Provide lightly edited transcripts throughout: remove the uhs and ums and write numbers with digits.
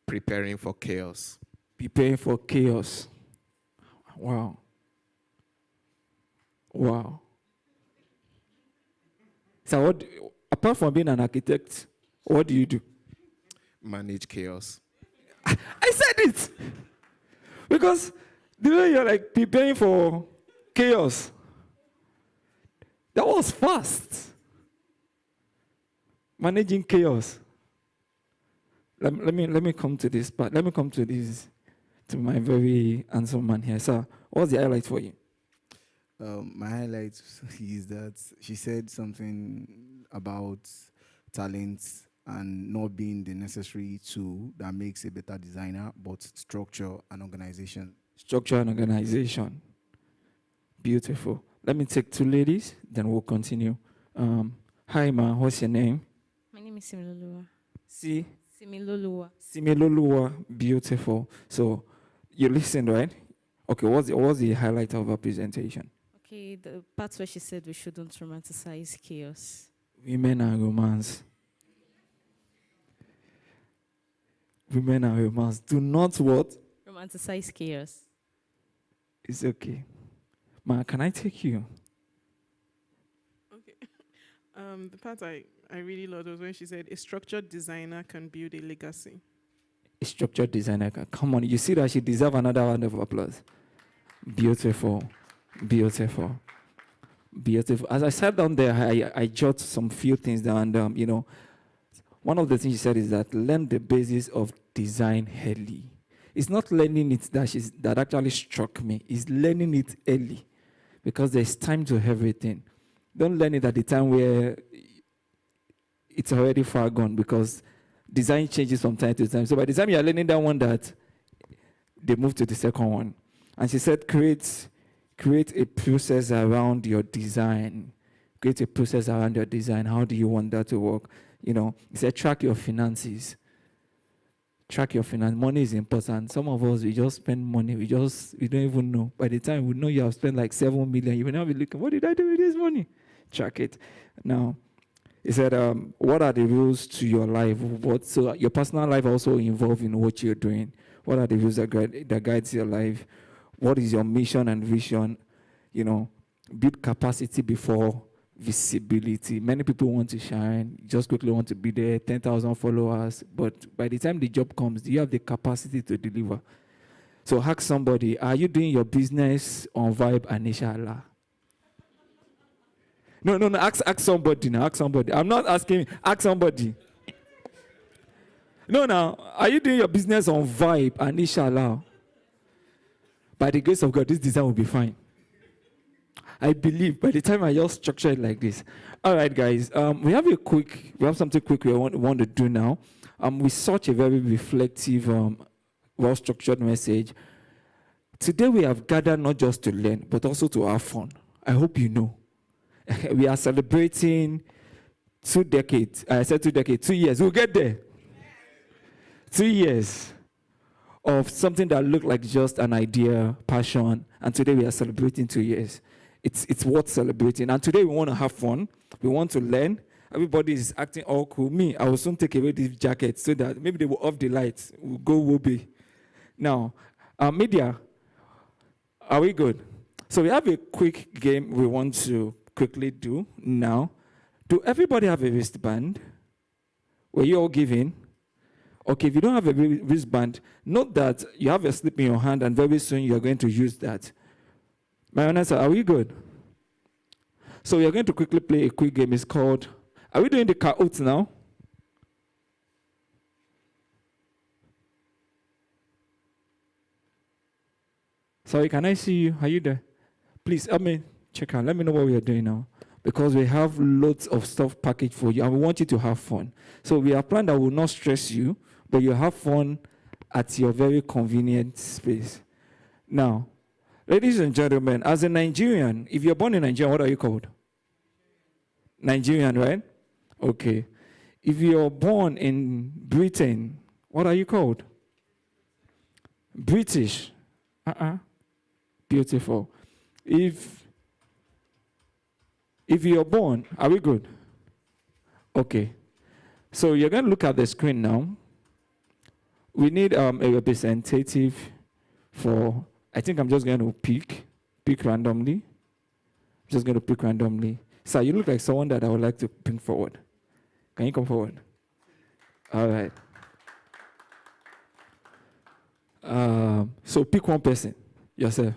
Preparing for chaos. Preparing for chaos. Wow. Wow. So what, apart from being an architect, what do you do? Manage chaos. I said it. Because the way you're like preparing for chaos, that was fast. Managing chaos. Let me come to this part. Let me come to this, to my very handsome man here. Sir, what's the highlight for you? My highlight is that she said something about talent and not being the necessary tool that makes a better designer, but structure and organization. Structure and organization. Beautiful. Let me take two ladies, then we'll continue. Hi, ma. What's your name? My name is Similoluwa. Si. Similoluwa. Similoluwa. Beautiful. So, you listened, right? Okay, what's the highlight of our presentation? Okay, the part where she said we shouldn't romanticize chaos. Women and romance. Women and romance. Do not what? Romanticize chaos. It's okay. Ma, can I take you? Okay. The part I really loved was when she said, a structured designer can build a legacy. A structured designer. Come on, you see that she deserves another round of applause. Beautiful. Beautiful. Beautiful. As I sat down there, I jotted some few things down. And, one of the things she said is that learn the basis of design early. It's not learning it that actually struck me. It's learning it early. Because there's time to everything. Don't learn it at the time where it's already far gone, because design changes from time to time. So by the time you're learning that one, that they move to the second one. And she said, create a process around your design. Create a process around your design. How do you want that to work? He said, track your finances. Track your finance. Money is important. Some of us, we just spend money. We don't even know. By the time we know you have spent like 7 million, you will now be looking, what did I do with this money? Track it. Now, he said, what are the rules to your life? So your personal life also involved in what you're doing. What are the rules that guides your life? What is your mission and vision? Build capacity before visibility. Many people want to shine, just quickly want to be there, 10,000 followers. But by the time the job comes, do you have the capacity to deliver? So ask somebody, are you doing your business on Vibe and Inshallah? No, ask somebody now, ask somebody. I'm not asking, ask somebody. No, now, are you doing your business on Vibe and Inshallah? By the grace of God, this design will be fine. I believe by the time I just structure it like this. All right, guys. We have something quick we want to do now. With such a very reflective, well-structured message. Today we have gathered not just to learn, but also to have fun. I hope you know. We are celebrating 2 decades. I said 2 decades, 2 years. We'll get there. 2 years of something that looked like just an idea, passion, and today we are celebrating 2 years. It's worth celebrating. And today we want to have fun. We want to learn. Everybody is acting all cool. Me, I will soon take away this jacket so that maybe they will off the lights. We'll go Wobe. Now, media, are we good? So we have a quick game we want to quickly do now. Do everybody have a wristband? Were you all given? Okay, if you don't have a wristband, note that you have a slip in your hand and very soon you're going to use that. Mayonnaise, are we good? So we are going to quickly play a quick game. It's called, are we doing the Kahoot now? Sorry, can I see you? Are you there? Please help me check out. Let me know what we are doing now. Because we have loads of stuff packaged for you and we want you to have fun. So we have planned that will not stress you, but you have fun at your very convenient space. Now, ladies and gentlemen, as a Nigerian, if you're born in Nigeria, what are you called? Nigerian, right? Okay. If you're born in Britain, what are you called? British. Beautiful. If you're born, are we good? Okay. So you're going to look at the screen now. we need a representative for, I think I'm just going to pick randomly. Just going to pick randomly. Sir, you look like someone that I would like to bring forward. Can you come forward? All right. So pick one person, yourself.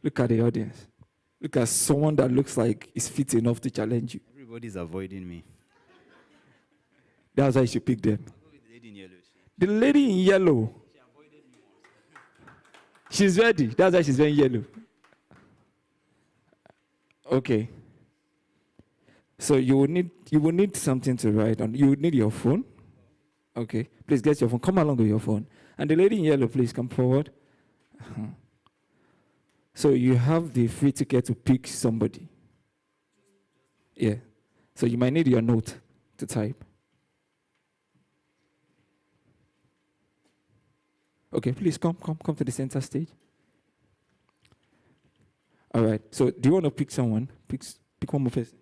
Look at the audience. Look at someone that looks like is fit enough to challenge you. Everybody's avoiding me. That's why you should pick them. The lady in yellow. The lady in yellow. She's ready. That's why she's wearing yellow. Okay. So you will need something to write on. You would need your phone. Okay. Please get your phone. Come along with your phone. And the lady in yellow, please come forward. So you have the free ticket to pick somebody. Yeah. So you might need your note to type. Okay, please come to the center stage. All right. So do you want to pick someone? Pick one more person.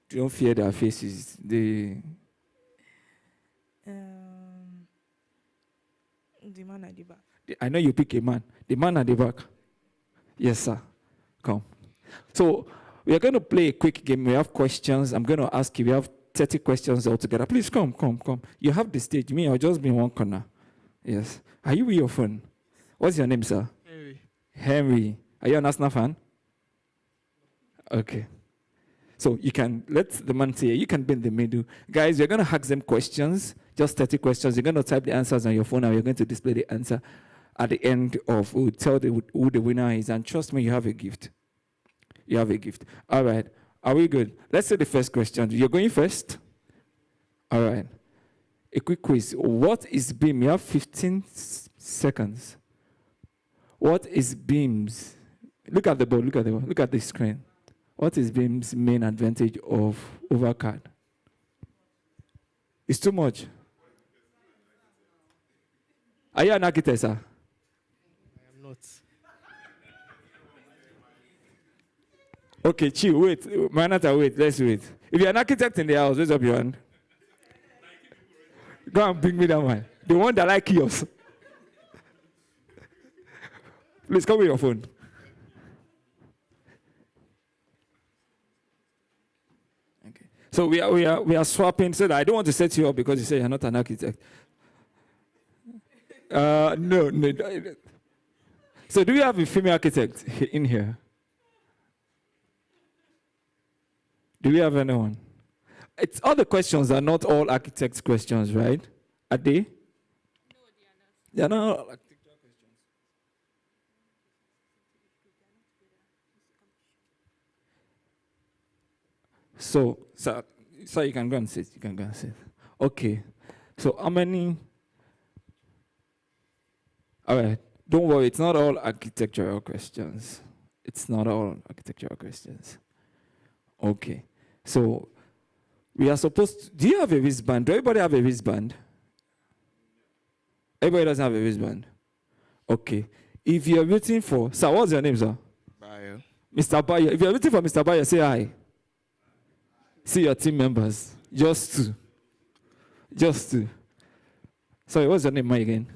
Don't fear their faces. The man at the back. I know you pick a man. The man at the back. Yes, sir. Come. So we are going to play a quick game. We have questions. I'm going to ask you. We have 30 questions altogether. Please come. You have the stage. Me, I'll just be in one corner. Yes. Are you with your phone? What's your name, sir? Henry. Are you an Arsenal fan? Okay. So you can let the man say, you can be in the middle. Guys, we're going to ask them questions, just 30 questions. You're going to type the answers on your phone and we're going to display the answer at the end of, we'll tell who the winner is. And trust me, you have a gift. You have a gift. All right. Are we good? Let's say the first question. You're going first? All right. A quick quiz. What is BIM? You have 15 seconds. What is BIM's? Look at the board. Look at the screen. What is BIM's main advantage over CAD? It's too much. Are you an architect, sir? I am not. Okay, chill. Wait. Manata, wait. Let's wait. If you're an architect in the house, raise up your hand. Go and bring me that one. The one that like yours. Please come with your phone. Okay. So we are swapping. So that I don't want to set you up because you say you're not an architect. No. So do we have a female architect in here? Do we have anyone? It's all the questions are not all architects' questions, right? Are they? No, they are not. They are not all architectural questions. So you can go and sit. Okay. So how many? All right. Don't worry. It's not all architectural questions. Okay. So we are supposed to, do you have a wristband? Do everybody have a wristband? Everybody doesn't have a wristband. Okay. If you're waiting for, sir, what's your name, sir? Bayo. Mr. Bayo. If you're waiting for Mr. Bayo, say hi. See your team members. Just two. Sorry, what's your name again?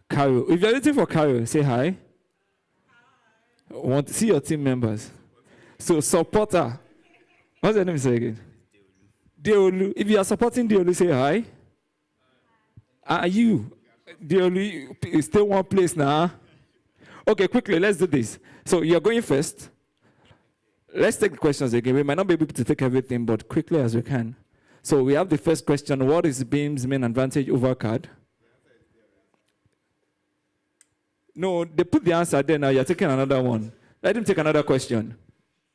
Carol. If you're waiting for Carol, say hi. Want to see your team members. So supporter. What's your name say again? Deolu. If you are supporting Deolu, say hi. Are you? Deolu, you stay one place now. Okay, quickly, let's do this. So you're going first. Let's take the questions again. We might not be able to take everything, but quickly as we can. So we have the first question. What is BIM's main advantage over CAD? No, they put the answer there now. You're taking another one. Let him take another question.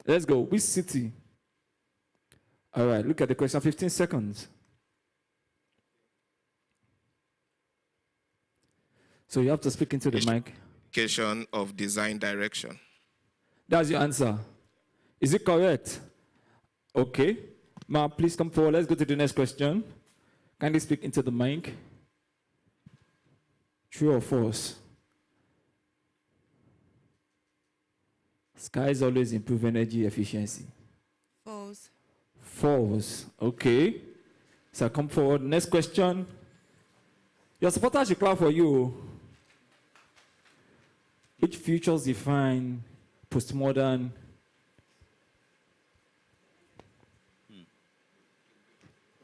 Let's go. Which city? All right, look at the question. 15 seconds. So you have to speak into the mic. Indication of design direction. That's your answer. Is it correct? Okay. Ma, please come forward. Let's go to the next question. Kindly speak into the mic. True or false? Sky is always improve energy efficiency. False. False. Okay. So come forward. Next question. Your supporters should clap for you. Which futures define postmodern?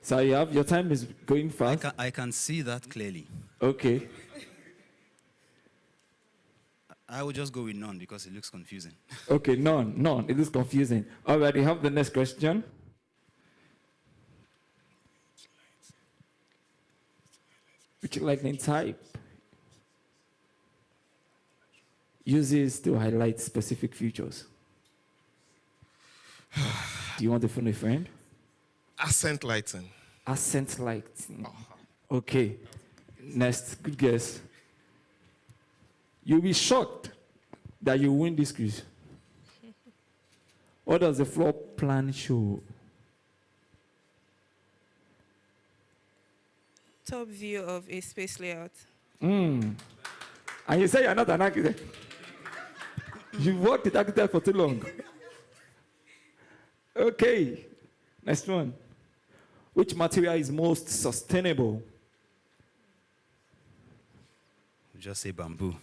So your time is going fast. I can see that clearly. Okay. I will just go with none because it looks confusing. Okay, none. It is confusing. All right, you have the next question. Which lightning type uses to highlight specific features? Do you want to phone a friend? Accent lighting. Accent lighting. Okay. Next, good guess. You'll be shocked that you win this quiz. What does the floor plan show? Top view of a space layout. And you say you're not an architect. You worked with architect for too long. Okay. Next one. Which material is most sustainable? Just say bamboo.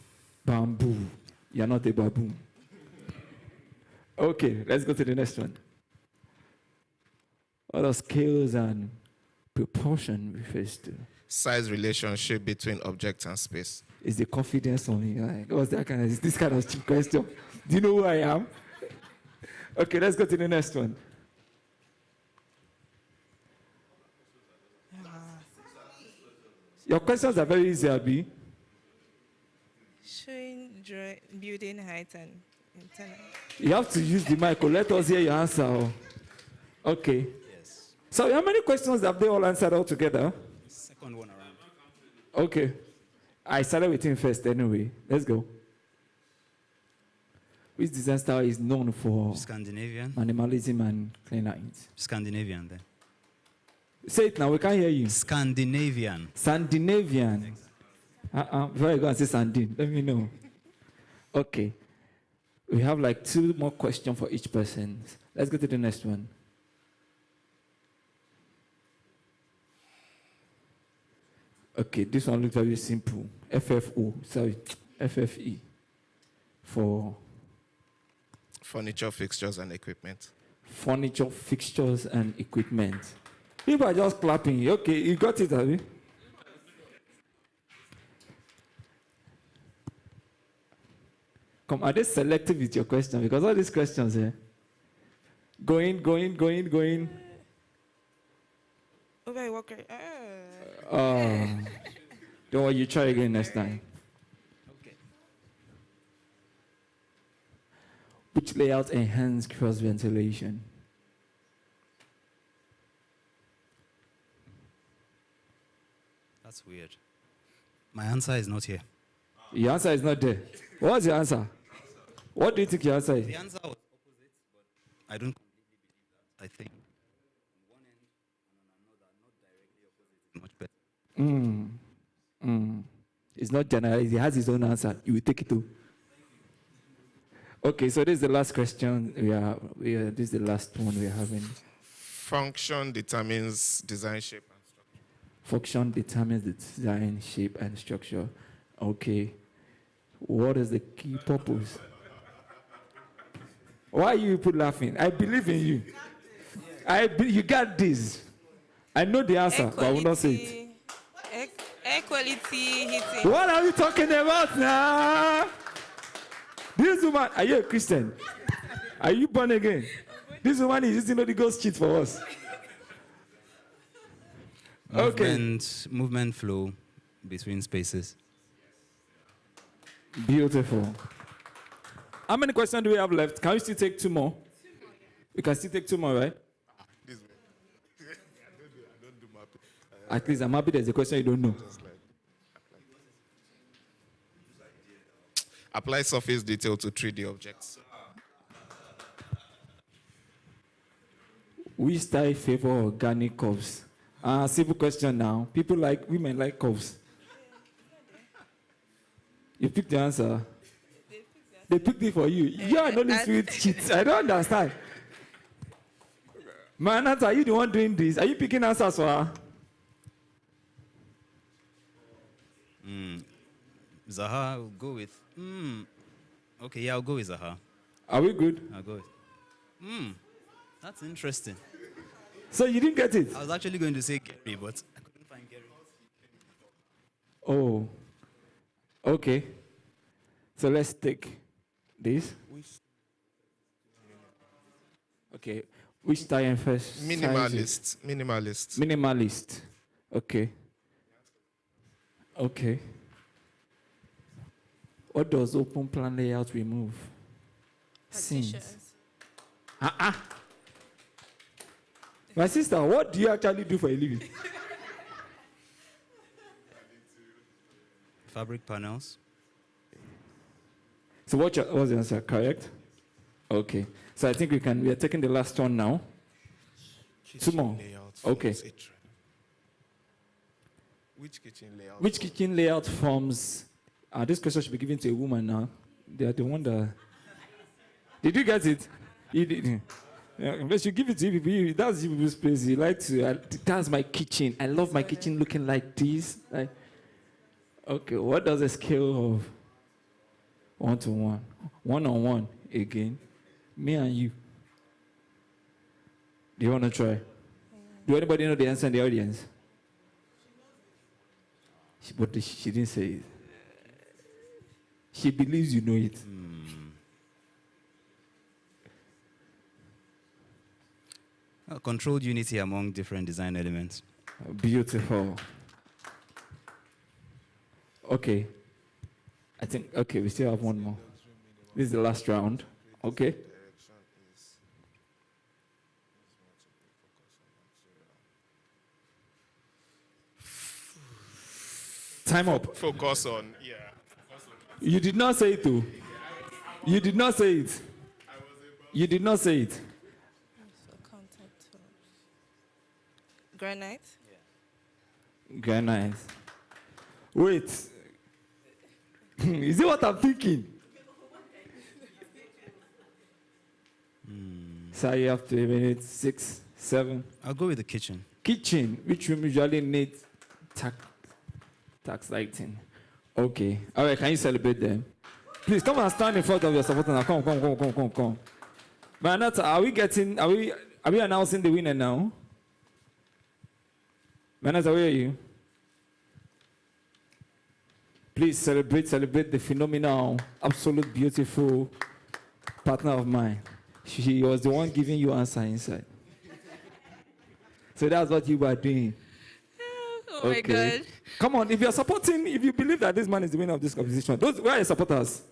Bamboo. You're not a baboon. Okay, let's go to the next one. What are scales and proportion refers to? Size relationship between object and space. Is the confidence on me? Like, what's that kind of, is this kind of cheap question? Do you know who I am? Okay, let's go to the next one. Your questions are very easy, Abby. Showing building height and internal. You have to use the mic. Let us hear your answer. Okay. Yes. So how many questions have they all answered all together? Second one around. Okay. I started with him first anyway. Let's go. Which design style is known for Scandinavian. minimalism and clean lines? Scandinavian then. Say it now, we can't hear you. Scandinavian. Scandinavian. Before you go and say Sandin, let me know. Okay. We have like 2 more questions for each person. Let's go to the next one. Okay, this one looks very simple. FFE. For Furniture, fixtures, and equipment. furniture, fixtures, and equipment. People are just clapping. Okay, you got it, Abby? Come, are they selective with your question? Because all these questions here. Going. Over Walker. Don't worry, you try again next time. Okay. Which layout enhance cross ventilation? That's weird. My answer is not here. Your answer is not there. What's your answer? What do you think your answer is? The answer was opposite, but I don't completely believe that. I think on one end and on another, not directly opposite, is much better. It's not generalized. He has his own answer. You will take it too. Okay, so this is the last question. This is the last one we are having. Function determines design shape and structure. Function determines the design, shape, and structure. Okay. What is the key purpose? Why are you people laughing? I believe in you. You got this. I know the answer, but I will not say it. Air quality heating. What are we talking about now? This woman, are you a Christian? Are you born again? This woman is using Holy Ghost cheat for us. Okay. Movement flow between spaces. Beautiful. How many questions do we have left? Can we still take 2 more? We can still take 2 more, right? This way. I don't do mapping. At least I'm happy there's a question you don't know. Apply surface detail to 3D objects. Which style favor organic curves? Simple question now. Women like curves. You picked the answer. They picked it for you. You are not Spirit cheats. I don't understand. Manat, are you the one doing this? Are you picking answers for her? Zaha, I'll go with. Okay, yeah, I'll go with Zaha. Are we good? I'll go with. That's interesting. So you didn't get it? I was actually going to say Gary, but I couldn't find Gary. Oh, okay. So let's take this. Okay, which tie first? Size it. Minimalist. Minimalist. Okay. Okay. What does open plan layout remove? Scenes. Partitions. My sister, what do you actually do for a living? Fabric panels. So what's the answer? Correct? Okay. So I think we are taking the last one now. Two more. Layout Okay. forms a trend. Which kitchen layout? Which kitchen layout forms? This question should be given to a woman now. They are the one that. Did you get it? You did. Yeah, unless you give it to people, that's people's place. You like to. That's my kitchen. I love my kitchen looking like this. Like, okay, what does a scale of 1 to 1, 1-on-1 again? Me and you. Do you want to try? Do anybody know the answer in the audience? But she didn't say it. She believes you know it. Controlled unity among different design elements. Beautiful. Okay. I think, okay, we still have one more. This is the last round. Okay. Time up. Focus on, yeah. You did not say it, too. You did not say it. You did not say it. So contact tools. Granite. Granite. Wait. Is it what I'm thinking? So you have 3 minutes, 6, 7. I'll go with the kitchen. Kitchen, which room usually needs tax lighting. Okay. All right, can you celebrate them? Please come and stand in front of your supporters now. Come. Manata, are we announcing the winner now? Manata, where are you? Please celebrate the phenomenal, absolute beautiful partner of mine. She was the one giving you answer inside. So that's what you were doing. Oh my God. Come on, if you believe that this man is the winner of this competition, where are your supporters?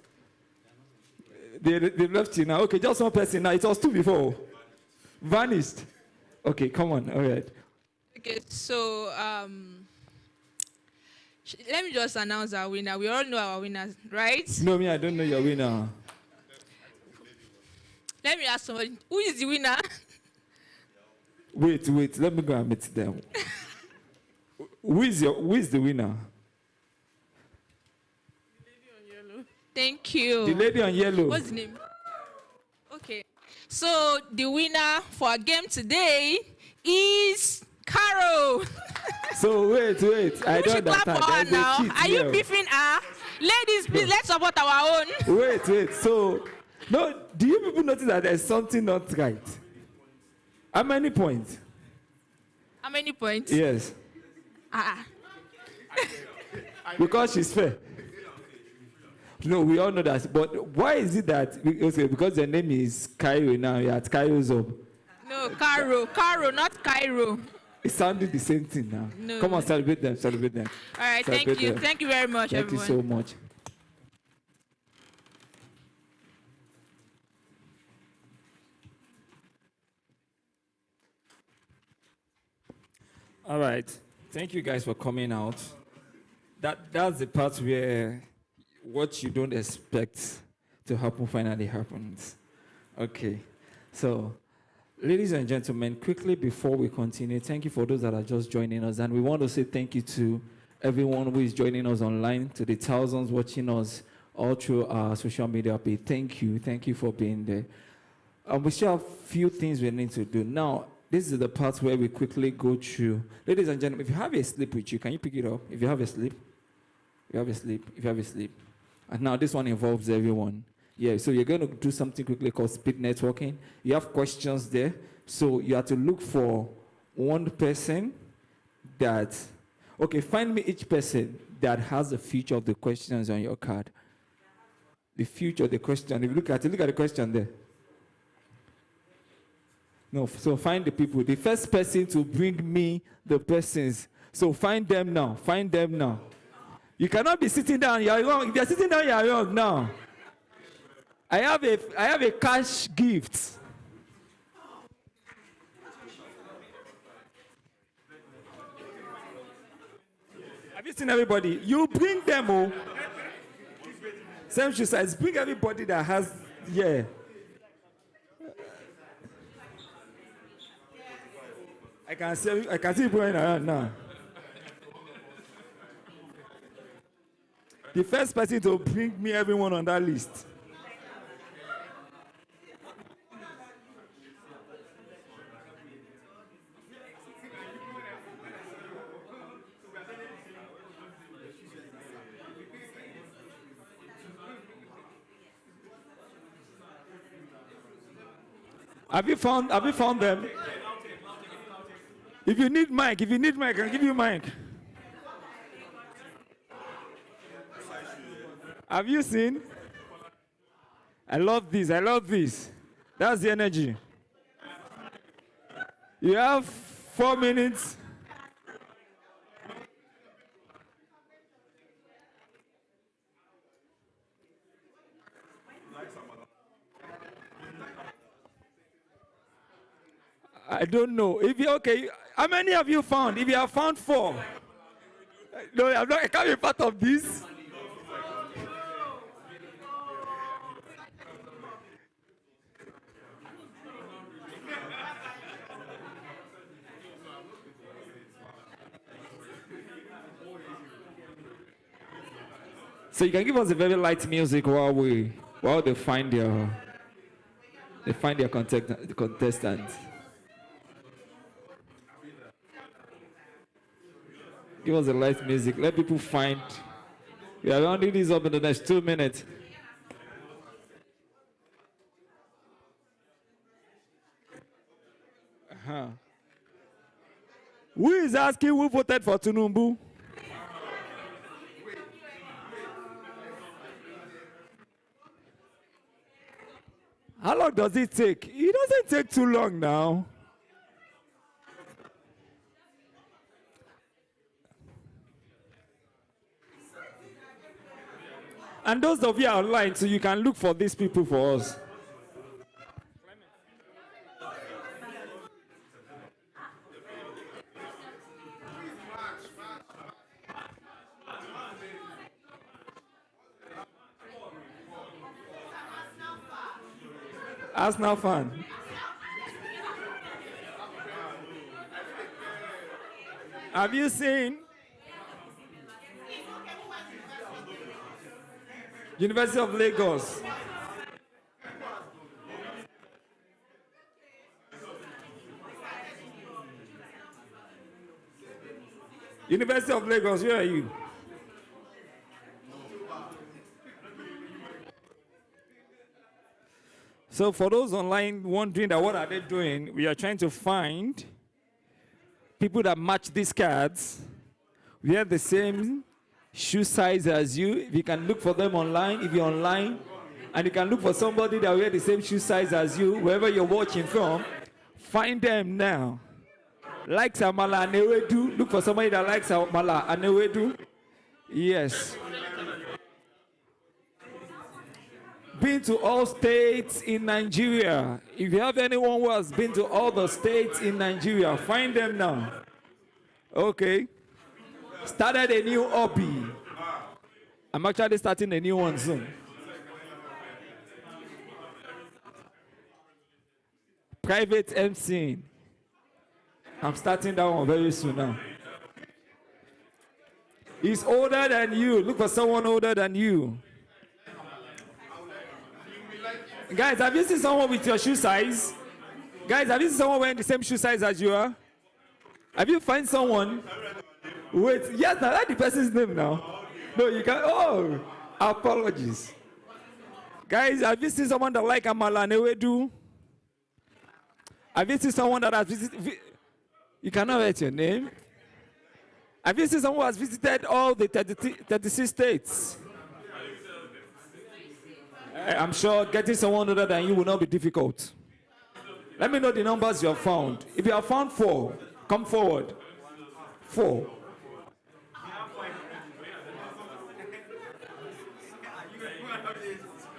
They left you now. Okay, just one person now. It was 2 before. Vanished. Okay, come on. All right. Okay, so let me just announce our winner. We all know our winners, right? No, me, I don't know your winner. Let me ask somebody, who is the winner? Wait. Let me go and meet them. Who is the winner? Thank you. The lady on yellow. What's the name? Okay. So the winner for our game today is Carol. So wait. I We don't should clap understand. for her There's a now. cheat Are you here. beefing her? Ladies, please, let's support our own. Wait. So, no, do you people notice that there's something not right? How many points? How many points? Yes. Because she's fair. No, we all know that. But why is it that, because the name is Cairo now, you're at Cairo's up. No, Caro, not Cairo. It sounded the same thing now. No. Come on, celebrate them. All right, thank you. them. Thank you very much, Thank everyone. you so much. All right. Thank you guys for coming out. That's the part where what you don't expect to happen finally happens. Okay. So, ladies and gentlemen, quickly before we continue, thank you for those that are just joining us. And we want to say thank you to everyone who is joining us online, to the thousands watching us all through our social media page. Thank you. Thank you for being there. We still have a few things we need to do. Now, this is the part where we quickly go through. Ladies and gentlemen, if you have a slip with you, can you pick it up? If you have a slip. You have a sleep. If you have a sleep. And now this one involves everyone. Yeah, so you're going to do something quickly called speed networking. You have questions there. So you have to look for one person that, okay, find me each person that has the future of the questions on your card. The future of the question. If you look at the question there. No, so find the people. The first person to bring me the persons. So find them now. Find them now. You cannot be sitting down. You are wrong. If you're sitting down, you are wrong now. I have a cash gift. Have you seen everybody? You bring them, oh. Same shoe size. Bring everybody that has, yeah. I can see people going around now. The first person to bring me everyone on that list. Have you found them? If you need mic, I can give you mic. Have you seen? I love this. That's the energy. You have 4 minutes. I don't know. Okay, how many have you found? If you have found 4. No, I can't be part of this. So you can give us a very light music while they find their contestants. Give us a light music. Let people find. We are rounding this up in the next 2 minutes. Who is asking who voted for Tinubu? How long does it take? It doesn't take too long now. And those of you are online, so you can look for these people for us. Arsenal fan. Have you seen University of Lagos? University of Lagos, where are you? So for those online wondering that what are they doing, we are trying to find people that match these cards. We have the same shoe size as you. If you can look for them online, if you're online, and you can look for somebody that wear the same shoe size as you, wherever you're watching from, find them now. Likes Amala and Ewedu. Look for somebody that likes Amala and Ewedu. Yes. Been to all states in Nigeria. If you have anyone who has been to all the states in Nigeria, find them now. Okay. Started a new hobby. I'm actually starting a new one soon. Private MCing. I'm starting that one very soon now. He's older than you. Look for someone older than you. Guys, have you seen someone with your shoe size? Guys, have you seen someone wearing the same shoe size as you are? Have you found someone? Wait, yes, now write the person's name now. No, you can't. Oh, apologies. Guys, have you seen someone that like Amala and Ewedu? Have you seen someone that has visited? You cannot write your name. Have you seen someone who has visited all the 36 states? I'm sure getting someone other than you will not be difficult. Let me know the numbers you have found. If you have found 4, come forward. 4.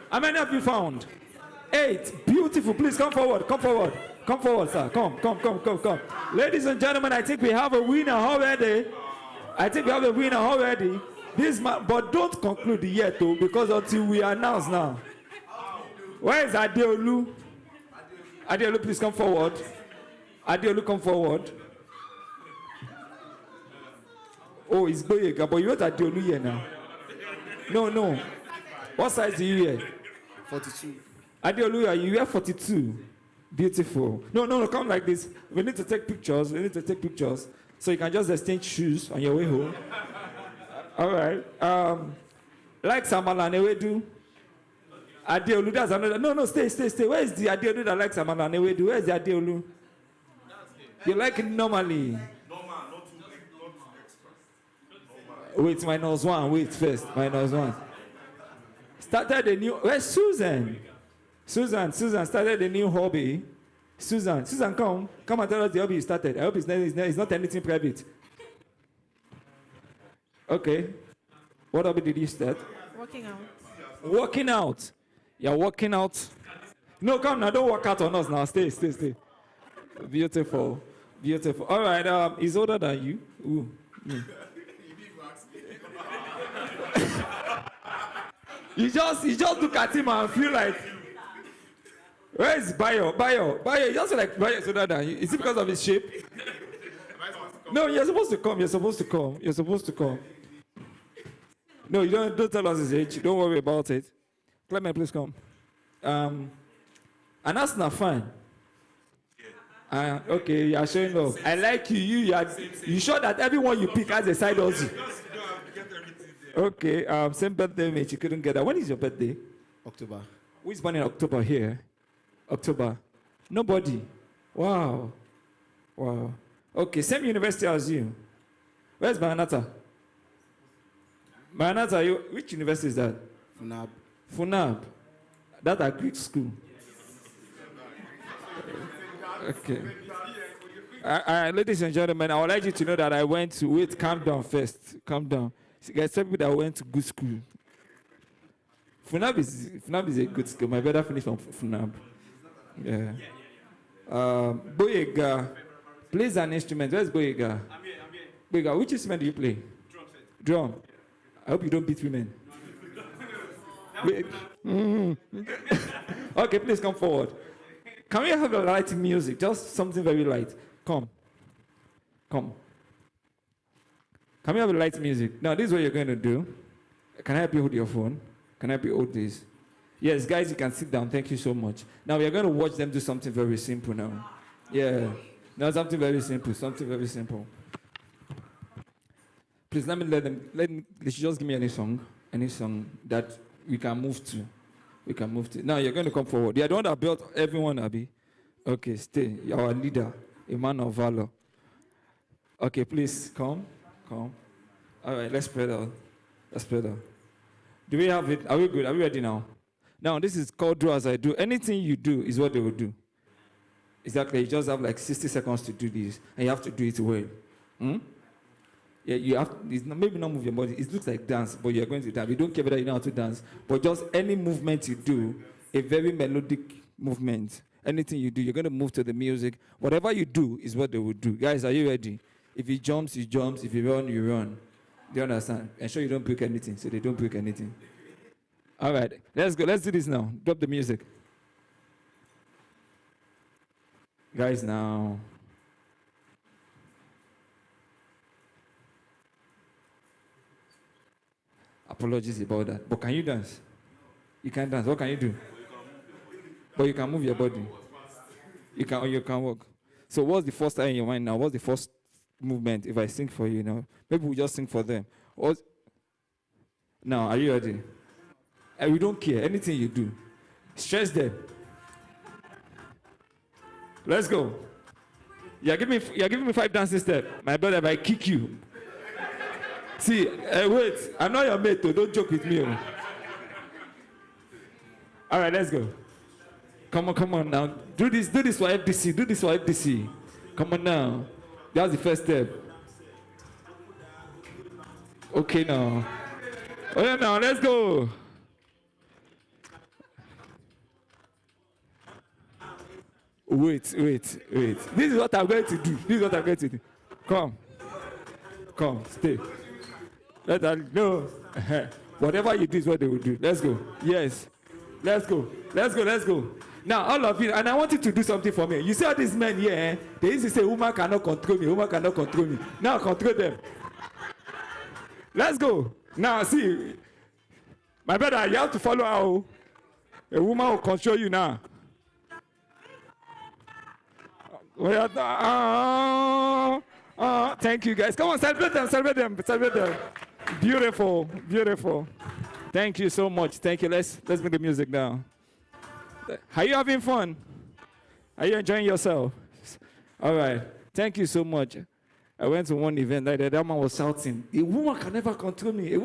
How many have you found? 8. Beautiful. Please come forward. Come forward. Come forward, sir. Come. Ladies and gentlemen, I think we have a winner already. This man, but don't conclude yet, though, because until we announce now. Where is Adeolu? Adeolu, please come forward. Adeolu, come forward. Oh, it's Boyega, but you want Adeolu here now? No. What size do you wear? 42. Adeolu, you wear 42. Beautiful. No, come like this. We need to take pictures. So you can just exchange shoes on your way home. All right. Like Samala and Ewedu. Adeolu, that's another. No, stay. Where is the Adeolu that likes Samala and Ewedu? Where is the Adeolu? You like it normally. Wait, -1. Wait first. -1. Started a new. Where's Susan? Susan started a new hobby. Susan, come and tell us the hobby you started. I hope it's not anything private. Okay. What hobby did you start? Working out. Working out. You're working out. No, come now. Don't work out on us now. Stay. Beautiful. All right. He's older than you. Ooh. Me. You just look at him and feel like, where is Bayo? You just feel like Bayo is older than you. Is it because of his shape? No, you're supposed to come. No, you don't tell us his age. Don't worry about it. Clement, please come. And that's not fine. Okay, you are showing love. I like you. You sure that everyone you pick has a side hustle? Okay, same birthday mate, you couldn't get that. When is your birthday? October. Who is born in October here? October. Nobody. Wow. Okay, same university as you. Where's Maranatha? Which university is that? Funab. That's a Greek school. Okay. Ladies and gentlemen, I would like you to know that I went to... Wait, calm down first. Calm down. Guys, some people that went to good school. Funab is a good school. My brother finished from Funab. Yeah. Boyega plays an instrument. Where's Boyega? I'm here. Boyega, which instrument do you play? Drum. I hope you don't beat women. Okay, please come forward. Can we have a light music? Just something very light. Come. Can we have a light music? Now, this is what you're going to do. Can I help you hold your phone? Can I help you hold this? Yes, guys, you can sit down. Thank you so much. Now, we are going to watch them do something very simple now. Yeah. Now, something very simple. Please, they should just give me any song that we can move to. Now, you're going to come forward. Yeah, the one that built everyone, Abi. Okay, stay. You're our leader, a man of valor. Okay, please, come. All right, let's spread out. Do we have it? Are we good? Are we ready now? Now, this is called Do As I Do. Anything you do is what they will do. Exactly. You just have like 60 seconds to do this, and you have to do it well. Yeah, you have maybe not move your body. It looks like dance, but you're going to dance. We don't care whether you know how to dance, but just any movement you do, a very melodic movement. Anything you do, you're going to move to the music. Whatever you do is what they will do. Guys, are you ready? If he jumps, he jumps. If you run, you run. Do you understand? Ensure you don't break anything, so they don't break anything. All right, let's go. Let's do this now. Drop the music. Guys, now. Apologies about that. But can you dance? You can dance. What can you do? But you can move your body. You can walk. So what's the first thing in your mind now? What's the first movement if I sing for you now? Maybe we just sing for them. Now, are you ready? And we don't care. Anything you do. Stress them. Let's go. You're giving me 5 dancing steps. My brother, if I kick you. See, wait. I'm not your mate, though. Don't joke with me. Oh. All right, let's go. Come on now. Do this for FDC. Come on now. That's the first step. Okay now. Oh yeah, now let's go. Wait. This is what I'm going to do. Come, stay. Let them know. Whatever you do is what they will do. Let's go. Yes. Let's go. Now, all of you, and I want you to do something for me. You see all these men here, they used to say, woman cannot control me. Now, control them. Let's go. Now, see, my brother, you have to follow her. A woman will control you now. Thank you, guys. Come on, celebrate them. Beautiful. Thank you so much. Thank you. Let's bring the music down. Are you having fun? Are you enjoying yourself? All right. Thank you so much. I went to one event like that man was shouting, a woman can never control me. I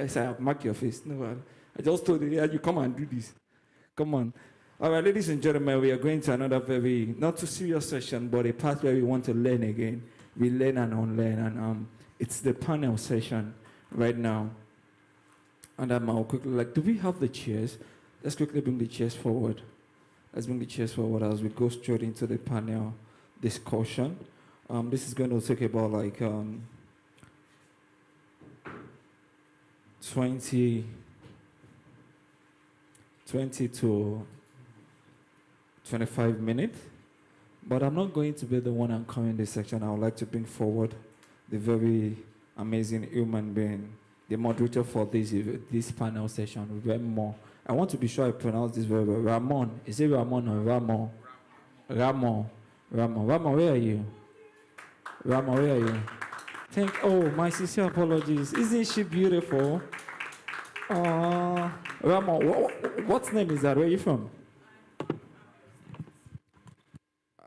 said, mark your face. No, I just told you, you come and do this. Come on. All right, ladies and gentlemen, we are going to another very, not too serious session, but a part where we want to learn again. We learn and unlearn, and it's the panel session right now. And I'll quickly, do we have the chairs? Let's quickly bring the chairs forward. Let's bring the chairs forward as we go straight into the panel discussion. This is going to take about 20 to 25 minutes. But I'm not going to be the one anchoring this section. I would like to bring forward the very amazing human being, the moderator for this panel session, Ramon. I want to be sure I pronounce this very well. Ramon. Is it Ramon or Ramon? Ramon, where are you? Oh, my sincere apologies. Isn't she beautiful? Ramon, what name is that? Where are you from?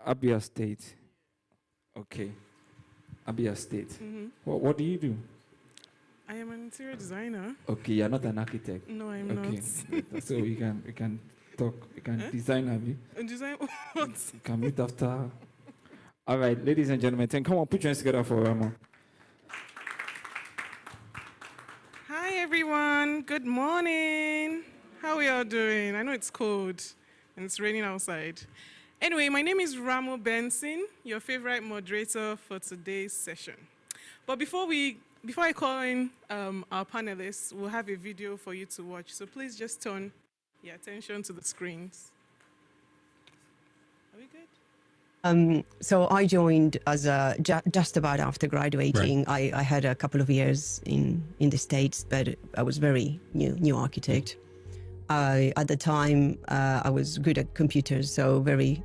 Abia State. Okay. Abia State. Mm-hmm. What do you do? I am an interior designer. Okay, you're not an architect. No, I'm not. So we can talk. We can design, Abby. Design what? We can meet after. All right, ladies and gentlemen, come on, put your hands together for Ramon. Hi, everyone. Good morning. How are we all doing? I know it's cold and it's raining outside. Anyway, my name is Ramo Benson, your favorite moderator for today's session. But before I call in our panelists, we'll have a video for you to watch. So please just turn your attention to the screens. Are we good? So I joined as just about after graduating. Right. I had a couple of years in the States, but I was very new architect. At the time, I was good at computers, so very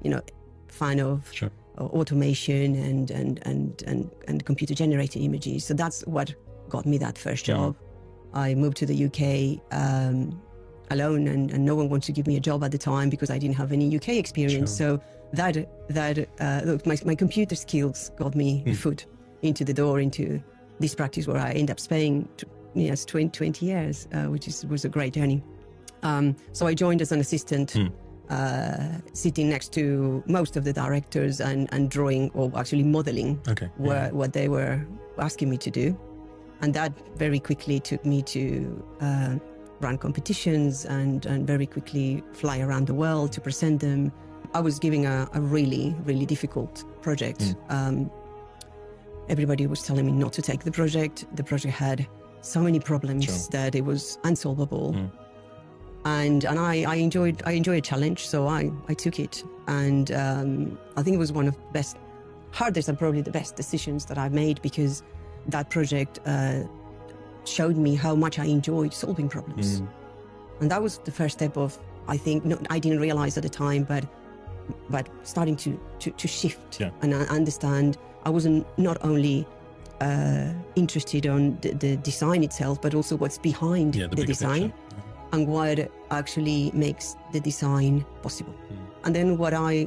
fan of automation and computer generated images. So that's what got me that first job. I moved to the UK alone, and no one wanted to give me a job at the time because I didn't have any UK experience. So my computer skills got me the foot into the door into this practice where I ended up staying 20 years, which was a great journey. So I joined as an assistant, sitting next to most of the directors and drawing, or actually modeling what they were asking me to do. And that very quickly took me to run competitions and very quickly fly around the world to present them. I was giving a really, really difficult project. Everybody was telling me not to take the project. The project had so many problems that it was unsolvable. And I enjoyed a challenge, so I took it. And I think it was one of the hardest and probably the best decisions that I've made, because that project showed me how much I enjoyed solving problems. And that was the first step of, I think, I didn't realize at the time, but starting to shift and understand I wasn't not only interested on the design itself, but also what's behind Yeah, the the bigger design picture. and what actually makes the design possible. And then what I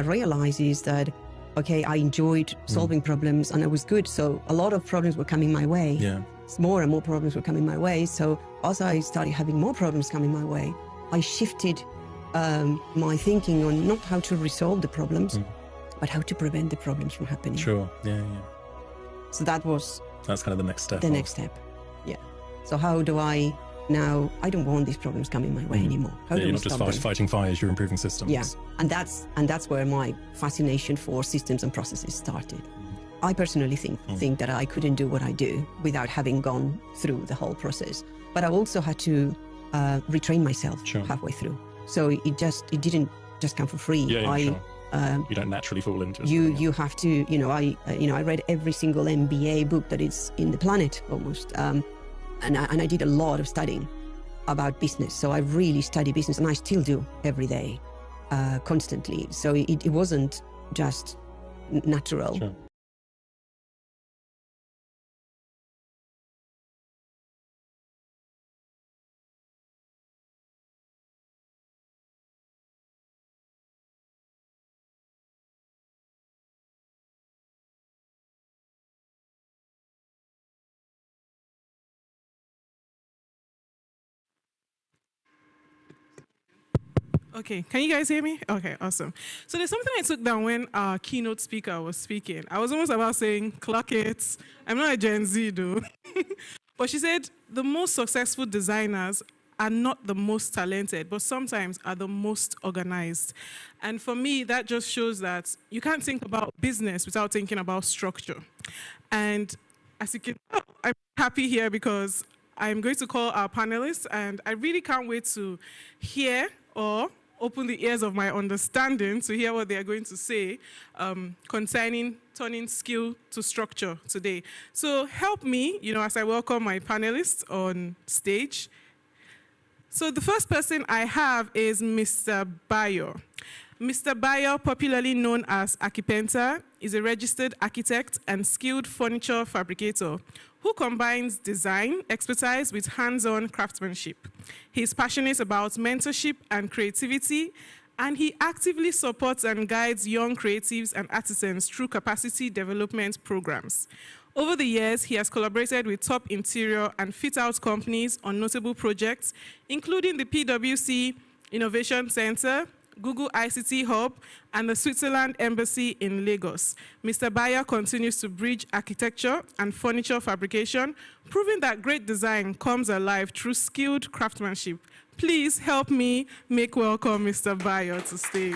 realized is that, okay, I enjoyed solving problems and I was good. So a lot of problems were coming my way. Yeah. More and more problems were coming my way. So as I started having more problems coming my way, I shifted my thinking on not how to resolve the problems, but how to prevent the problems from happening. Sure. Yeah. So that was That's kind of the next step. the next step. Yeah. So how do I now? I don't want these problems coming my way anymore. How do You're we not just stop them? fighting fires, you're improving systems. Yeah, and that's where my fascination for systems and processes started. I personally think that I couldn't do what I do without having gone through the whole process. But I also had to retrain myself halfway through. So it didn't just come for free. Yeah, sure. You don't naturally fall into it. You have to, I read every single MBA book that is in the planet almost. And I did a lot of studying about business. So I really study business, and I still do every day, constantly. So it wasn't just natural. Sure. Okay, can you guys hear me? Okay, awesome. So there's something I took down when our keynote speaker was speaking. I was almost about saying, clock it. I'm not a Gen Z, though. But she said, the most successful designers are not the most talented, but sometimes are the most organized. And for me, that just shows that you can't think about business without thinking about structure. And as you can tell, I'm happy here because I'm going to call our panelists, and I really can't wait to hear or open the ears of my understanding to hear what they are going to say concerning turning skill to structure today. So help me, as I welcome my panelists on stage. So the first person I have is Mr. Bayo. Mr. Bayo, popularly known as Akipenta, is a registered architect and skilled furniture fabricator who combines design expertise with hands-on craftsmanship. He is passionate about mentorship and creativity, and he actively supports and guides young creatives and artisans through capacity development programs. Over the years, he has collaborated with top interior and fit-out companies on notable projects, including the PwC Innovation Center, Google ICT Hub, and the Switzerland Embassy in Lagos. Mr. Bayo continues to bridge architecture and furniture fabrication, proving that great design comes alive through skilled craftsmanship. Please help me make welcome Mr. Bayo to stage.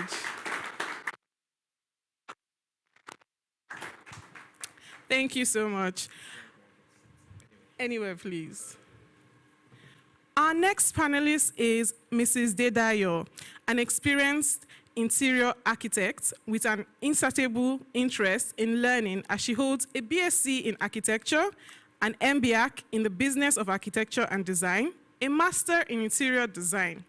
Thank you so much. Anywhere, please. Our next panelist is Mrs. Dedayo, an experienced interior architect with an insatiable interest in learning, as she holds a BSc in architecture, an MBAc in the business of architecture and design, a master in interior design.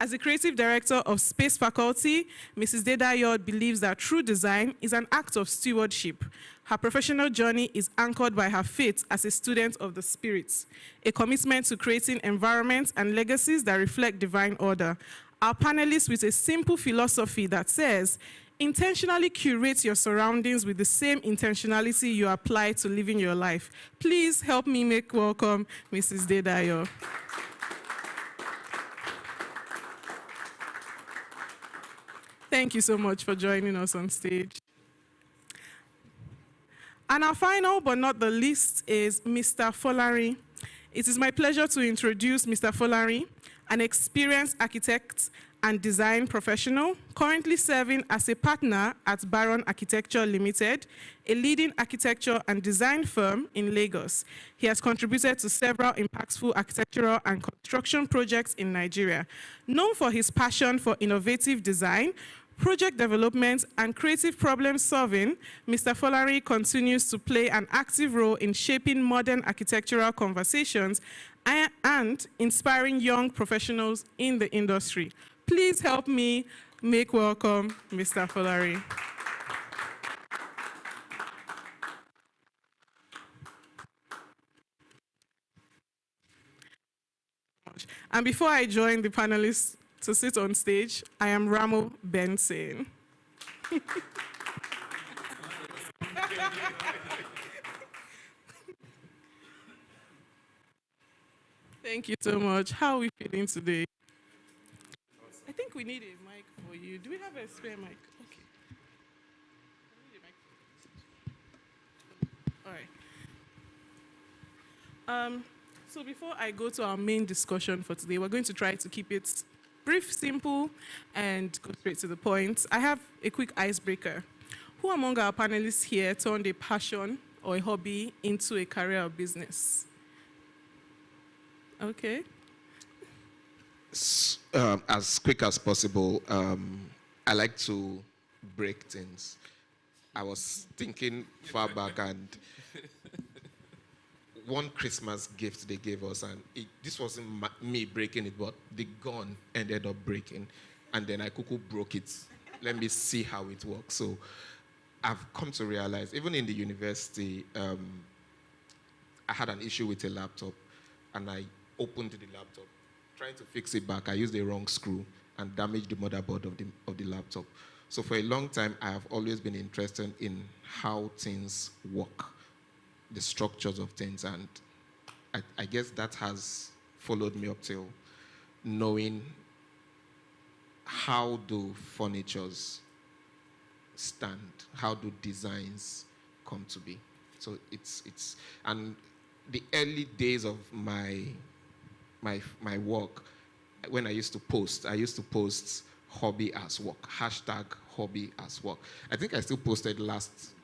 As the creative director of Space Faculty, Mrs. Dedayo believes that true design is an act of stewardship. Her professional journey is anchored by her faith as a student of the spirits, a commitment to creating environments and legacies that reflect divine order. Our panelists with a simple philosophy that says, intentionally curate your surroundings with the same intentionality you apply to living your life. Please help me make welcome Mrs. Dedayo. Thank you so much for joining us on stage. And our final but not the least is Mr. Folari. It is my pleasure to introduce Mr. Folari, an experienced architect and design professional, currently serving as a partner at Baron Architecture Limited, a leading architecture and design firm in Lagos. He has contributed to several impactful architectural and construction projects in Nigeria. Known for his passion for innovative design, project development, and creative problem solving, Mr. Folari continues to play an active role in shaping modern architectural conversations and inspiring young professionals in the industry. Please help me make welcome Mr. Folari. And before I join the panelists to sit on stage, I am Ramo Benson. Thank you so much. How are we feeling today? I think we need a mic for you. Do we have a spare mic? Okay. We need a mic. All right. So before I go to our main discussion for today, we're going to try to keep it brief, simple, and go straight to the point. I have a quick icebreaker. Who among our panelists here turned a passion or a hobby into a career or business? Okay. As quick as possible, I like to break things. I was thinking far back, and one Christmas gift they gave us, and this wasn't me breaking it, but the gun ended up breaking, and then I broke it. Let me see how it works. So I've come to realize, even in the university, I had an issue with a laptop, and I opened the laptop. Trying to fix it back, I used the wrong screw and damaged the motherboard of the laptop. So for a long time, I have always been interested in how things work, the structures of things, and I guess that has followed me up till knowing how do furnitures stand, how do designs come to be. So it's and the early days of my work, when I used to post hobby as work, hashtag hobby as work. I think I still posted last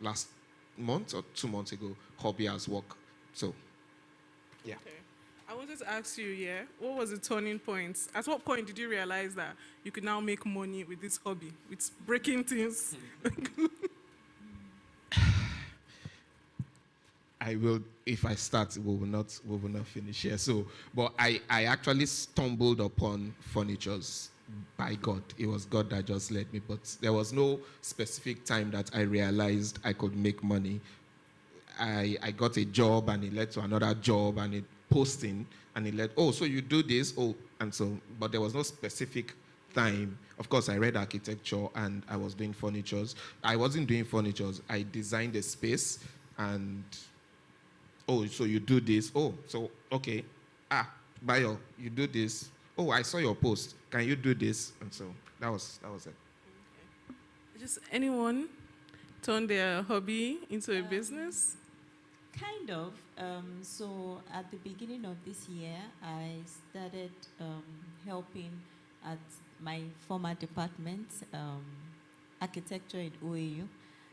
month or 2 months ago, hobby as work. So, yeah. Okay. I wanted to ask you, what was the turning point? At what point did you realize that you could now make money with this hobby, with breaking things? I will, if I start, we will not finish here. So, but I actually stumbled upon furnitures by God. It was God that just led me, but there was no specific time that I realized I could make money. I got a job, and it led to another job, and it posting, and it led, so you do this, and so, but there was no specific time. Of course, I read architecture, and I was doing furnitures. I wasn't doing furnitures. I designed a space, and so you do this. Okay. Bayo, you do this. I saw your post. Can you do this? And so that was it. Okay. Just anyone turn their hobby into a business? Kind of. So at the beginning of this year, I started helping at my former department, architecture at OAU.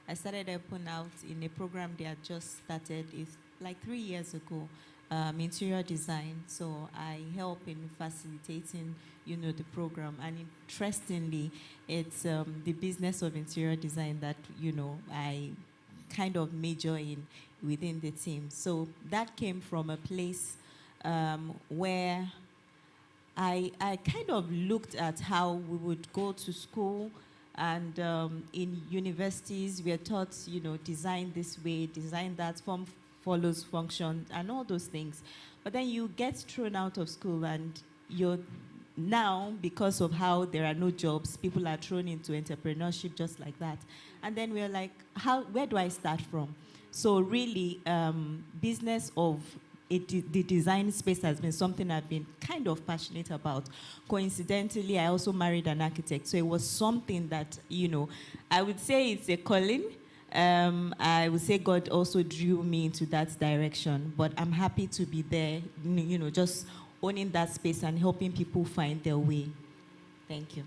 I started helping out in a program they had just started. It's like 3 years ago, interior design. So I help in facilitating, the program. And interestingly, it's the business of interior design that, I kind of major in within the team. So that came from a place where I kind of looked at how we would go to school, and in universities we are taught, design this way, design that, form follows function, and all those things. But then you get thrown out of school, and you're now, because of how there are no jobs, people are thrown into entrepreneurship just like that. And then we're like, where do I start from? So really, business of the design space has been something I've been kind of passionate about. Coincidentally, I also married an architect, so it was something that, I would say it's a calling. I would say God also drew me into that direction, but I'm happy to be there, just owning that space and helping people find their way. Thank you.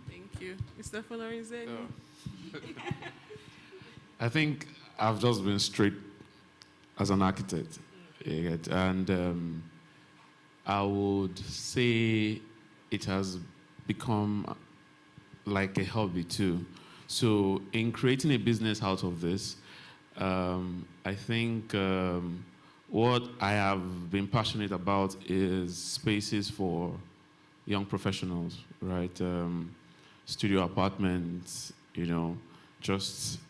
Thank you. Mr. Folorizeni? I think I've just been straight as an architect. And I would say it has become like a hobby too. So in creating a business out of this, I think what I have been passionate about is spaces for young professionals, right? Studio apartments, just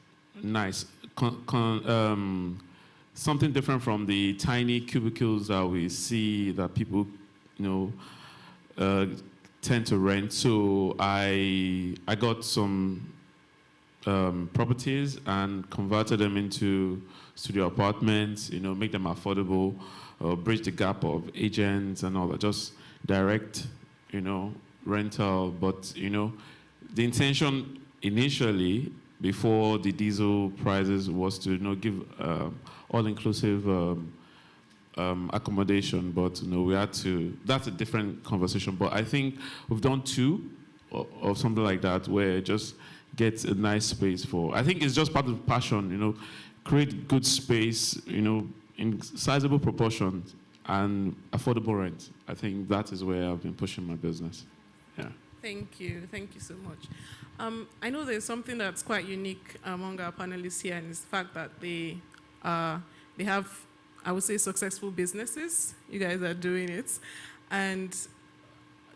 nice. Something different from the tiny cubicles that we see that people, tend to rent. So I got some properties and converted them into studio apartments, make them affordable, bridge the gap of agents and all that, just direct, rental. But, the intention initially, before the diesel prices, was to, give all-inclusive accommodation, but we had to, that's a different conversation. But I think we've done two or something like that, where it just gets a nice space for, I think it's just part of the passion, create good space, in sizable proportions and affordable rent. I think that is where I've been pushing my business. Yeah. Thank you so much. I know there's something that's quite unique among our panelists here, and it's the fact that they have, I would say, successful businesses. You guys are doing it. And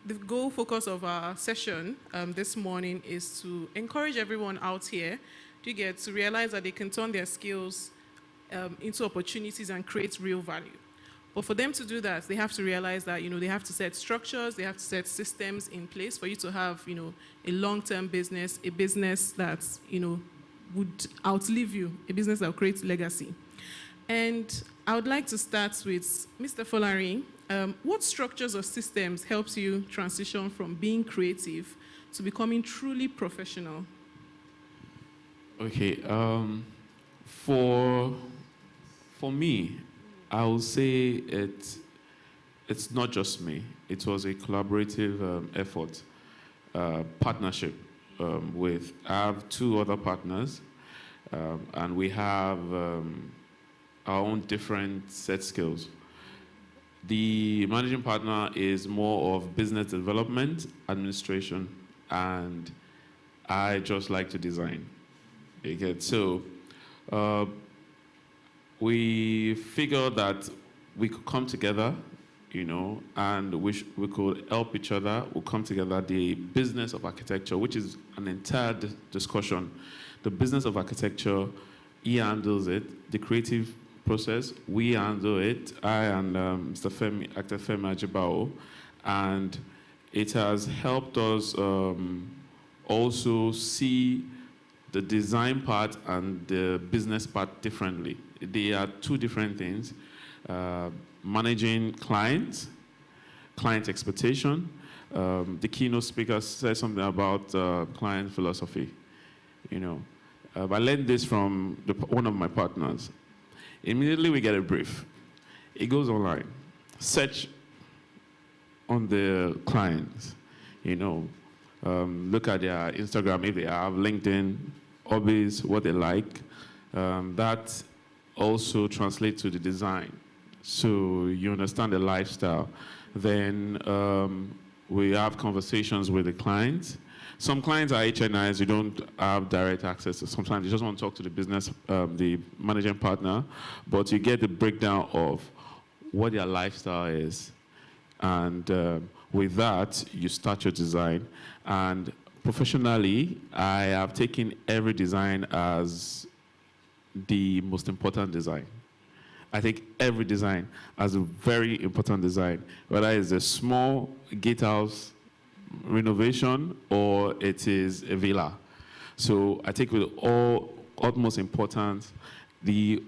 the goal focus of our session this morning is to encourage everyone out here to realize that they can turn their skills into opportunities and create real value. But for them to do that, they have to realize that, they have to set structures, they have to set systems in place for you to have, a long-term business, a business that, would outlive you, a business that will create legacy. And I would like to start with Mr. Folari. What structures or systems helps you transition from being creative to becoming truly professional? Okay, for me, I will say it's not just me. It was a collaborative effort, partnership with, I have two other partners, and we have our own different set skills. The managing partner is more of business development, administration, and I just like to design. Okay, so we figured that we could come together, and we could help each other. We'll come together. The business of architecture, which is an entire discussion. The business of architecture, he handles it. The creative process, we handle it. I and Mr. Femi, Actor Femi Ajibao, and it has helped us also see the design part and the business part differently. They are two different things. Managing client expectation. The keynote speaker said something about client philosophy. I learned this from one of my partners. Immediately we get a brief. It goes online. Search on the clients. Look at their Instagram if they have, LinkedIn, hobbies, what they like. That also translates to the design. So you understand the lifestyle. Then we have conversations with the clients. Some clients are HNIs, you don't have direct access to. Sometimes you just want to talk to the business, the managing partner, but you get the breakdown of what their lifestyle is. And with that, you start your design. And professionally, I have taken every design as the most important design. I take every design as a very important design, whether it's a small gatehouse renovation or it is a villa. So I take with all utmost importance. The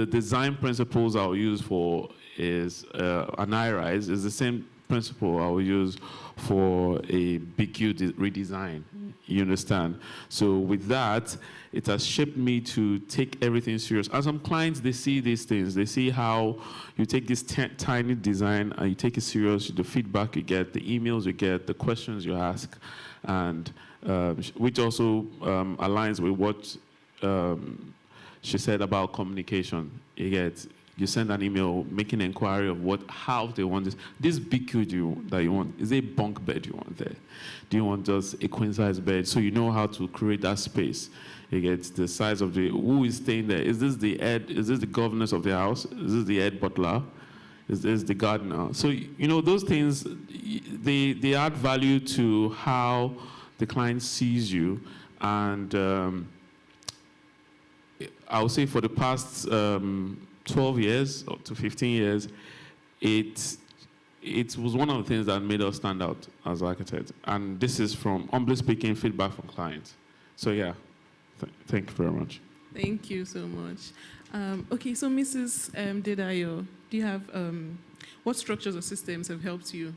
design principles I'll use for is an high-rise is the same principle I'll use for a BQ redesign. You understand? So with that, it has shaped me to take everything serious. And some clients, they see these things. They see how you take this tiny design and you take it serious, the feedback you get, the emails you get, the questions you ask, and which also aligns with what she said about communication. You send an email making an inquiry of how they want this. This BQ that you want, is it a bunk bed you want there? Do you want just a queen size bed? So you know how to create that space. You get the size of who is staying there. Is this the head? Is this the governess of the house? Is this the head butler? Is this the gardener? So, those things, they add value to how the client sees you. And I would say for the past 12 years to 15 years, it was one of the things that made us stand out as architects. And this is from, humbly speaking, feedback from clients. So yeah, thank you very much. Thank you so much. Okay, so Mrs. Dedayo, do you have, what structures or systems have helped you,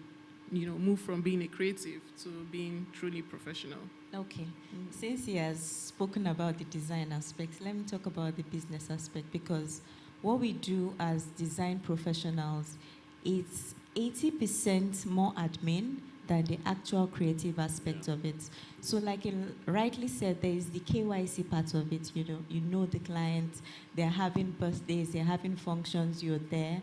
move from being a creative to being truly professional? Okay. Since he has spoken about the design aspect, let me talk about the business aspect, because what we do as design professionals, it's 80% more admin than the actual creative aspect of it. So like you rightly said, there is the KYC part of it. You know the client, they're having birthdays, they're having functions, you're there.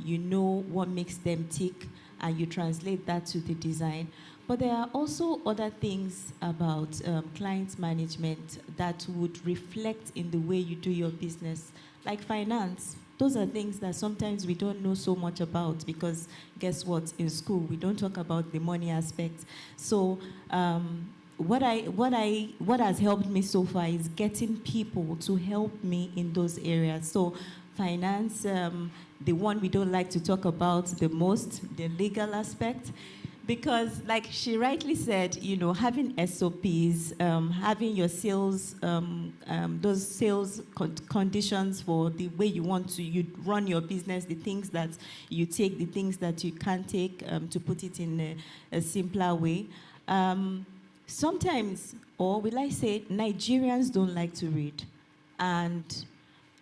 You know what makes them tick, and you translate that to the design. But there are also other things about client management that would reflect in the way you do your business, like finance. Those are things that sometimes we don't know so much about, because guess what? In school, we don't talk about the money aspect. So what has helped me so far is getting people to help me in those areas. So finance, the one we don't like to talk about the most, the legal aspect. Because, like she rightly said, having SOPs, having your sales, those sales conditions for the way you want to run your business, the things that you take, the things that you can't take, to put it in a simpler way. Sometimes, or will I say, Nigerians don't like to read. And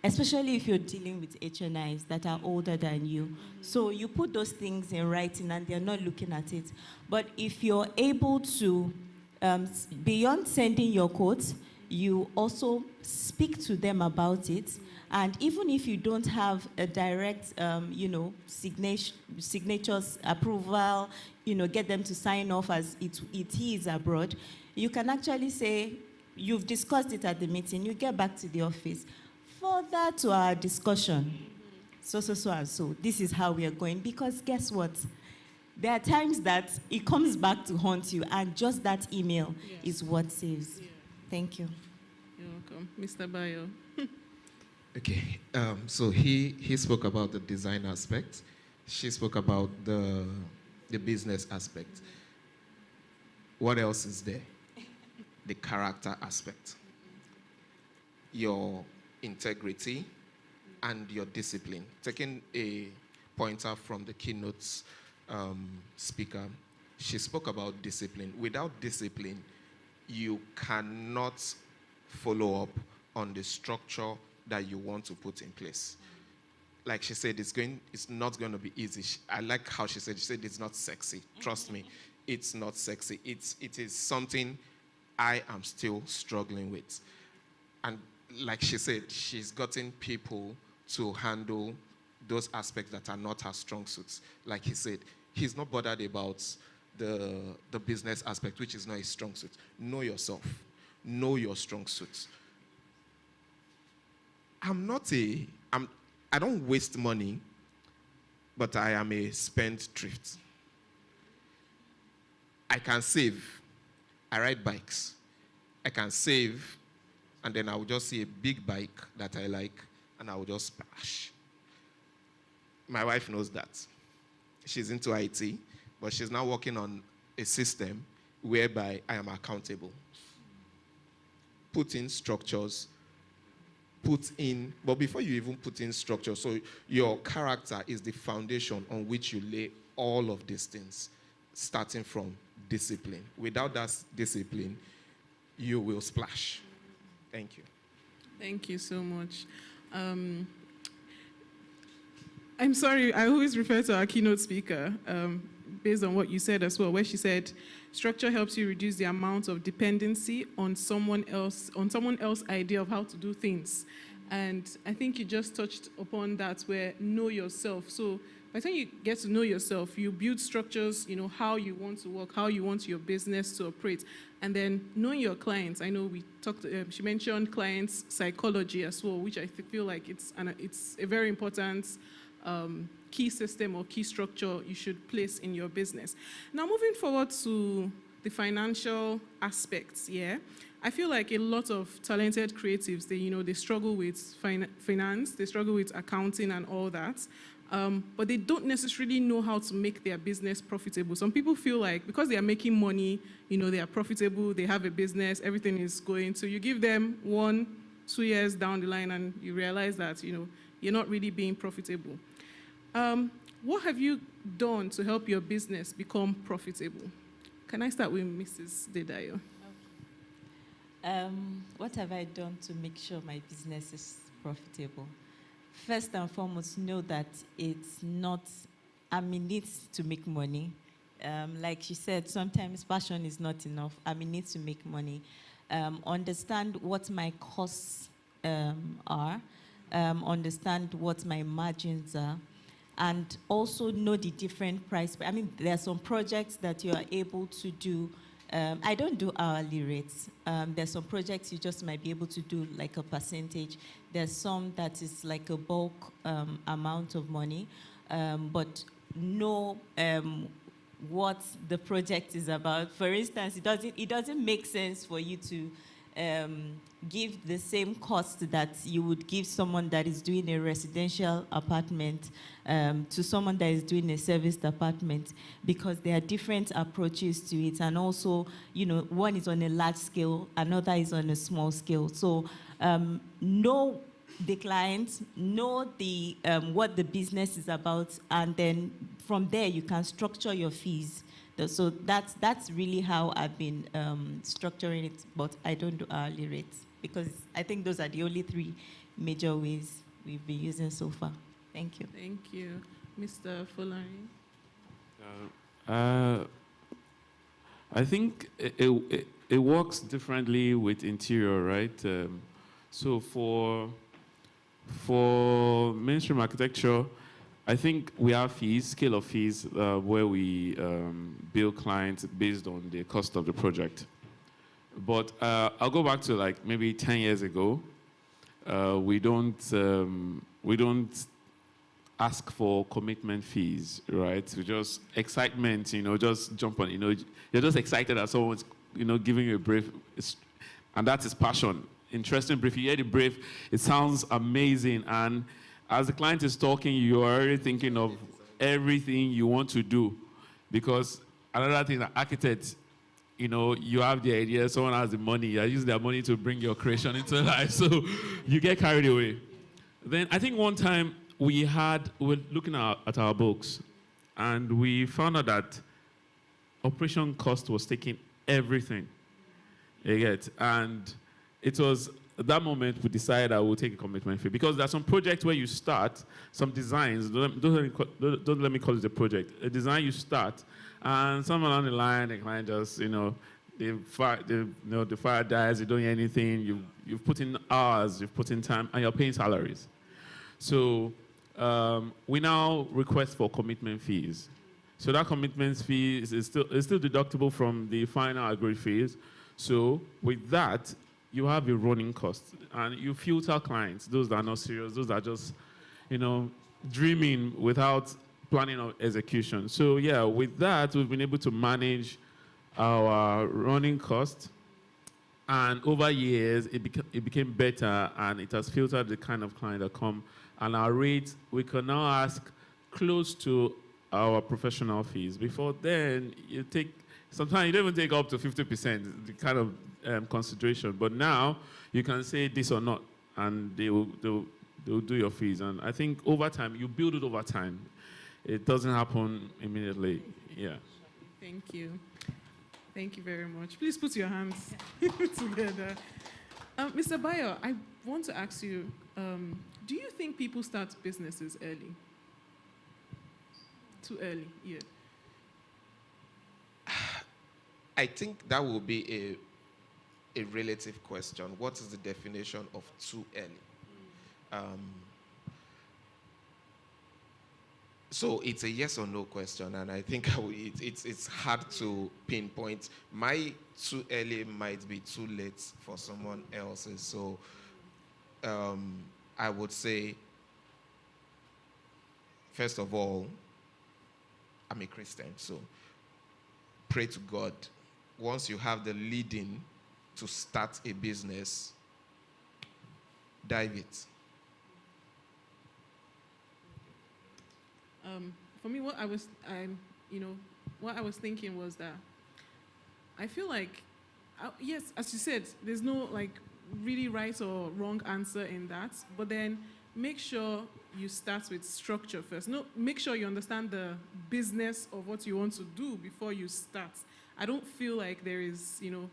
especially if you're dealing with HNIs that are older than you. So you put those things in writing and they're not looking at it. But if you're able to, beyond sending your quotes, you also speak to them about it. And even if you don't have a direct, signatures, approval, get them to sign off as it is abroad, you can actually say, you've discussed it at the meeting, you get back to the office. Further to our discussion, so, and so, this is how we are going. Because guess what? There are times that it comes back to haunt you, and just that email is what saves. Yeah. Thank you. You're welcome. Mr. Bayo. Okay, so he spoke about the design aspect. She spoke about the business aspect. What else is there? The character aspect. Your integrity and your discipline. Taking a pointer from the keynote speaker, she spoke about discipline. Without discipline, you cannot follow up on the structure that you want to put in place. Like she said, it's not going to be easy. I like how she said it's not sexy. Trust me, it's not sexy. It is something I am still struggling with. And like she said, she's gotten people to handle those aspects that are not her strong suits. Like he said, he's not bothered about the business aspect, which is not his strong suit. Know yourself. Know your strong suits. I don't waste money, but I am a spendthrift. I can save. I ride bikes. I can save, and then I will just see a big bike that I like, and I will just splash. My wife knows that. She's into IT, but she's now working on a system whereby I am accountable. Put in structures, but before you even put in structure, so your character is the foundation on which you lay all of these things, starting from discipline. Without that discipline, you will splash. Thank you. Thank you so much. I'm sorry, I always refer to our keynote speaker based on what you said as well, where she said, structure helps you reduce the amount of dependency on someone else's idea of how to do things. And I think you just touched upon that, where know yourself. So by the time you get to know yourself, you build structures, how you want to work, how you want your business to operate. And then knowing your clients. I know we talked, she mentioned clients' psychology as well, which I feel like it's a very important key system or key structure you should place in your business. Now, moving forward to the financial aspects, I feel like a lot of talented creatives, they struggle with finance, they struggle with accounting and all that. but they don't necessarily know how to make their business profitable. Some people feel like because they are making money, they are profitable, they have a business, everything is going. So you give them 1-2 years down the line and you realize that, you're not really being profitable. What have you done to help your business become profitable? Can I start with Mrs. Dedayo? What have I done to make sure my business is profitable? First and foremost, know that it's not, need to make money. Like she said, sometimes passion is not enough. Need to make money. Understand what my costs are. Understand what my margins are. And also know the different price. There are some projects that you are able to do. I don't do hourly rates. There's some projects you just might be able to do like a percentage. There's some that is like a bulk amount of money. But know what the project is about. For instance, it doesn't make sense for you to give the same cost that you would give someone that is doing a residential apartment to someone that is doing a serviced apartment, because there are different approaches to it. And also, one is on a large scale, another is on a small scale. So know the client, know the what the business is about, and then from there you can structure your fees. So that's really how I've been structuring it, but I don't do hourly rates because I think those are the only 3 major ways we've been using so far. Thank you. Thank you. Mr. Folari? I think it works differently with interior, right? So for mainstream architecture, I think we have fees, scale of fees, where we bill clients based on the cost of the project. But I'll go back to like maybe 10 years ago. We don't ask for commitment fees, right? We just excitement, just jump on, you're just excited that someone's, giving you a brief, and that is passion. Interesting brief. You hear the brief, it sounds amazing, and as the client is talking, you are already thinking of everything you want to do. Because another thing, the architect, you have the idea, someone has the money, you use their money to bring your creation into life, so you get carried away. Then I think one time we were looking at our books, and we found out that operation cost was taking everything. You get, and it was at that moment we decided I will take a commitment fee, because there are some projects where you start, some designs, don't let me call it a project, a design you start, and somewhere along the line, the client just, the fire dies, you don't hear anything, you've put in hours, you've put in time, and you're paying salaries. So we now request for commitment fees. So that commitment fee is still deductible from the final agreed fees. So with that, you have a running cost, and you filter clients, those that are not serious, those that are just, dreaming without planning or execution. So yeah, with that, we've been able to manage our running cost, and over years, it became better, and it has filtered the kind of client that come, and our rates, we can now ask close to our professional fees. Before then, sometimes you don't even take up to 50%, the kind of consideration. But now you can say this or not, and they'll do your fees. And I think over time, you build it over time. It doesn't happen immediately. Yeah. Thank you. Thank you very much. Please put your hands together. Mr. Bayo, I want to ask you, do you think people start businesses early? Too early, yeah. I think that will be a relative question. What is the definition of too early? So it's a yes or no question, and I think it's hard to pinpoint. My too early might be too late for someone else's. So I would say, first of all, I'm a Christian, so pray to God. Once you have the leading to start a business, dive it. For me, what I was thinking was that I feel like, yes, as you said, there's no like really right or wrong answer in that, but then make sure you start with structure first. No, make sure you understand the business of what you want to do before you start. I don't feel like there is, as you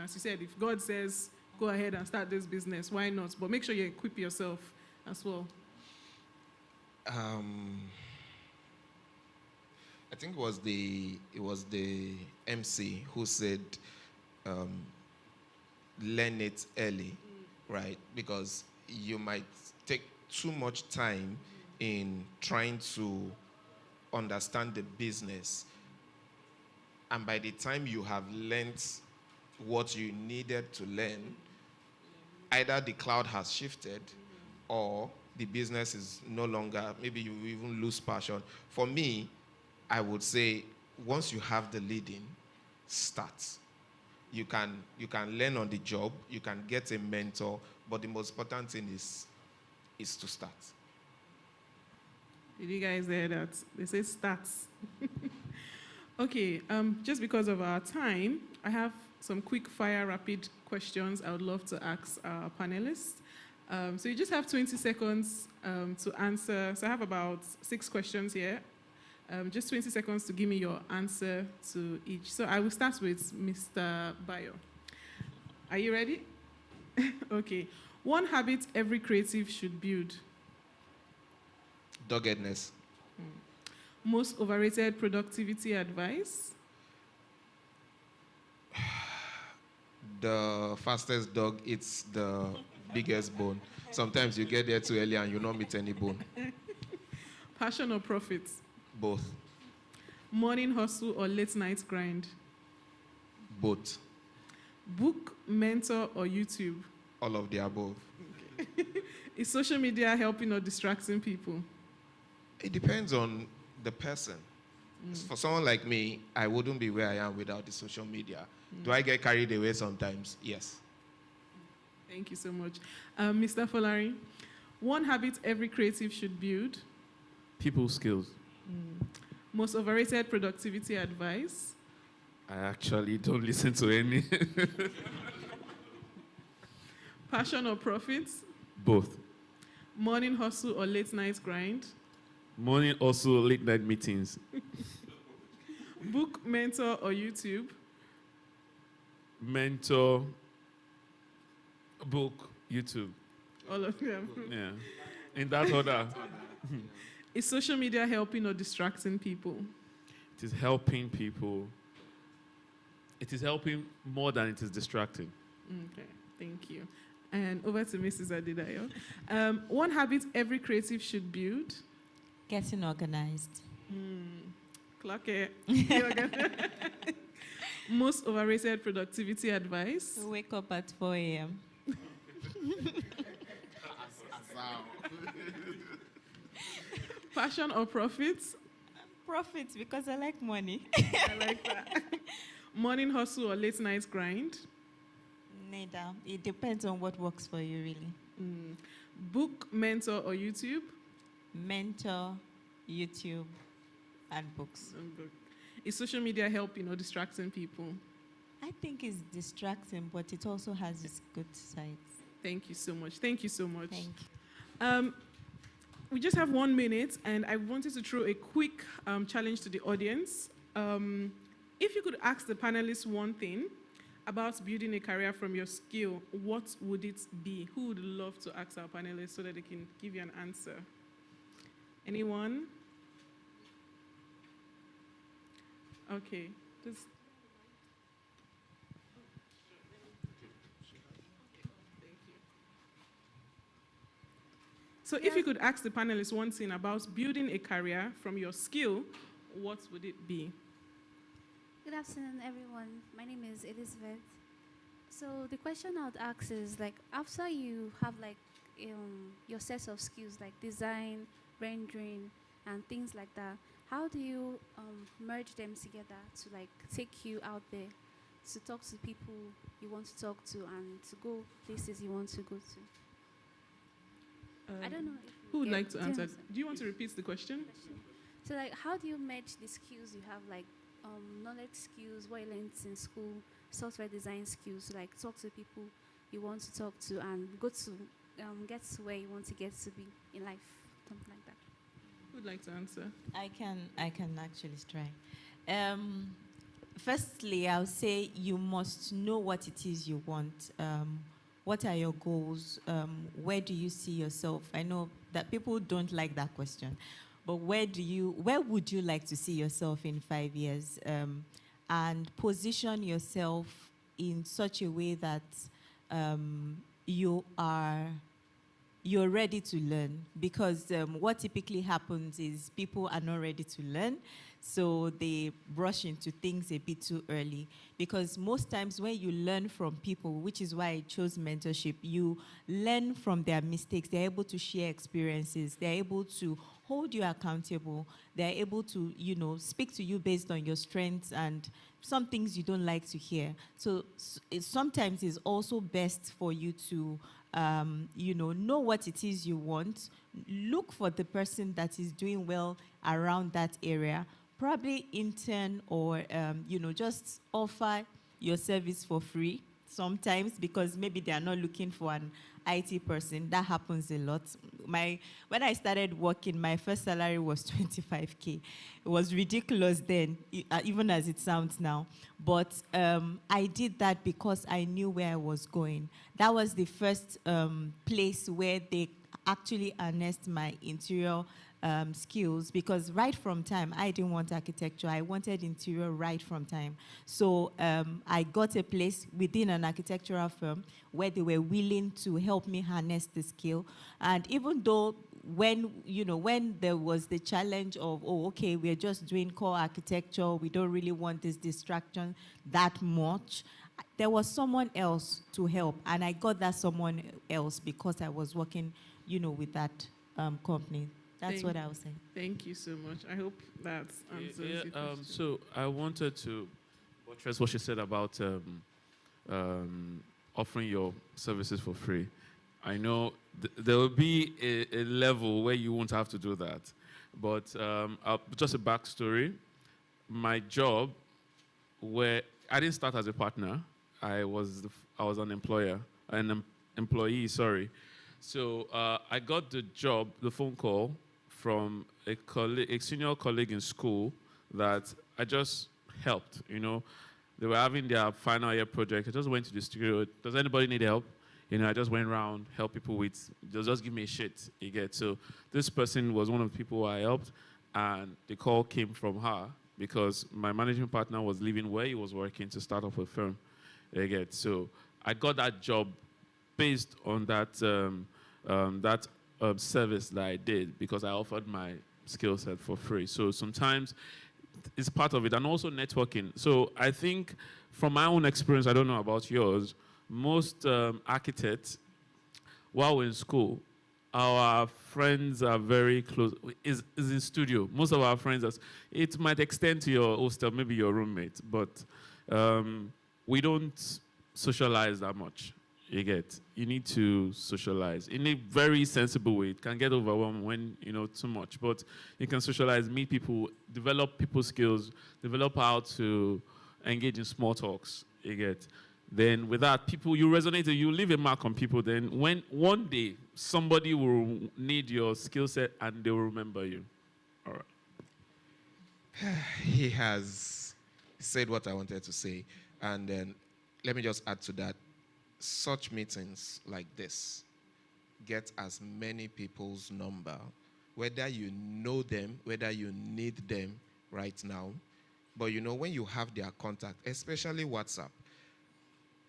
said, if God says, go ahead and start this business, why not? But make sure you equip yourself as well. I think it was the MC who said, learn it early, right? Because you might take too much time in trying to understand the business, and by the time you have learned what you needed to learn, either the cloud has shifted or the business is no longer, maybe you even lose passion. For me, I would say once you have the leading, start. You can learn on the job, you can get a mentor, but the most important thing is to start. Did you guys hear that? They say start. Okay, just because of our time, I have some quick fire rapid questions I would love to ask our panelists. So you just have 20 seconds to answer. So I have about 6 questions here. Just 20 seconds to give me your answer to each. So I will start with Mr. Bayo. Are you ready? Okay. One habit every creative should build. Doggedness. Most overrated productivity advice. The fastest dog eats the biggest bone. Sometimes you get there too early and you don't meet any bone. Passion or profit? Both. Morning hustle or late night grind? Both. Book, mentor, or YouTube? All of the above. Okay. Is social media helping or distracting people? It depends on the person. For someone like me, I wouldn't be where I am without the social media. Do I get carried away sometimes? Yes. Thank you so much. Mr. Folari, one habit every creative should build? People skills. Most overrated productivity advice? I actually don't listen to any. Passion or profit? Both. Morning hustle or late night grind? Morning also late night meetings. Book, mentor, or YouTube? Mentor, book, YouTube. All of them. Yeah. In that order. Is social media helping or distracting people? It is helping people. It is helping more than it is distracting. Okay, thank you. And over to Mrs. Adedayo. One habit every creative should build? Getting organized. Clock it. Most overrated productivity advice? Wake up at 4 a.m. Passion or profits? Profits, because I like money. I like that. Morning hustle or late night grind? Neither. It depends on what works for you, really. Book, mentor, or YouTube? Mentor, YouTube, and books. Is social media helping or distracting people? I think it's distracting, but it also has its good sides. Thank you so much. Thank you so much. Thank you. We just have 1 minute, and I wanted to throw a quick challenge to the audience. If you could ask the panelists one thing about building a career from your skill, what would it be? Who would love to ask our panelists so that they can give you an answer? Anyone? Okay. So if you could ask the panelists one thing about building a career from your skill, what would it be? Good afternoon, everyone. My name is Elizabeth. So the question I would ask is, like, after you have your sets of skills like design, rendering, and things like that, how do you merge them together to take you out there to talk to people you want to talk to and to go places you want to go to? I don't know. If Who would you like to do you answer? understand? Do you want to repeat the question? So, like, how do you merge the skills you have, like knowledge skills, what you learned in school, software design skills, like talk to people you want to talk to and go to get to where you want to get to be in life, something like that. Who would like to answer? I can actually try. Firstly, I'll say you must know what it is you want. What are your goals? Where do you see yourself? I know that people don't like that question, but where would you like to see yourself in 5 years? And position yourself in such a way that you're ready to learn, because what typically happens is people are not ready to learn, so they rush into things a bit too early. Because most times when you learn from people, which is why I chose mentorship, you learn from their mistakes. They're able to share experiences. They're able to hold you accountable. They're able to, speak to you based on your strengths and some things you don't like to hear. So sometimes it's also best for you to know what it is you want. Look for the person that is doing well around that area. Probably intern or, just offer your service for free sometimes, because maybe they are not looking for an IT person. That happens a lot. When I started working, my first salary was 25K. It was ridiculous then, even as it sounds now. But I did that because I knew where I was going. That was the first place where they actually harnessed my interior skills, because right from time, I didn't want architecture. I wanted interior right from time. So I got a place within an architectural firm where they were willing to help me harness the skill. And even though when there was the challenge of, we're just doing core architecture, we don't really want this distraction that much, there was someone else to help. And I got that someone else because I was working, with that company. That's what I was saying. Thank you so much. I hope that answers your question. So I wanted to buttress what she said about offering your services for free. I know there will be a level where you won't have to do that. But just a backstory. My job, where I didn't start as a partner, I was an employee, sorry. So I got the phone call from a senior colleague in school that I just helped, They were having their final year project. I just went to the studio. Does anybody need help? I just went around, help people with, they'll just give me a shit, you get. So this person was one of the people I helped, and the call came from her because my managing partner was leaving where he was working to start up a firm, you get. So I got that job based on that service that I did, because I offered my skill set for free. So sometimes it's part of it, and also networking. So I think from my own experience, I don't know about yours, most architects, while we're in school, our friends are very close. Is in studio. Most of our friends, it might extend to your hostel, maybe your roommate, but we don't socialize that much. You need to socialize in a very sensible way. It can get overwhelmed when, too much, but you can socialize, meet people, develop people's skills, develop how to engage in small talks, Then with that, you resonate, you leave a mark on people. Then when one day somebody will need your skill set and they will remember you. All right. He has said what I wanted to say. And then let me just add to that. Such meetings like this, get as many people's number, whether you know them, whether you need them right now. But when you have their contact, especially WhatsApp,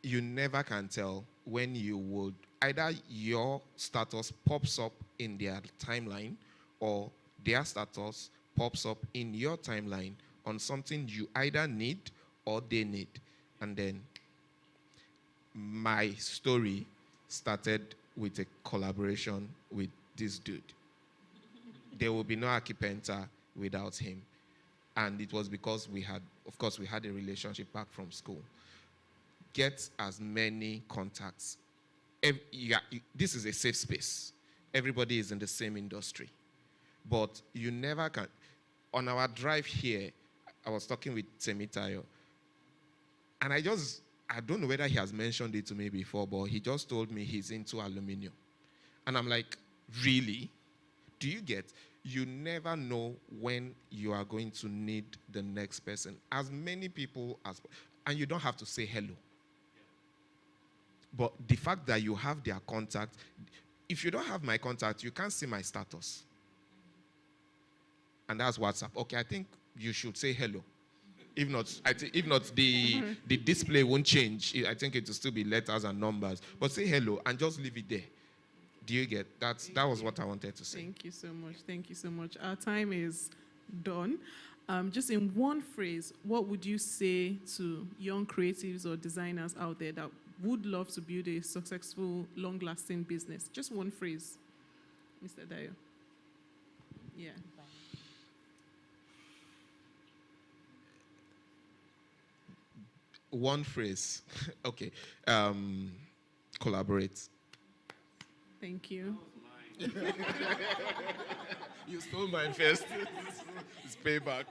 you never can tell when you would, either your status pops up in their timeline or their status pops up in your timeline on something you either need or they need. And then my story started with a collaboration with this dude. There will be no Archipenta without him. And it was because we had a relationship back from school. Get as many contacts. This is a safe space. everybody is in the same industry. But you never can. On our drive here, I was talking with Temitayo, and I don't know whether he has mentioned it to me before, but he just told me he's into aluminum. And I'm like, really? Do you get? You never know when you are going to need the next person. As many people as, and you don't have to say hello. But the fact that you have their contact, if you don't have my contact, you can't see my status. And that's WhatsApp. Okay, I think you should say hello. If not, the display won't change. I think it will still be letters and numbers. But say hello and just leave it there. Do you get that? That was what I wanted to say. Thank you so much. Thank you so much. Our time is done. Just in one phrase, what would you say to young creatives or designers out there that would love to build a successful, long-lasting business? Just one phrase, Mr. Dayo. Yeah. One phrase. Okay. Collaborate. Thank you. You stole mine first. It's payback.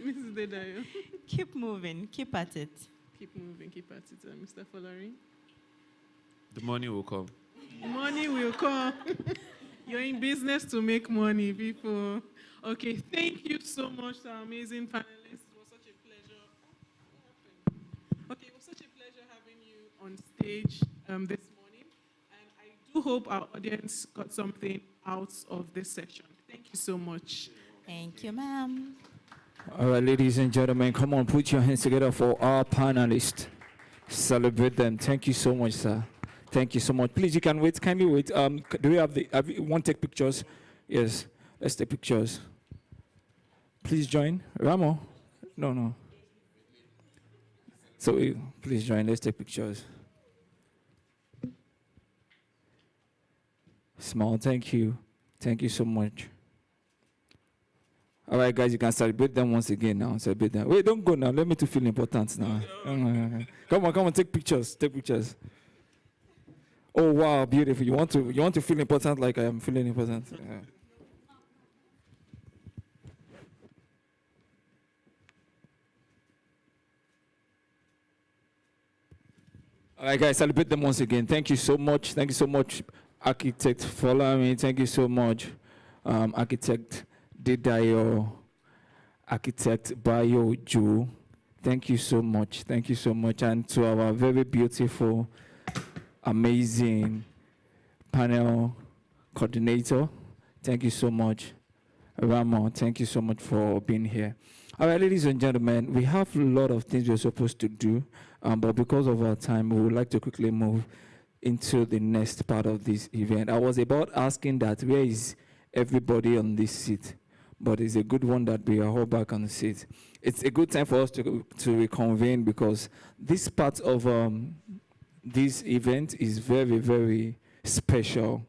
Mrs. Dedayo. Keep moving. Keep at it. Keep moving. Keep at it. Mr. Folari. The money will come. Money will come. You're in business to make money, people. Okay, thank you so much to our amazing panelists. It was such a pleasure. Okay, it was such a pleasure having you on stage this morning. And I do hope our audience got something out of this session. Thank you so much. Thank you, ma'am. All right, ladies and gentlemen, come on, put your hands together for our panelists. Celebrate them. Thank you so much, sir. Thank you so much. Please, you can wait. Kindly wait. Do we have want to take pictures? Yes, let's take pictures. Please join. Ramo? No. So please join. Let's take pictures. Small. Thank you. Thank you so much. All right, guys, you can celebrate them once again now. Celebrate them. Wait, don't go now. Let me to feel important now. Come on, take pictures. Take pictures. Oh wow, beautiful. You want to feel important like I am feeling important. Yeah. All right, guys, celebrate them once again. Thank you so much. Thank you so much, Architect Folami. Thank you so much, Architect Dedayo, Architect Bayo Ju. Thank you so much. Thank you so much. And to our very beautiful, amazing panel coordinator, thank you so much. Ramo, thank you so much for being here. All right, ladies and gentlemen, we have a lot of things we're supposed to do, but because of our time, we would like to quickly move into the next part of this event. I was about asking that, where is everybody on this seat? But it's a good one that we are all back on the seat. It's a good time for us to reconvene, because this part of this event is very, very special.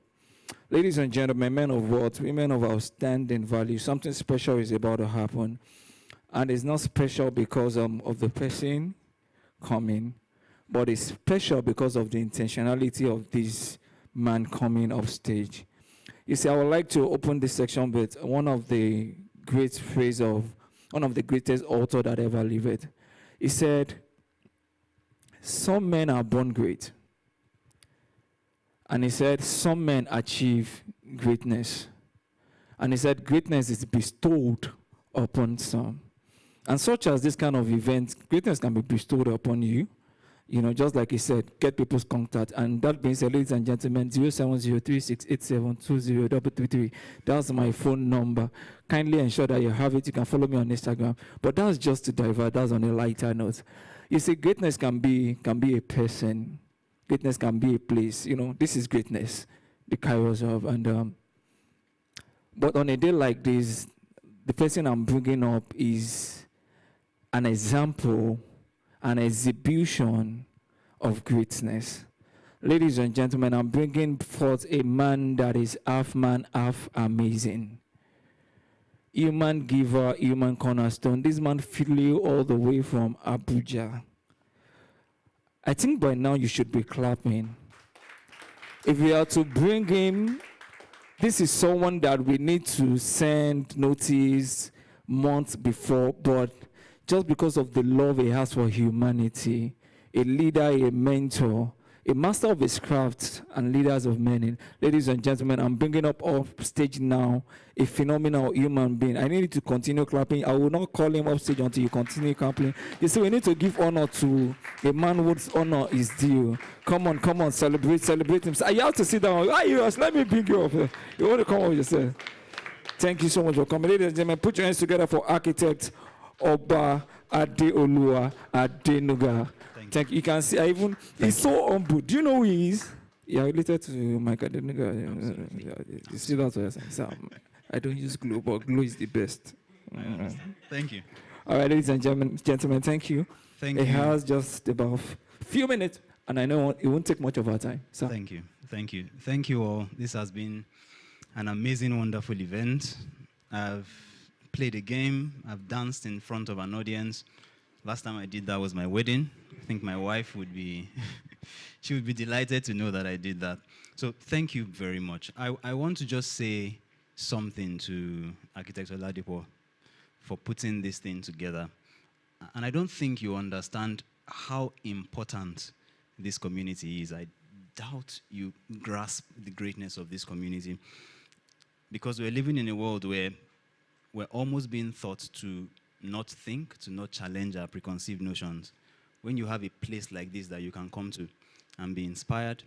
Ladies and gentlemen, men of worth, women of outstanding value, something special is about to happen. And it's not special because of the person coming, but it's special because of the intentionality of this man coming off stage. You see, I would like to open this section with one of the great phrase of one of the greatest author that ever lived. He said, "Some men are born great." And he said, "Some men achieve greatness." And he said, "Greatness is bestowed upon some." And such as this kind of event, greatness can be bestowed upon you. You know, just like he said, get people's contact. And that being said, ladies and gentlemen, 07036872033. That's my phone number. Kindly ensure that you have it. You can follow me on Instagram. But that's just to divert. That's on a lighter note. You see, greatness can be a person. Greatness can be a place. You know, this is greatness, the Kairos of. And but on a day like this, the person I'm bringing up is an example, an exhibition of greatness. Ladies and gentlemen, I'm bringing forth a man that is half man, half amazing. Human giver, human cornerstone. This man flew all the way from Abuja. I think by now you should be clapping. If we are to bring him This is someone that we need to send notice months before, but just because of the love he has for humanity, a leader, a mentor, a master of his craft, and leaders of many. Ladies and gentlemen, I'm bringing up off stage now a phenomenal human being. I need you to continue clapping. I will not call him off stage until you continue clapping. You see, we need to give honor to a man whose honor is due. Come on, celebrate him. You have to sit down. Let me bring you up. You want to come over yourself? Thank you so much for coming. Ladies and gentlemen, put your hands together for architect Oba Adeolua Adenuga. Thank you. You can see, he's so humble. Do you know who he is? Yeah, related to Mike Adenuga. You see that's what I'm saying. So, I don't use glue, but glue is the best. Thank you. All right, ladies and gentlemen, thank you. Thank it you. has just about a few minutes, and I know it won't take much of our time. So. Thank you. Thank you all. This has been an amazing, wonderful event. I've played a game. I've danced in front of an audience. Last time I did that was my wedding. I think my wife would be, she would be delighted to know that I did that. So thank you very much. I want to just say something to Architect Oladipo for putting this thing together. And I don't think you understand how important this community is. I doubt you grasp the greatness of this community, because we're living in a world where we're almost being taught to not think, to not challenge our preconceived notions. When you have a place like this that you can come to and be inspired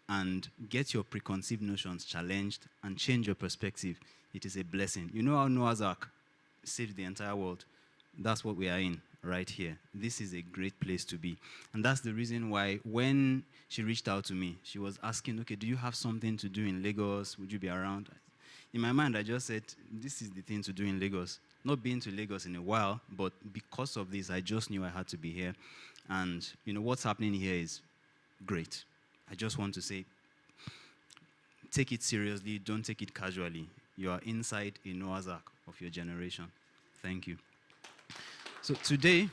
and get your preconceived notions challenged and change your perspective, it is a blessing. You know how Noah's Ark saved the entire world? That's what we are in right here. This is a great place to be. And that's the reason why when she reached out to me, she was asking, okay, do you have something to do in Lagos? Would you be around? In my mind, I just said, this is the thing to do in Lagos. Not been to Lagos in a while, but because of this, I just knew I had to be here. And you know, what's happening here is great. I just want to say, take it seriously, don't take it casually. You are inside a Noah's Ark of your generation. Thank you. So today,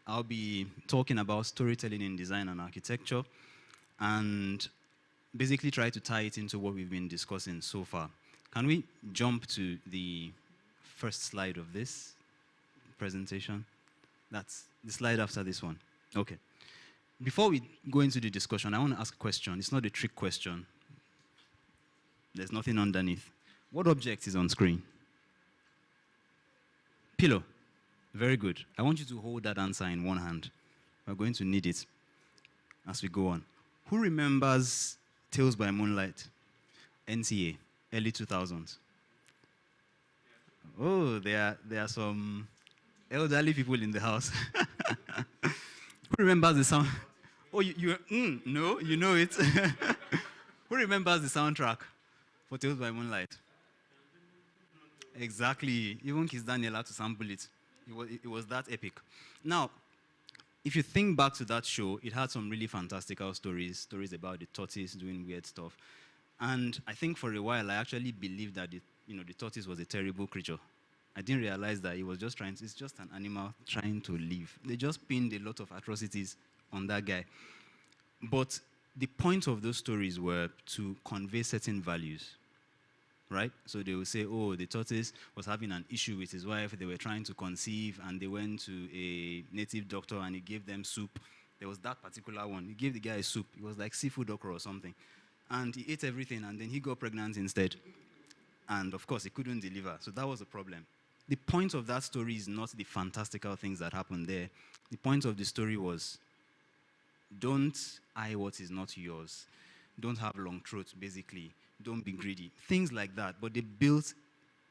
I'll be talking about storytelling in design and architecture, and basically try to tie it into what we've been discussing so far. Can we jump to the first slide of this presentation? That's the slide after this one. Okay. Before we go into the discussion, I want to ask a question. It's not a trick question. There's nothing underneath. What object is on screen? Pillow. Very good. I want you to hold that answer in one hand. We're going to need it as we go on. Who remembers Tales by Moonlight? NCA, early 2000s. Oh, there are some elderly people in the house. Who remembers the sound? Oh, no, you know it. Who remembers the soundtrack for Tales by Moonlight? Exactly. Even Kiss Daniel had to sample it. It was that epic. Now, if you think back to that show, it had some really fantastical stories about the tortoise doing weird stuff. And I think for a while, I actually believed that the tortoise was a terrible creature. I didn't realize that it's just an animal trying to live. They just pinned a lot of atrocities on that guy. But the point of those stories were to convey certain values, right? So they would say, oh, the tortoise was having an issue with his wife. They were trying to conceive, and they went to a native doctor, and he gave them soup. There was that particular one. He gave the guy a soup. It was like seafood okra or something. And he ate everything, and then he got pregnant instead. And, of course, he couldn't deliver. So that was a problem. The point of that story is not the fantastical things that happened there. The point of the story was, don't eye what is not yours. Don't have long throats, basically. Don't be greedy. Things like that. But they built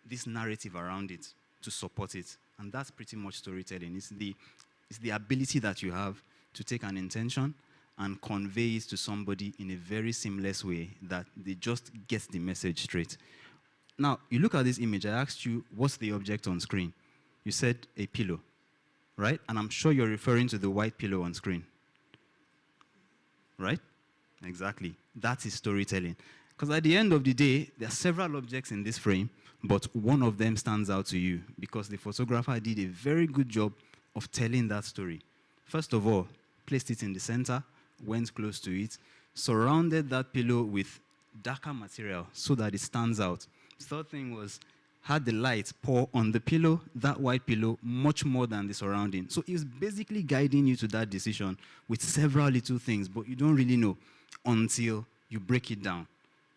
this narrative around it to support it. And that's pretty much storytelling. It's the ability that you have to take an intention and convey it to somebody in a very seamless way that they just get the message straight. Now, you look at this image. I asked you, what's the object on screen? You said a pillow, right? And I'm sure you're referring to the white pillow on screen, right? Exactly. That is storytelling. Because at the end of the day, there are several objects in this frame, but one of them stands out to you because the photographer did a very good job of telling that story. First of all, placed it in the center, went close to it, surrounded that pillow with darker material so that it stands out. The third thing was had the light pour on the pillow, that white pillow, much more than the surrounding. So it's basically guiding you to that decision with several little things, but you don't really know until you break it down.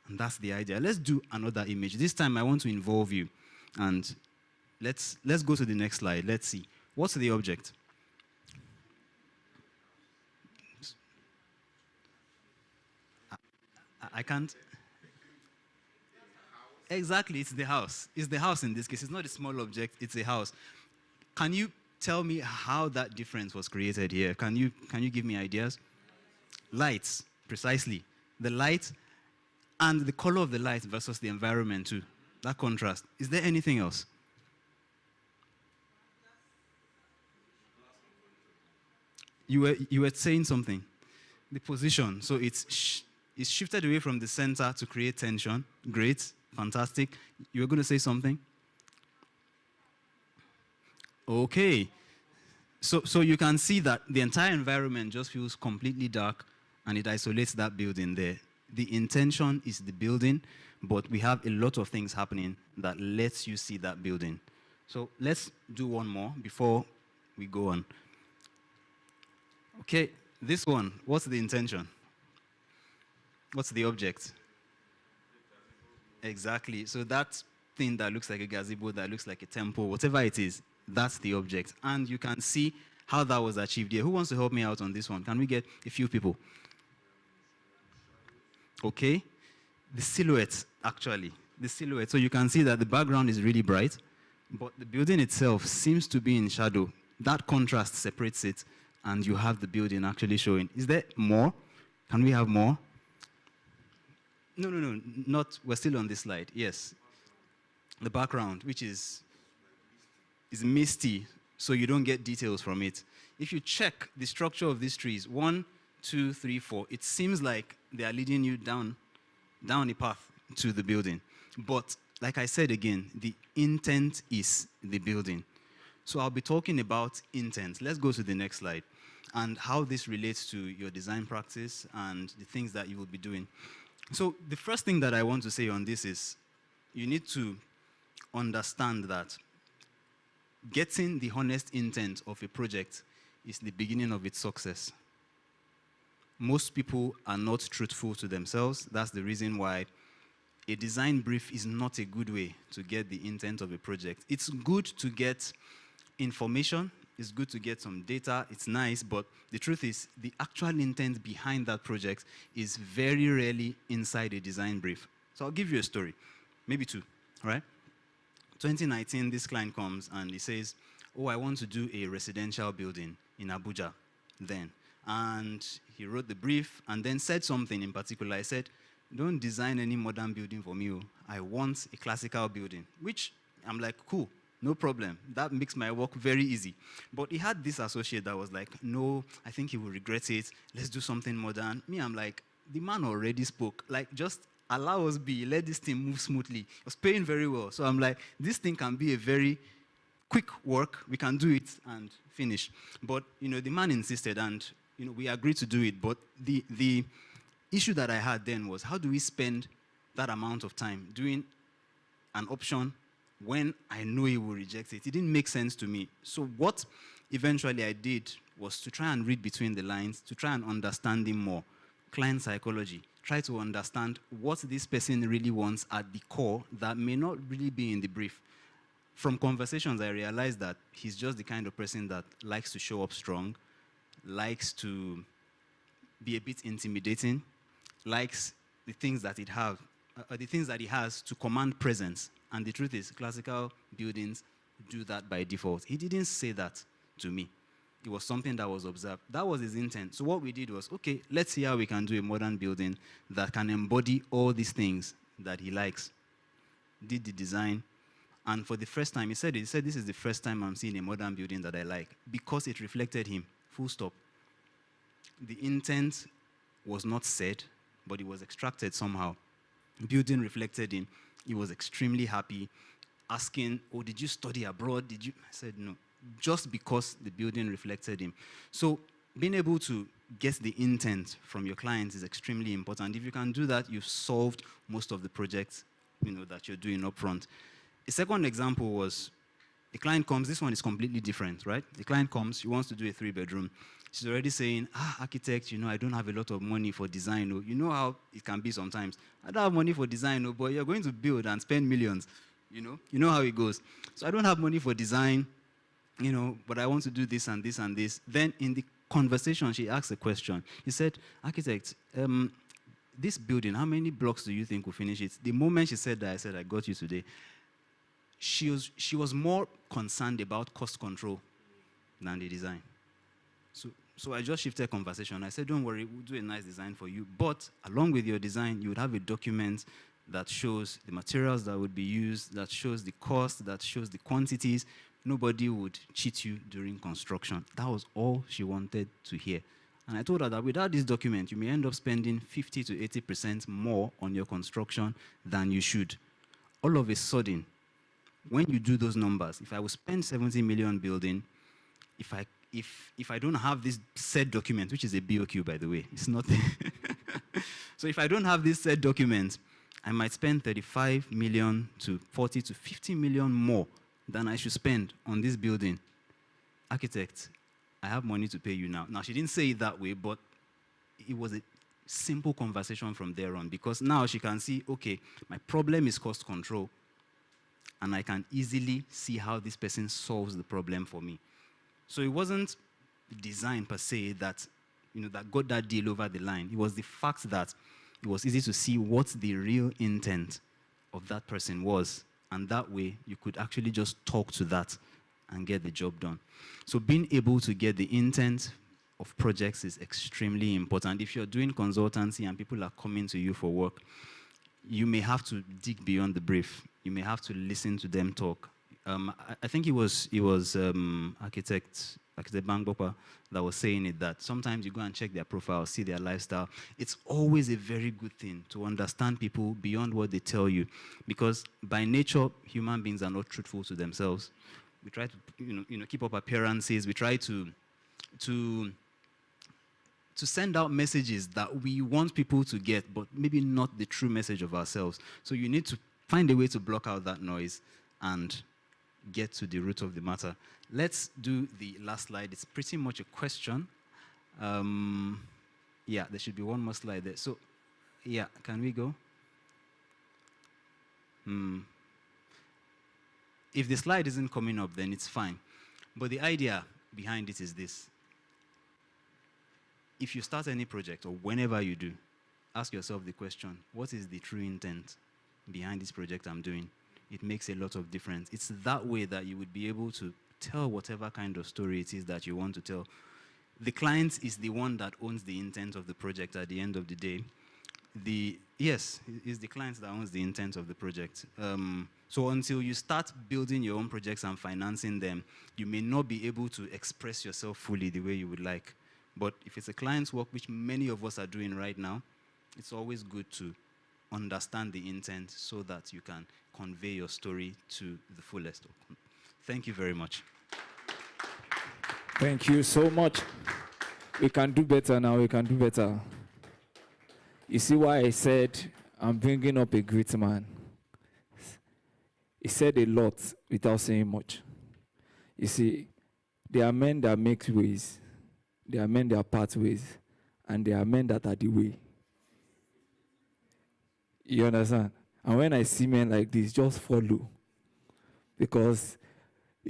And that's the idea. Let's do another image. This time I want to involve you. And let's go to the next slide. Let's see. What's the object? I can't. Exactly, it's the house. It's the house in this case. It's not a small object, it's a house. Can you tell me how that difference was created here? Can you give me ideas? Lights, precisely. The light and the color of the light versus the environment too. That contrast. Is there anything else? You were saying something. The position. So it's shifted away from the center to create tension. Great. Fantastic. You were going to say something? Okay. So you can see that the entire environment just feels completely dark and it isolates that building there. The intention is the building, but we have a lot of things happening that lets you see that building. So let's do one more before we go on. Okay, this one, what's the intention? What's the object? Exactly. So that thing that looks like a gazebo, that looks like a temple, whatever it is, that's the object. And you can see how that was achieved here. Who wants to help me out on this one? Can we get a few people? Okay. The silhouette, actually. The silhouette. So you can see that the background is really bright, but the building itself seems to be in shadow. That contrast separates it, and you have the building actually showing. Is there more? Can we have more? No, not, we're still on this slide, yes. The background, which is misty, so you don't get details from it. If you check the structure of these trees, 1, 2, 3, 4, it seems like they are leading you down a path to the building. But, like I said again, the intent is the building. So I'll be talking about intent. Let's go to the next slide, and how this relates to your design practice and the things that you will be doing. So the first thing that I want to say on this is you need to understand that getting the honest intent of a project is the beginning of its success. Most people are not truthful to themselves. That's the reason why a design brief is not a good way to get the intent of a project. It's good to get information. It's good to get some data, it's nice, but the truth is the actual intent behind that project is very rarely inside a design brief. So I'll give you a story, maybe two, all right? 2019, this client comes and he says, oh, I want to do a residential building in Abuja then. And he wrote the brief and then said something in particular. I said, don't design any modern building for me. I want a classical building, which I'm like, cool. No problem. That makes my work very easy. But he had this associate that was like, no, I think he will regret it. Let's do something modern. Me, I'm like, the man already spoke. Like, just allow us be. Let this thing move smoothly. He was paying very well. So I'm like, this thing can be a very quick work. We can do it and finish. But, the man insisted, and, we agreed to do it. But the issue that I had then was, how do we spend that amount of time doing an option when I know he will reject it? It didn't make sense to me. So what eventually I did was to try and read between the lines, to try and understand him more. Client psychology. Try to understand what this person really wants at the core that may not really be in the brief. From conversations, I realized that he's just the kind of person that likes to show up strong, likes to be a bit intimidating, likes the things that he has to command presence. And the truth is, classical buildings do that by default. He didn't say that to me. It was something that was observed. That was his intent. So what we did was, okay, let's see how we can do a modern building that can embody all these things that he likes. Did the design. And for the first time, he said, this is the first time I'm seeing a modern building that I like, because it reflected him, full stop. The intent was not said, but it was extracted somehow. Building reflected him. He was extremely happy, asking, oh, did you study abroad? I said, no, just because the building reflected him. So being able to get the intent from your clients is extremely important. If you can do that, you've solved most of the projects, that you're doing up front. A second example was the client comes. This one is completely different, right? The client comes, she wants to do a 3-bedroom. She's already saying, architect, I don't have a lot of money for design. You know how it can be sometimes. I don't have money for design, but you're going to build and spend millions. You know how it goes. So I don't have money for design, but I want to do this and this and this. Then in the conversation, she asked a question. He said, architect, this building, how many blocks do you think will finish it? The moment she said that, I said, I got you today. She was more concerned about cost control than the design. So I just shifted conversation. I said, don't worry, we'll do a nice design for you. But along with your design, you would have a document that shows the materials that would be used, that shows the cost, that shows the quantities. Nobody would cheat you during construction. That was all she wanted to hear. And I told her that without this document, you may end up spending 50 to 80% more on your construction than you should. All of a sudden, when you do those numbers, if I will spend 70 million building, if I don't have this said document, which is a BOQ, by the way, it's not. So if I don't have this said document, I might spend 35 million to 40 to 50 million more than I should spend on this building. Architect, I have money to pay you now. Now, she didn't say it that way, but it was a simple conversation from there on, because now she can see, okay, my problem is cost control, and I can easily see how this person solves the problem for me. So it wasn't design per se that, that got that deal over the line. It was the fact that it was easy to see what the real intent of that person was. And that way, you could actually just talk to that and get the job done. So being able to get the intent of projects is extremely important. If you're doing consultancy and people are coming to you for work, you may have to dig beyond the brief. You may have to listen to them talk. I think it was architect Bangbopa that was saying it, that sometimes you go and check their profile, see their lifestyle. It's always a very good thing to understand people beyond what they tell you, because by nature, human beings are not truthful to themselves. We try to keep up appearances. We try to send out messages that we want people to get, but maybe not the true message of ourselves. So you need to find a way to block out that noise and get to the root of the matter. Let's do the last slide. It's pretty much a question. Yeah, there should be one more slide there. So, yeah, can we go? If the slide isn't coming up, then it's fine. But the idea behind it is this. If you start any project, or whenever you do, ask yourself the question, what is the true intent behind this project I'm doing? It makes a lot of difference. It's that way that you would be able to tell whatever kind of story it is that you want to tell. The client is the one that owns the intent of the project at the end of the day. Yes, it's the client that owns the intent of the project. So until you start building your own projects and financing them, you may not be able to express yourself fully the way you would like. But if it's a client's work, which many of us are doing right now, it's always good to understand the intent so that you can convey your story to the fullest. Thank you very much. Thank you so much. We can do better now. We can do better. You see why I said I'm bringing up a great man? He said a lot without saying much. You see, there are men that make ways. There are men that part ways. And there are men that are the way. You understand? And when I see men like this, just follow. Because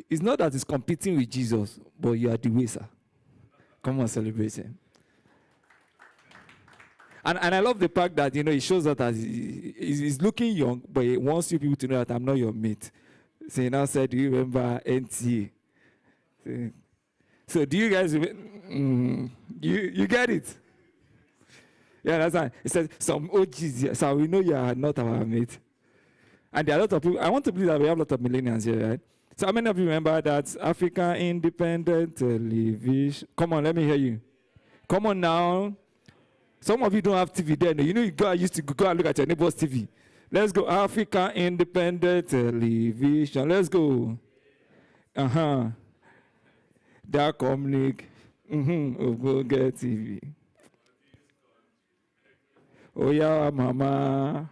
it's not that it's competing with Jesus, but you are the way, sir. Come on, celebrate him. And I love the fact that, it shows that as he's looking young, but he wants you people to know that I'm not your mate. So he now said, do you remember NTA? So do you guys, you get it? Yeah, that's right. He said, some OGs, so we know you are not our mate. And there are a lot of people, I want to believe that we have a lot of millennials here, right? So how many of you remember that African Independent Television? Come on, let me hear you. Come on now. Some of you don't have TV there. You used to go and look at your neighbor's TV. Let's go. African Independent Television. Let's go. That communic. Ogoge TV. Oh yeah, Mama.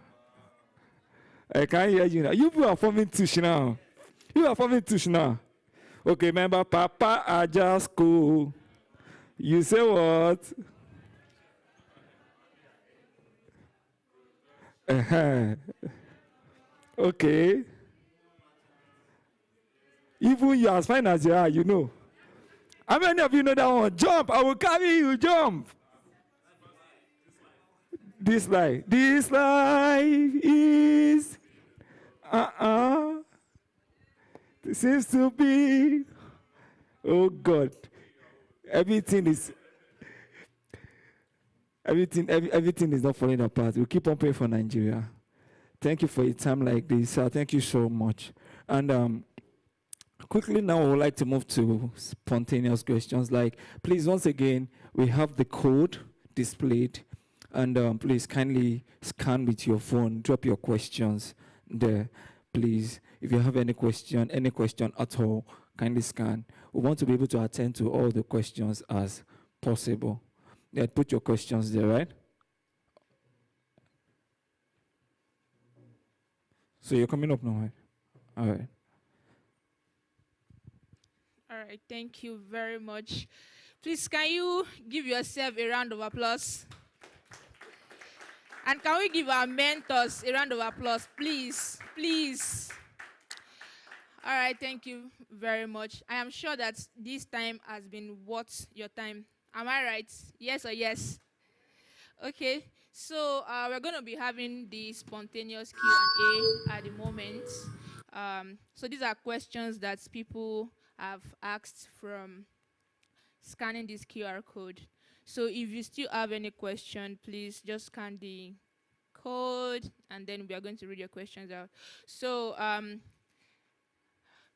I can't hear you now. You people are forming tush now. You are forming tush now. Okay, remember, Papa, I just cool. You say what? Okay. Even you as fine as you are, you know. How many of you know that one? Jump, I will carry you, jump. This life is, it seems to be, oh God, everything is not falling apart. We keep on praying for Nigeria. Thank you for a time like this. Thank you so much. And quickly now, I would like to move to spontaneous questions. Like, please, once again, we have the code displayed. And please kindly scan with your phone. Drop your questions there, please. If you have any question at all, kindly scan. We want to be able to attend to all the questions as possible. Yeah, put your questions there, right? So you're coming up now, right? All right. All right, thank you very much. Please, can you give yourself a round of applause? And can we give our mentors a round of applause, please? Please. All right, thank you very much. I am sure that this time has been worth your time. Am I right? Yes or yes? Okay, so we're going to be having the spontaneous Q&A at the moment. So these are questions that people have asked from scanning this QR code. So if you still have any question, please just scan the code, and then we are going to read your questions out. So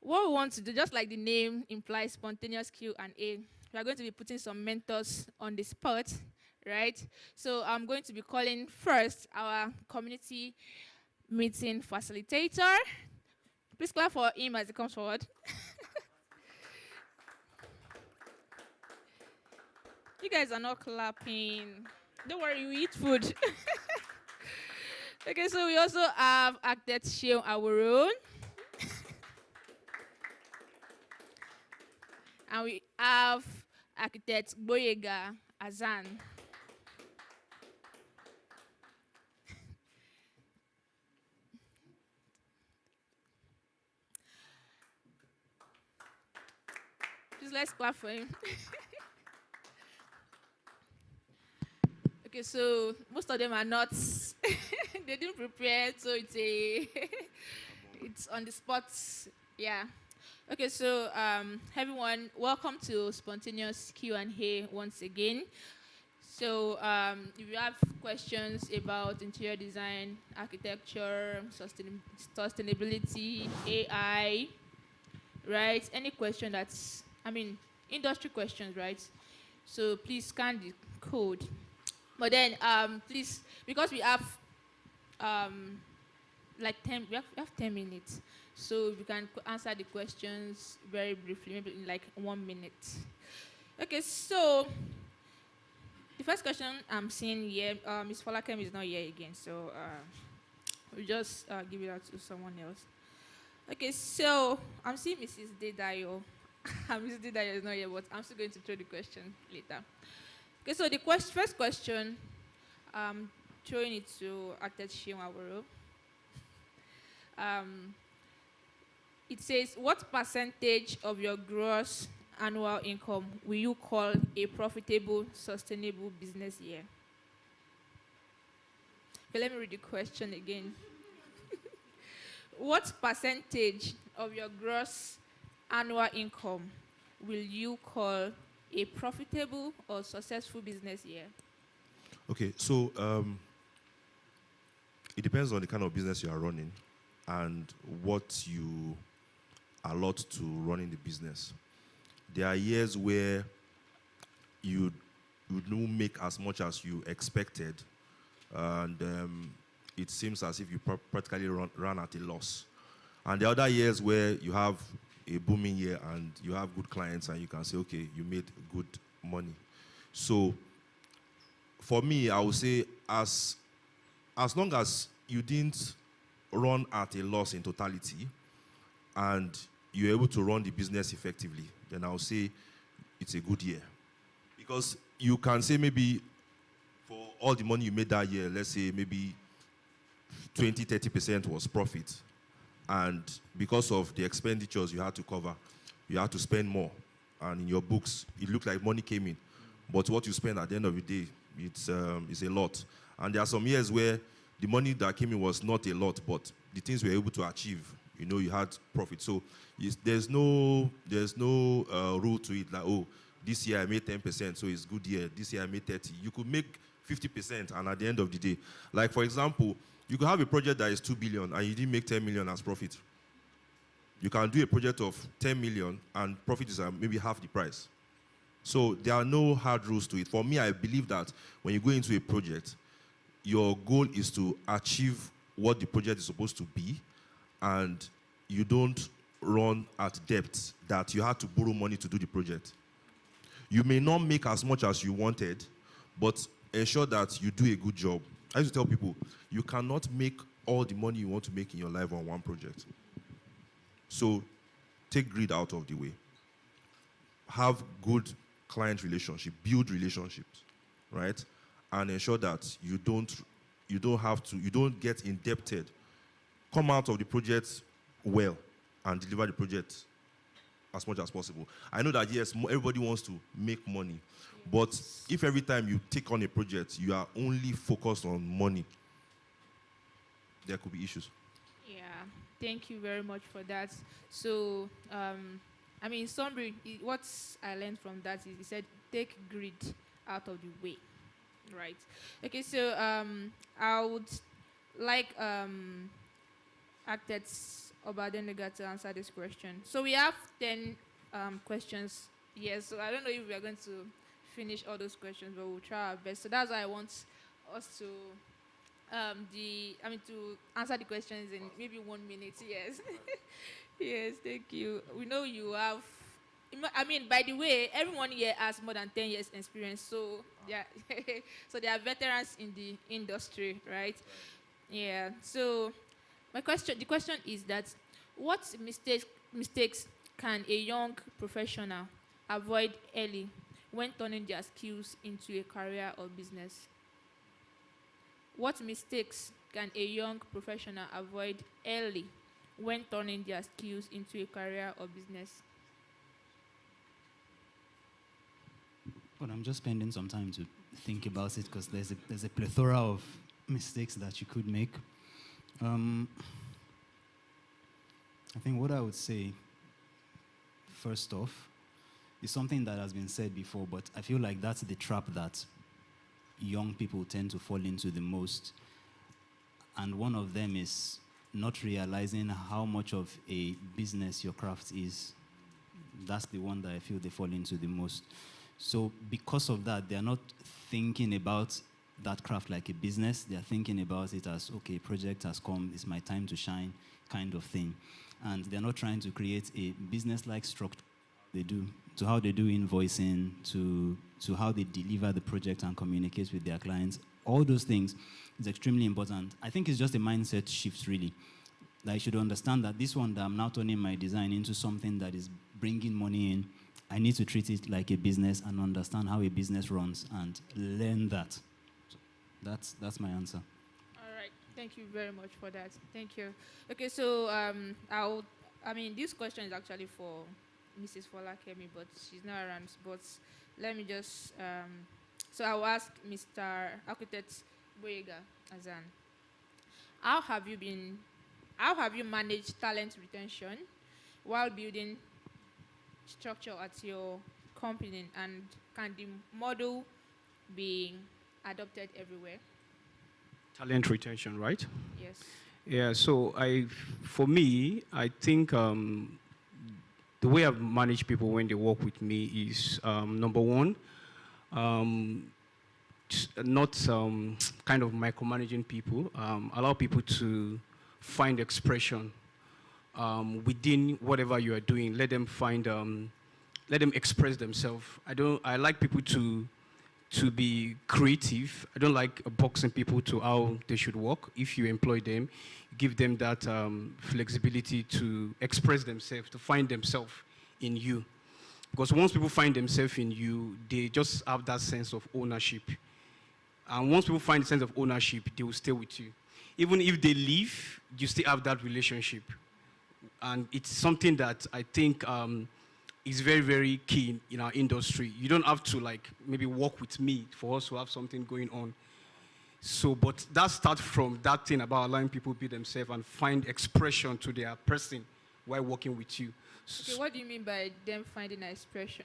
what we want to do, just like the name implies, spontaneous Q&A, we are going to be putting some mentors on the spot, right? So I'm going to be calling first our community meeting facilitator. Please clap for him as he comes forward. You guys are not clapping. Don't worry, we eat food. Okay, so we also have architect Sheon Aworo. And we have architect Boyega Azan. Just let's clap for him. Okay, so most of them are not, they didn't prepare, so it's on the spot, yeah. Okay, so everyone, welcome to Spontaneous Q&A once again. So if you have questions about interior design, architecture, sustainability, AI, right? Any question that's, industry questions, right? So please scan the code. But then, please, because we have we have 10 minutes, so we can answer the questions very briefly, maybe in like 1 minute. Okay, so the first question I'm seeing here, Ms. Folakem is not here again, so we'll just give it out to someone else. Okay, so I'm seeing Mrs. Dedayo. Mrs. Dedayo is not here, but I'm still going to throw the question later. Okay, so the first question, throwing it to architect Sheon Aworo. It says, what percentage of your gross annual income will you call a profitable, sustainable business year? Okay, let me read the question again. What percentage of your gross annual income will you call a profitable or successful business year? Okay, so it depends on the kind of business you are running and what you allot to running the business. There are years where you don't make as much as you expected, and it seems as if you practically run at a loss. And the other years where you have a booming year and you have good clients and you can say, okay, you made good money. So for me, I would say as long as you didn't run at a loss in totality and you're able to run the business effectively, then I would say it's a good year. Because you can say maybe for all the money you made that year, let's say maybe 20-30% was profit. And because of the expenditures you had to cover, you had to spend more. And in your books, it looked like money came in. But what you spend at the end of the day, it's a lot. And there are some years where the money that came in was not a lot, but the things we were able to achieve, you had profit. So there's no rule to it, like, oh, this year I made 10%, so it's good year. This year I made 30. You could make 50%, and at the end of the day, like for example, you could have a project that is 2 billion and you didn't make 10 million as profit. You can do a project of 10 million and profit is maybe half the price. So there are no hard rules to it. For me, I believe that when you go into a project, your goal is to achieve what the project is supposed to be, and you don't run at depth that you have to borrow money to do the project. You may not make as much as you wanted, but ensure that you do a good job. I used to tell people, you cannot make all the money you want to make in your life on one project. So take greed out of the way. Have good client relationship, build relationships, right? And ensure that you don't get indebted. Come out of the project well and deliver the project as much as possible. I know that, yes, everybody wants to make money, but if every time you take on a project, you are only focused on money, there could be issues. Yeah, thank you very much for that. So, in summary, what I learned from that is he said, take greed out of the way, right? Okay, so I would like Architect Obadenega to answer this question. So we have 10 questions. Yes, so I don't know if we are going to finish all those questions, but we'll try our best. So that's why I want us to to answer the questions in maybe 1 minute. Yes. Yes, thank you. We know you have, by the way, everyone here has more than 10 years experience, so they are veterans in the industry, right? Yeah. So the question is that what mistakes can a young professional avoid early when turning their skills into a career or business? What mistakes can a young professional avoid early when turning their skills into a career or business? Well, I'm just spending some time to think about it because there's a plethora of mistakes that you could make. I think what I would say, first off, is something that has been said before, but I feel like that's the trap that young people tend to fall into the most. And one of them is not realizing how much of a business your craft is. That's the one that I feel they fall into the most. So because of that, they're not thinking about that craft like a business. They're thinking about it as, okay, project has come, it's my time to shine kind of thing. And they're not trying to create a business-like structure to how they do invoicing, to how they deliver the project and communicate with their clients. All those things is extremely important. I think it's just a mindset shift, really. That I should understand that this one that I'm now turning my design into something that is bringing money in, I need to treat it like a business and understand how a business runs and learn that. So that's my answer. All right. Thank you very much for that. Thank you. Okay, so this question is actually for Mrs. Folakemi, but she's not around. But let me just, so I'll ask Mr. Architect Boyega Azan. How have you managed talent retention while building structure at your company, and can the model be adopted everywhere? Talent retention, right? Yes. Yeah, so for me, I think the way I've managed people when they work with me is, number one, not kind of micromanaging people, allow people to find expression within whatever you are doing. Let them find let them express themselves. I like people to be creative. I don't like boxing people to how they should work. If you employ them, give them that flexibility to express themselves, to find themselves in you. Because once people find themselves in you, they just have that sense of ownership. And once people find the sense of ownership, they will stay with you. Even if they leave, you still have that relationship. And it's something that I think is very, very key in our industry. You don't have to maybe work with me for us to have something going on. So, but that starts from that thing about allowing people to be themselves and find expression to their person while working with you. Okay, what do you mean by them finding their expression?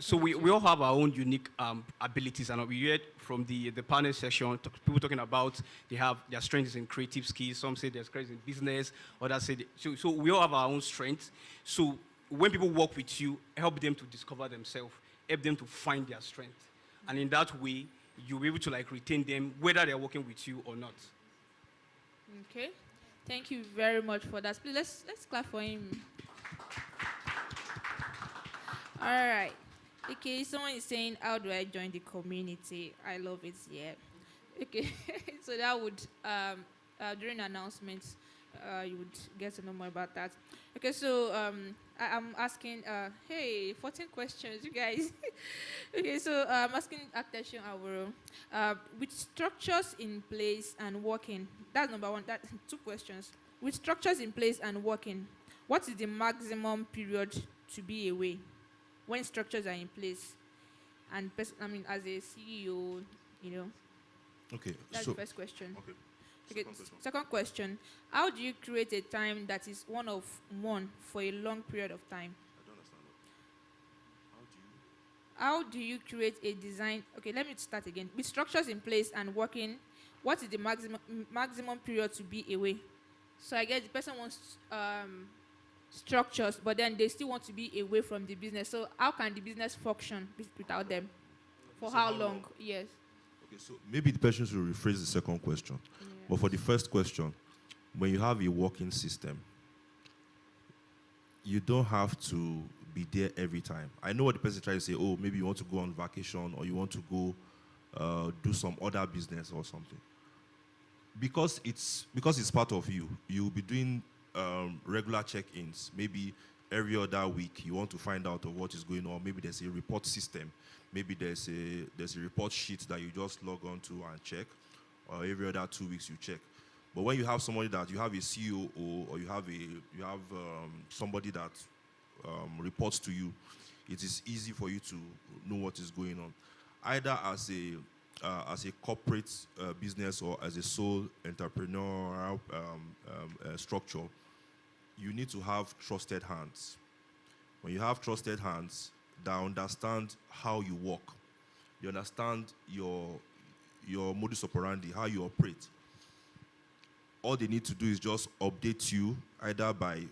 So we all have our own unique abilities, and we heard from the panel session, people talking about they have their strengths in creative skills. Some say their strengths in business, others say so we all have our own strengths. So when people work with you, help them to discover themselves, help them to find their strength, and in that way, you'll be able to retain them whether they're working with you or not. Okay, thank you very much for that. Please let's clap for him. All right. Okay, someone is saying, how do I join the community? I love it, yeah. Okay, so that would, during announcements, you would get to know more about that. Okay, so I'm asking, hey, 14 questions, you guys. Okay, so I'm asking Aktesho Aworo, with structures in place and working, that's number one, that's 2 questions. With structures in place and working, what is the maximum period to be away when structures are in place? And as a CEO, Okay. That's the first question. Okay. Second question. How do you create a time that is one of one for a long period of time? I don't understand. How do you create a design? Okay, let me start again. With structures in place and working, what is the maximum period to be away? So I guess the person wants structures, but then they still want to be away from the business. So how can the business function without them? For how long? Yes. Okay, so maybe the person should rephrase the second question. Yeah. But for the first question, when you have a working system, you don't have to be there every time. I know what the person tries to say, oh, maybe you want to go on vacation or you want to go do some other business or something. Because it's part of you, you'll be doing regular check-ins. Maybe every other week you want to find out of what is going on. Maybe there's a report system. Maybe there's a report sheet that you just log on to and check. Or every other 2 weeks you check. But when you have somebody that you have a COO or you have somebody that reports to you, it is easy for you to know what is going on. Either as a corporate business or as a sole entrepreneurial structure, you need to have trusted hands. When you have trusted hands that understand how you work, you understand your modus operandi, how you operate, all they need to do is just update you either by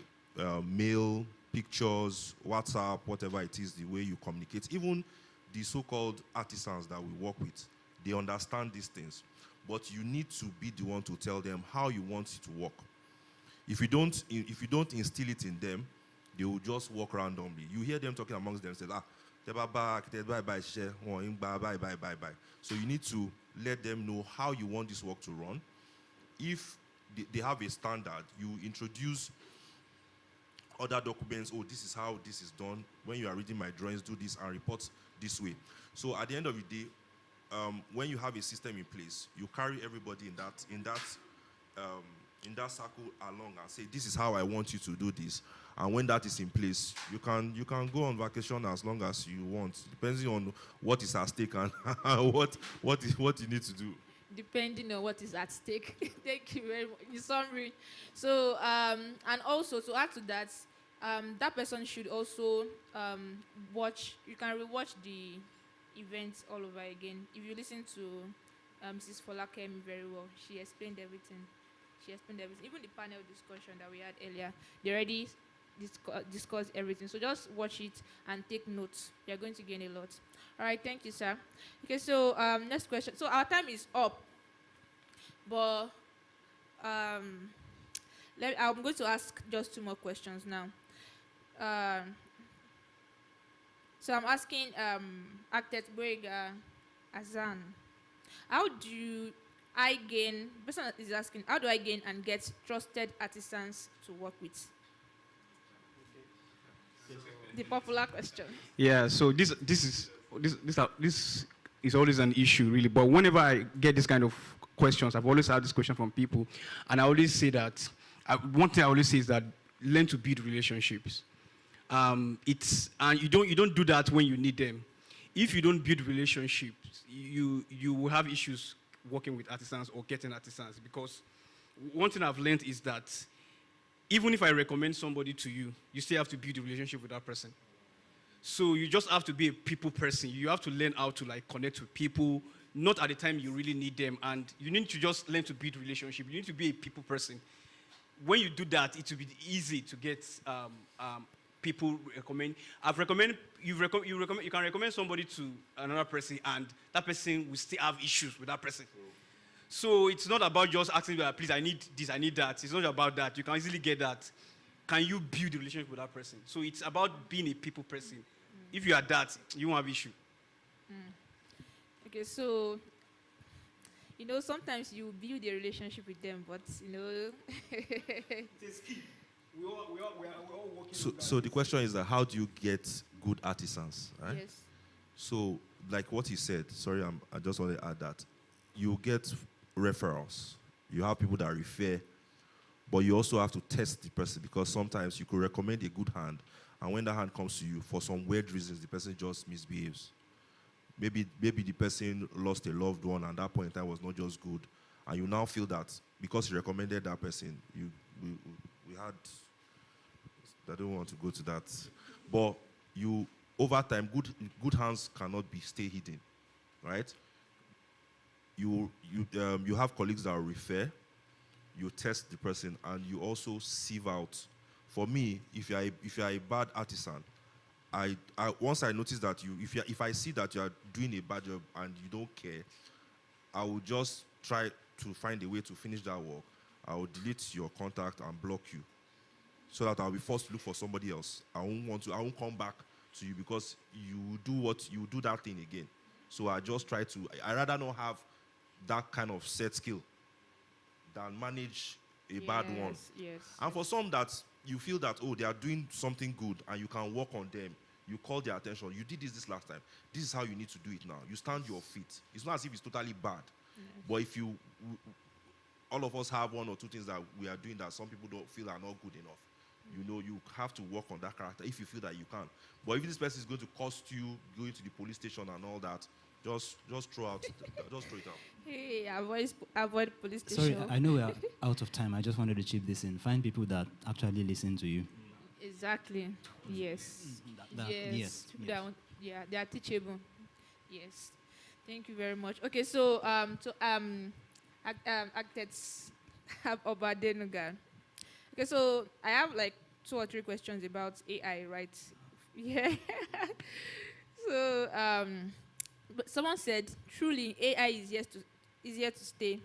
mail, pictures, WhatsApp, whatever it is, the way you communicate. Even the so-called artisans that we work with, they understand these things. But you need to be the one to tell them how you want it to work. If you don't instill it in them, they will just walk randomly. You hear them talking amongst themselves, bye. So you need to let them know how you want this work to run. If they have a standard, you introduce other documents. Oh, this is how this is done. When you are reading my drawings, do this and report this way. So at the end of the day, when you have a system in place, you carry everybody in that circle along and say, this is how I want you to do this. And when that is in place, you can go on vacation as long as you want, depending on what is at stake and what you need to do. Depending on what is at stake. Thank you very much. In summary. So, and also to add to that, that person should also watch. You can rewatch the events all over again. If you listen to Mrs. Folakemi very well, she explained everything. Even the panel discussion that we had earlier, they already discussed everything. So just watch it and take notes. You're going to gain a lot. All right, thank you, sir. Okay, so next question. So our time is up, but I'm going to ask just 2 more questions now. So I'm asking Architect Boyega Azan, how do I gain, the person is asking, how do I gain and get trusted artisans to work with? The popular question. Yeah, so this is always an issue, really. But whenever I get this kind of questions, I've always had this question from people, and I always say that one thing I always say is that learn to build relationships. And you don't do that when you need them. If you don't build relationships, you will have issues working with artisans or getting artisans, because one thing I've learned is that even if I recommend somebody to you, you still have to build a relationship with that person. So you just have to be a people person. You have to learn how to connect with people, not at the time you really need them. And you need to just learn to build relationship. You need to be a people person. When you do that, it will be easy to get people recommend. You can recommend somebody to another person, and that person will still have issues with that person. So it's not about just asking, please, I need this, I need that. It's not about that. You can easily get that. Can you build a relationship with that person? So it's about being a people person. If you are that, you won't have issue. Okay, so, sometimes you build a relationship with them, but, It's key. We're all working So the question is that how do you get good artisans, right? Yes. So like what he said, sorry, I just want to add that you get referrals. You have people that refer, but you also have to test the person, because sometimes you could recommend a good hand, and when that hand comes to you, for some weird reasons, the person just misbehaves. Maybe the person lost a loved one, and that point in time was not just good, and you now feel that because you recommended that person, we had. I don't want to go to that, but over time, good hands cannot stay hidden, right? You have colleagues that will refer, you test the person, and you also sieve out. For me, if you are a bad artisan, once I notice that if I see that you are doing a bad job and you don't care, I will just try to find a way to finish that work. I will delete your contact and block you, so that I'll be forced to look for somebody else. I won't come back to you because you do that thing again. So I just try to. I rather not have that kind of set skill than manage a bad one. Yes. And for some that you feel that, they are doing something good and you can work on them, you call their attention. You did this last time. This is how you need to do it now. You stand your feet. It's not as if it's totally bad. But if all of us have one or two things that we are doing that some people don't feel are not good enough. You have to work on that character if you feel that you can. But if this person is going to cost you going to the police station and all that, just throw it out. Hey, avoid police station. Sorry, I know we are out of time. I just wanted to chip this in. Find people that actually listen to you. Exactly. Yes. Yes. They are teachable. Yes. Thank you very much. Okay, so Architects Obadenuga. Okay, so I have 2 or 3 questions about AI, right? Yeah. So but someone said, truly, AI is here to stay.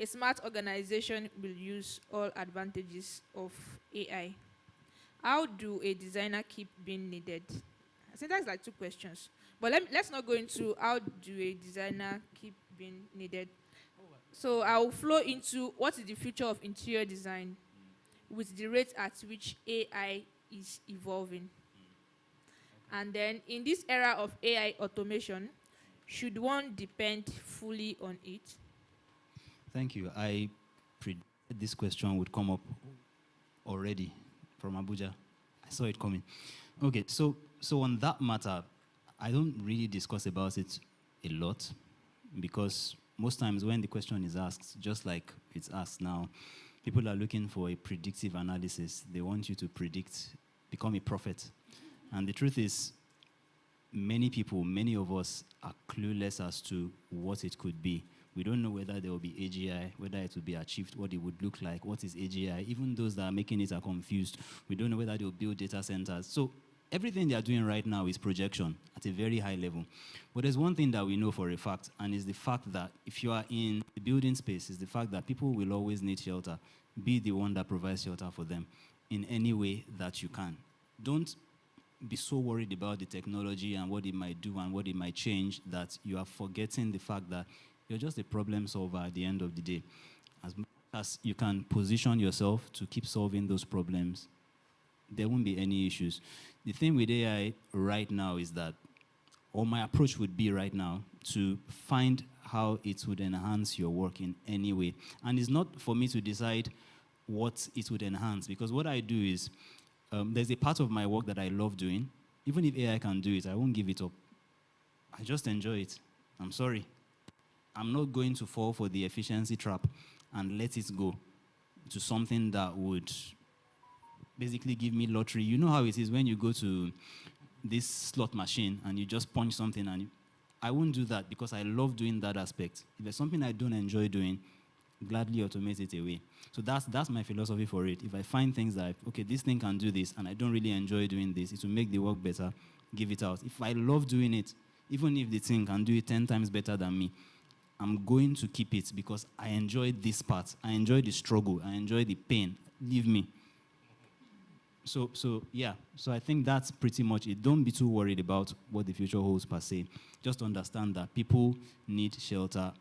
A smart organization will use all advantages of AI. How do a designer keep being needed? I think that's 2 questions. But let's not go into how do a designer keep being needed. So I'll flow into what is the future of interior design with the rate at which AI is evolving. And then in this era of AI automation, should one depend fully on it? Thank you. I predicted this question would come up already from Abuja. I saw it coming. Okay, so on that matter, I don't really discuss about it a lot, because most times when the question is asked, just like it's asked now, people are looking for a predictive analysis. They want you to predict, become a prophet. And the truth is, many of us are clueless as to what it could be. We don't know whether there will be AGI, whether it will be achieved, what it would look like, what is AGI. Even those that are making it are confused. We don't know whether they will build data centers. So everything they are doing right now is projection at a very high level. But there's one thing that we know for a fact, and it's the fact that if you are in the building space, it's the fact that people will always need shelter. Be the one that provides shelter for them in any way that you can. Don't be so worried about the technology and what it might do and what it might change that you are forgetting the fact that you're just a problem solver at the end of the day. As much as you can position yourself to keep solving those problems, there won't be any issues. The thing with AI right now is that, or my approach would be right now, to find how it would enhance your work in any way. And it's not for me to decide what it would enhance, because what I do is, there's a part of my work that I love doing. Even if AI can do it, I won't give it up. I just enjoy it. I'm sorry. I'm not going to fall for the efficiency trap and let it go to something that would basically give me lottery. You know how it is when you go to this slot machine and you just punch something, and I won't do that because I love doing that aspect. If there's something I don't enjoy doing, gladly automate it away. So that's my philosophy for it. If I find things that, okay, this thing can do this and I don't really enjoy doing this, it will make the work better, give it out. If I love doing it, even if the thing can do it 10 times better than me, I'm going to keep it because I enjoy this part. I enjoy the struggle. I enjoy the pain. Leave me. So I think that's pretty much it. Don't be too worried about what the future holds per se. Just understand that people need shelter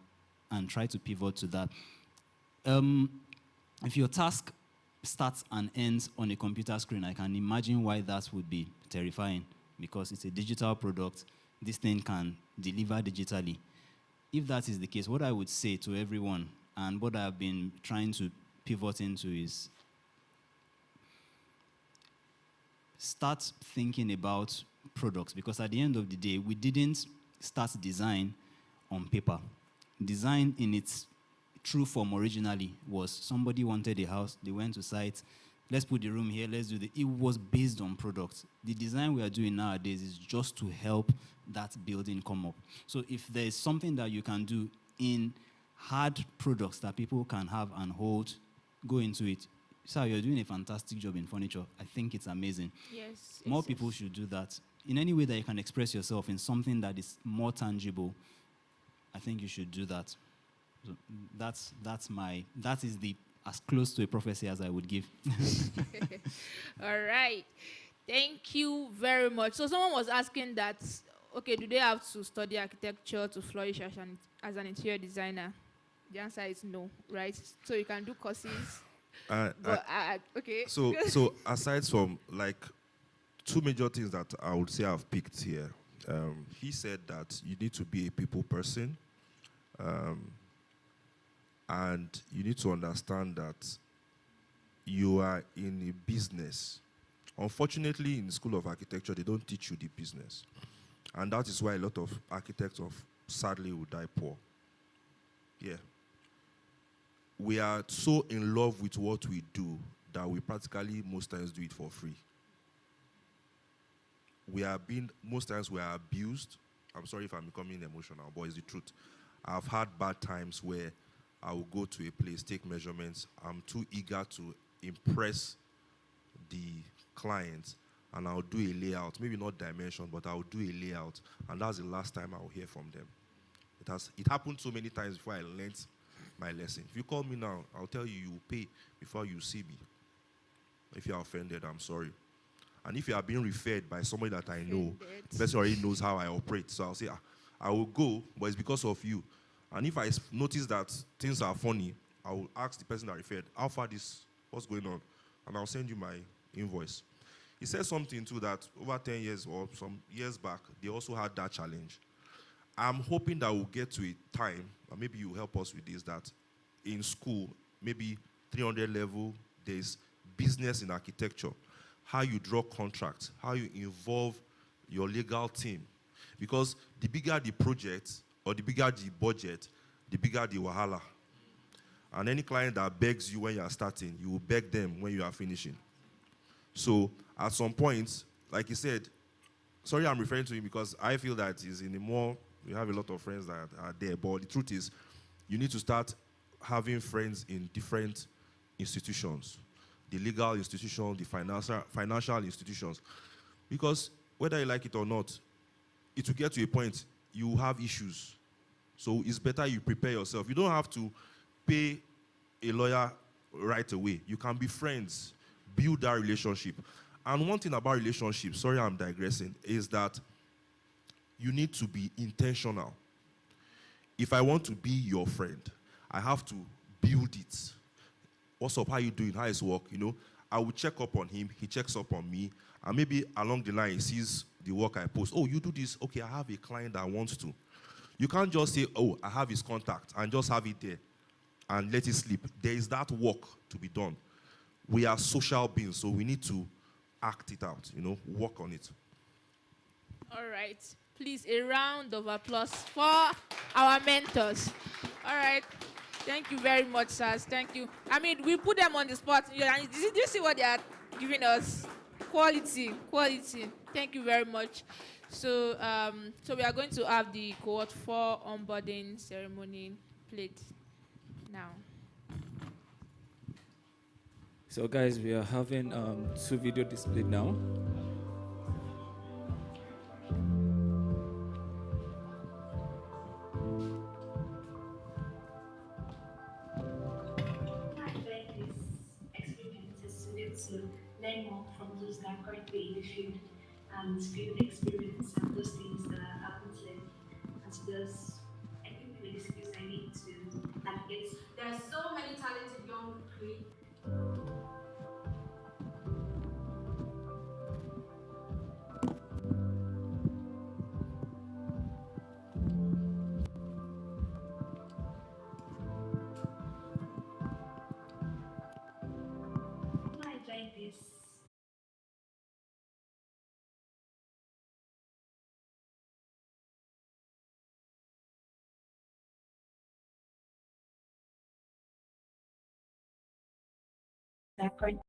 and try to pivot to that. If your task starts and ends on a computer screen, I can imagine why that would be terrifying, because it's a digital product. This thing can deliver digitally. If that is the case, what I would say to everyone, and what I've been trying to pivot into, is start thinking about products, because at the end of the day, we didn't start design on paper. Design in its true form originally was somebody wanted a house, they went to site, let's put the room here, let's do it was based on products. The design we are doing nowadays is just to help that building come up. So if there's something that you can do in hard products that people can have and hold, go into it. So you're doing a fantastic job in furniture. I think it's amazing. Yes. More people should do that. In any way that you can express yourself in something that is more tangible, I think you should do that. So that is the as close to a prophecy as I would give. All right. Thank you very much. So someone was asking that, okay, do they have to study architecture to flourish as an interior designer? The answer is no, right? So you can do courses. Okay. So aside from like two major things that I would say I've picked here, he said that you need to be a people person, and you need to understand that you are in a business. Unfortunately, in the School of Architecture, they don't teach you the business, and that is why a lot of architects sadly will die poor. Yeah. We are so in love with what we do that we practically most times do it for free. Most times we are abused. I'm sorry if I'm becoming emotional, but it's the truth. I've had bad times where I will go to a place, take measurements. I'm too eager to impress the client, and I'll do a layout. Maybe not dimension, but I'll do a layout, and that's the last time I'll hear from them. It happened so many times before I learned my lesson. If you call me now, I'll tell you will pay before you see me. If you are offended, I'm sorry. And if you are being referred by somebody that I know, the person already knows how I operate. So I'll say, I will go, but it's because of you. And if I notice that things are funny, I will ask the person that referred, how far what's going on? And I'll send you my invoice. He said something too that over 10 years or some years back, they also had that challenge. I'm hoping that we'll get to a time, and maybe you help us with this, that in school, maybe 300 level, there's business in architecture, how you draw contracts, how you involve your legal team. Because the bigger the project, or the bigger the budget, the bigger the wahala. And any client that begs you when you are starting, you will beg them when you are finishing. So at some point, like he said, sorry I'm referring to him because I feel that he's in a more, we have a lot of friends that are there, but the truth is, you need to start having friends in different institutions, the legal institutions, the financial institutions, because whether you like it or not, it will get to a point you will have issues. So it's better you prepare yourself. You don't have to pay a lawyer right away. You can be friends, build that relationship. And one thing about relationships, sorry I'm digressing, is that you need to be intentional. If I want to be your friend, I have to build it. What's up? How you doing? How is work? You know, I will check up on him. He checks up on me. And maybe along the line, he sees the work I post. Oh, you do this? Okay, I have a client that wants to. You can't just say, oh, I have his contact, and just have it there and let it slip. There is that work to be done. We are social beings, so we need to act it out, you know, work on it. All right. Please, a round of applause for our mentors. All right. Thank you very much, sirs. Thank you. I mean, we put them on the spot. Did you see what they are giving us? Quality. Thank you very much. So, so we are going to have the cohort 4 onboarding ceremony played now. So, guys, we are having 2 video displayed now. To learn more from those that are currently in the field and build experience and those things that I haven't learned, and to just equip me with the skills I need to navigate. There are so many talented young creators. That currently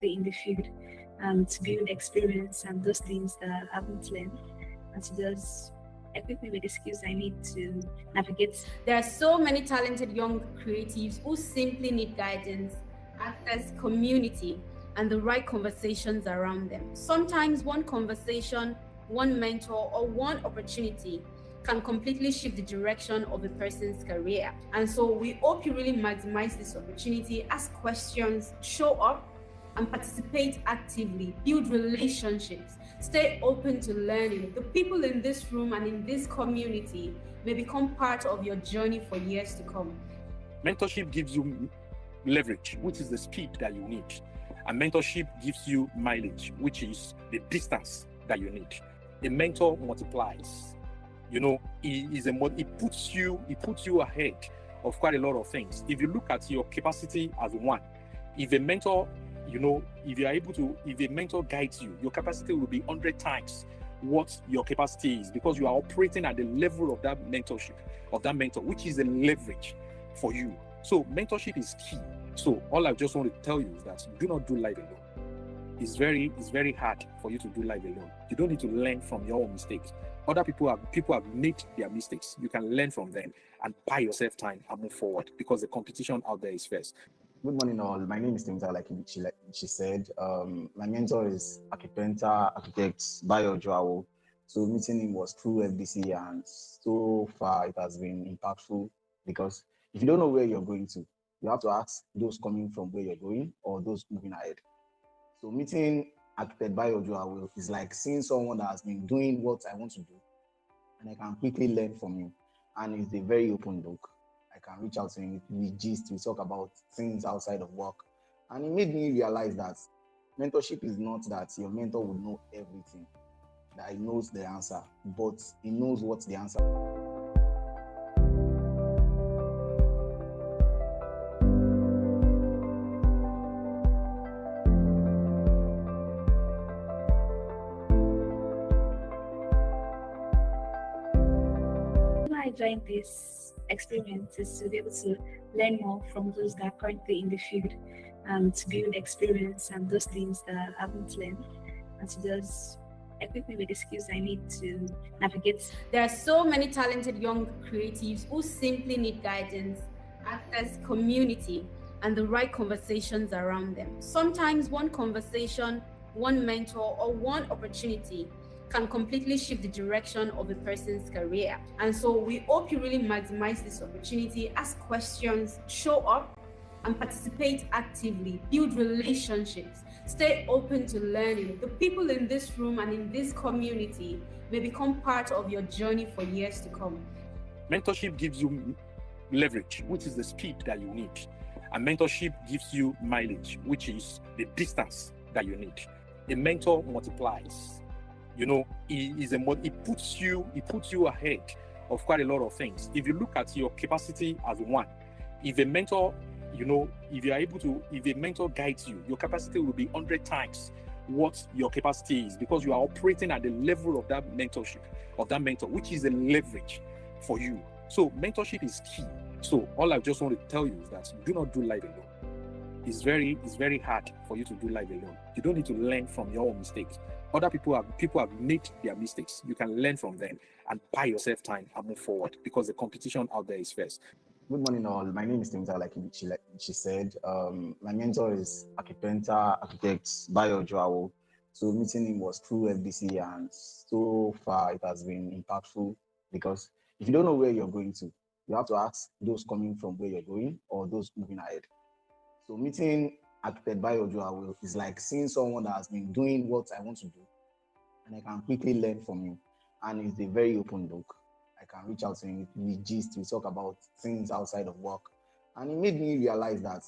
in the field and to build experience and those things that I haven't learned, and to just equip me with the skills I need to navigate. There are so many talented young creatives who simply need guidance, access, community, and the right conversations around them. Sometimes one conversation, one mentor, or one opportunity can completely shift the direction of a person's career. And so we hope you really maximize this opportunity, ask questions, show up, and participate actively, build relationships, stay open to learning. The people in this room and in this community may become part of your journey for years to come. Mentorship gives you leverage, which is the speed that you need. And mentorship gives you mileage, which is the distance that you need. A mentor multiplies. You know, it puts you ahead of quite a lot of things. If you look at your capacity as one, if a mentor, you know, if a mentor guides you, your capacity will be 100 times what your capacity is, because you are operating at the level of that mentorship, of that mentor, which is a leverage for you. So mentorship is key. So all I just want to tell you is that do not do life alone. It's very hard for you to do life alone. You don't need to learn from your own mistakes. Other people have made their mistakes. You can learn from them and buy yourself time and move forward, because the competition out there is fierce. Good morning, all. My name is Timothy, like she said. My mentor is architect Bayo Joao. So meeting him was through FBC, and so far it has been impactful, because if you don't know where you're going to, you have to ask those coming from where you're going or those moving ahead. So meeting architect Bayo Joao is like seeing someone that has been doing what I want to do, and I can quickly learn from him. And it's a very open book. I can reach out to him, we gist, we talk about things outside of work. And it made me realize that mentorship is not that your mentor would know everything, that he knows the answer, but he knows what's the answer. I joined this experience is to be able to learn more from those that are currently in the field and to build experience and those things that I haven't learned, and to just equip me with the skills I need to navigate. There are so many talented young creatives who simply need guidance, access, community, and the right conversations around them. Sometimes one conversation, one mentor, or one opportunity can completely shift the direction of a person's career. And so we hope you really maximize this opportunity, ask questions, show up, and participate actively, build relationships, Stay open to learning. The people in this room and in this community may become part of your journey for years to come. Mentorship gives you leverage, which is the speed that you need. And mentorship gives you mileage, which is the distance that you need. A mentor multiplies. You know, it puts you ahead of quite a lot of things. If you look at your capacity as one, if a mentor, you know, if a mentor guides you, your capacity will be 100 times what your capacity is, because you are operating at the level of that mentorship, of that mentor, which is a leverage for you. So mentorship is key. So all I just want to tell you is that do not do life alone. It's very hard for you to do life alone. You don't need to learn from your own mistakes. Other people have made their mistakes. You can learn from them and buy yourself time and move forward, because the competition out there is fierce. Good morning, all. My name is Timothy, like she said. My mentor is architect Bayo Joao. So meeting him was through FBC, and so far it has been impactful, because if you don't know where you're going to, you have to ask those coming from where you're going or those moving ahead. So meeting architect Bayo Joao is like seeing someone that has been doing what I want to do, and I can quickly learn from him. And it's a very open book. I can reach out to him, we gist, we talk about things outside of work. And it made me realize that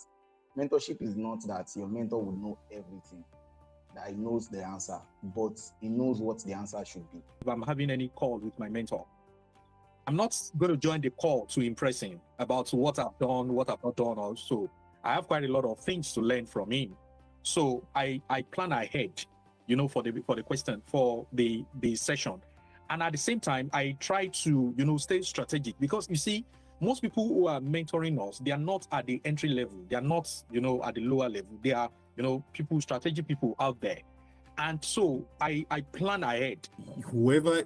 mentorship is not that your mentor would know everything, that he knows the answer, but he knows what the answer should be. If I'm having any call with my mentor, I'm not going to join the call to impress him about what I've done, what I've not done also. I have quite a lot of things to learn from him. So I plan ahead, you know, for the question, for the session. And at the same time, I try to, you know, stay strategic, because you see, most people who are mentoring us, they are not at the entry level. They are not, you know, at the lower level. They are, you know, strategic people out there. And so I plan ahead. Whoever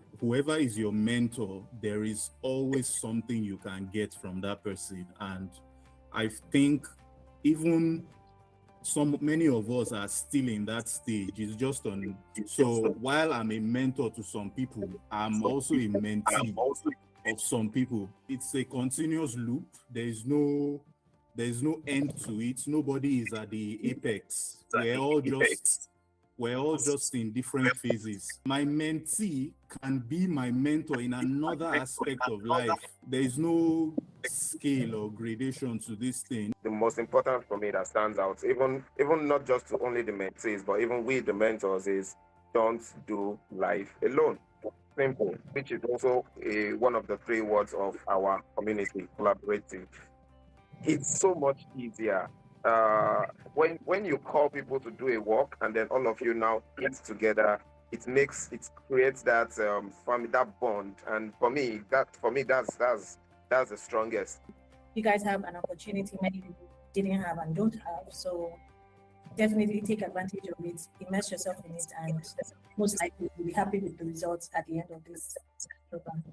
is your mentor, there is always something you can get from that person. And I think even many of us are still in that stage. It's just on. So while I'm a mentor to some people, I'm also a mentee of some people. It's a continuous loop. There's no end to it. Nobody is at the apex. We're all just in different phases. My mentee can be my mentor in another aspect of life. There is no scale or gradation to this thing. The most important for me that stands out, even not just to only the mentees, but even we the mentors, is don't do life alone. Simple, which is also one of the 3 words of our community, collaborative. It's so much easier when you call people to do a work and then all of you now eat together. It creates that family, that bond, and for me that's the strongest. You guys have an opportunity many people didn't have and don't have, so definitely take advantage of it, immerse yourself in it, and most likely you'll be happy with the results at the end of this program.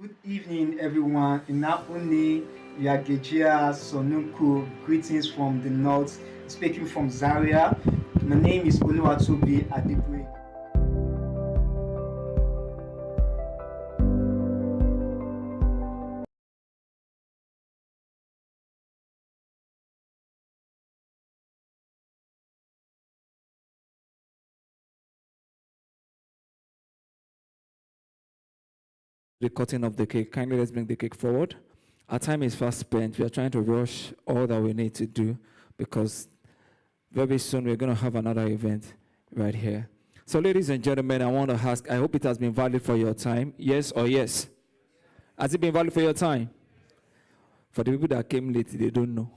Good evening, everyone. Inafuni Yagejia Sonuku. Greetings from the north. Speaking from Zaria. My name is Oluwatobi Adibwe. The cutting of the cake. Kindly let's bring the cake forward. Our time is fast spent. We are trying to rush all that we need to do because very soon we're going to have another event right here. So ladies and gentlemen, I want to ask, I hope it has been valid for your time. Yes or yes? Has it been valid for your time? For the people that came late, they don't know.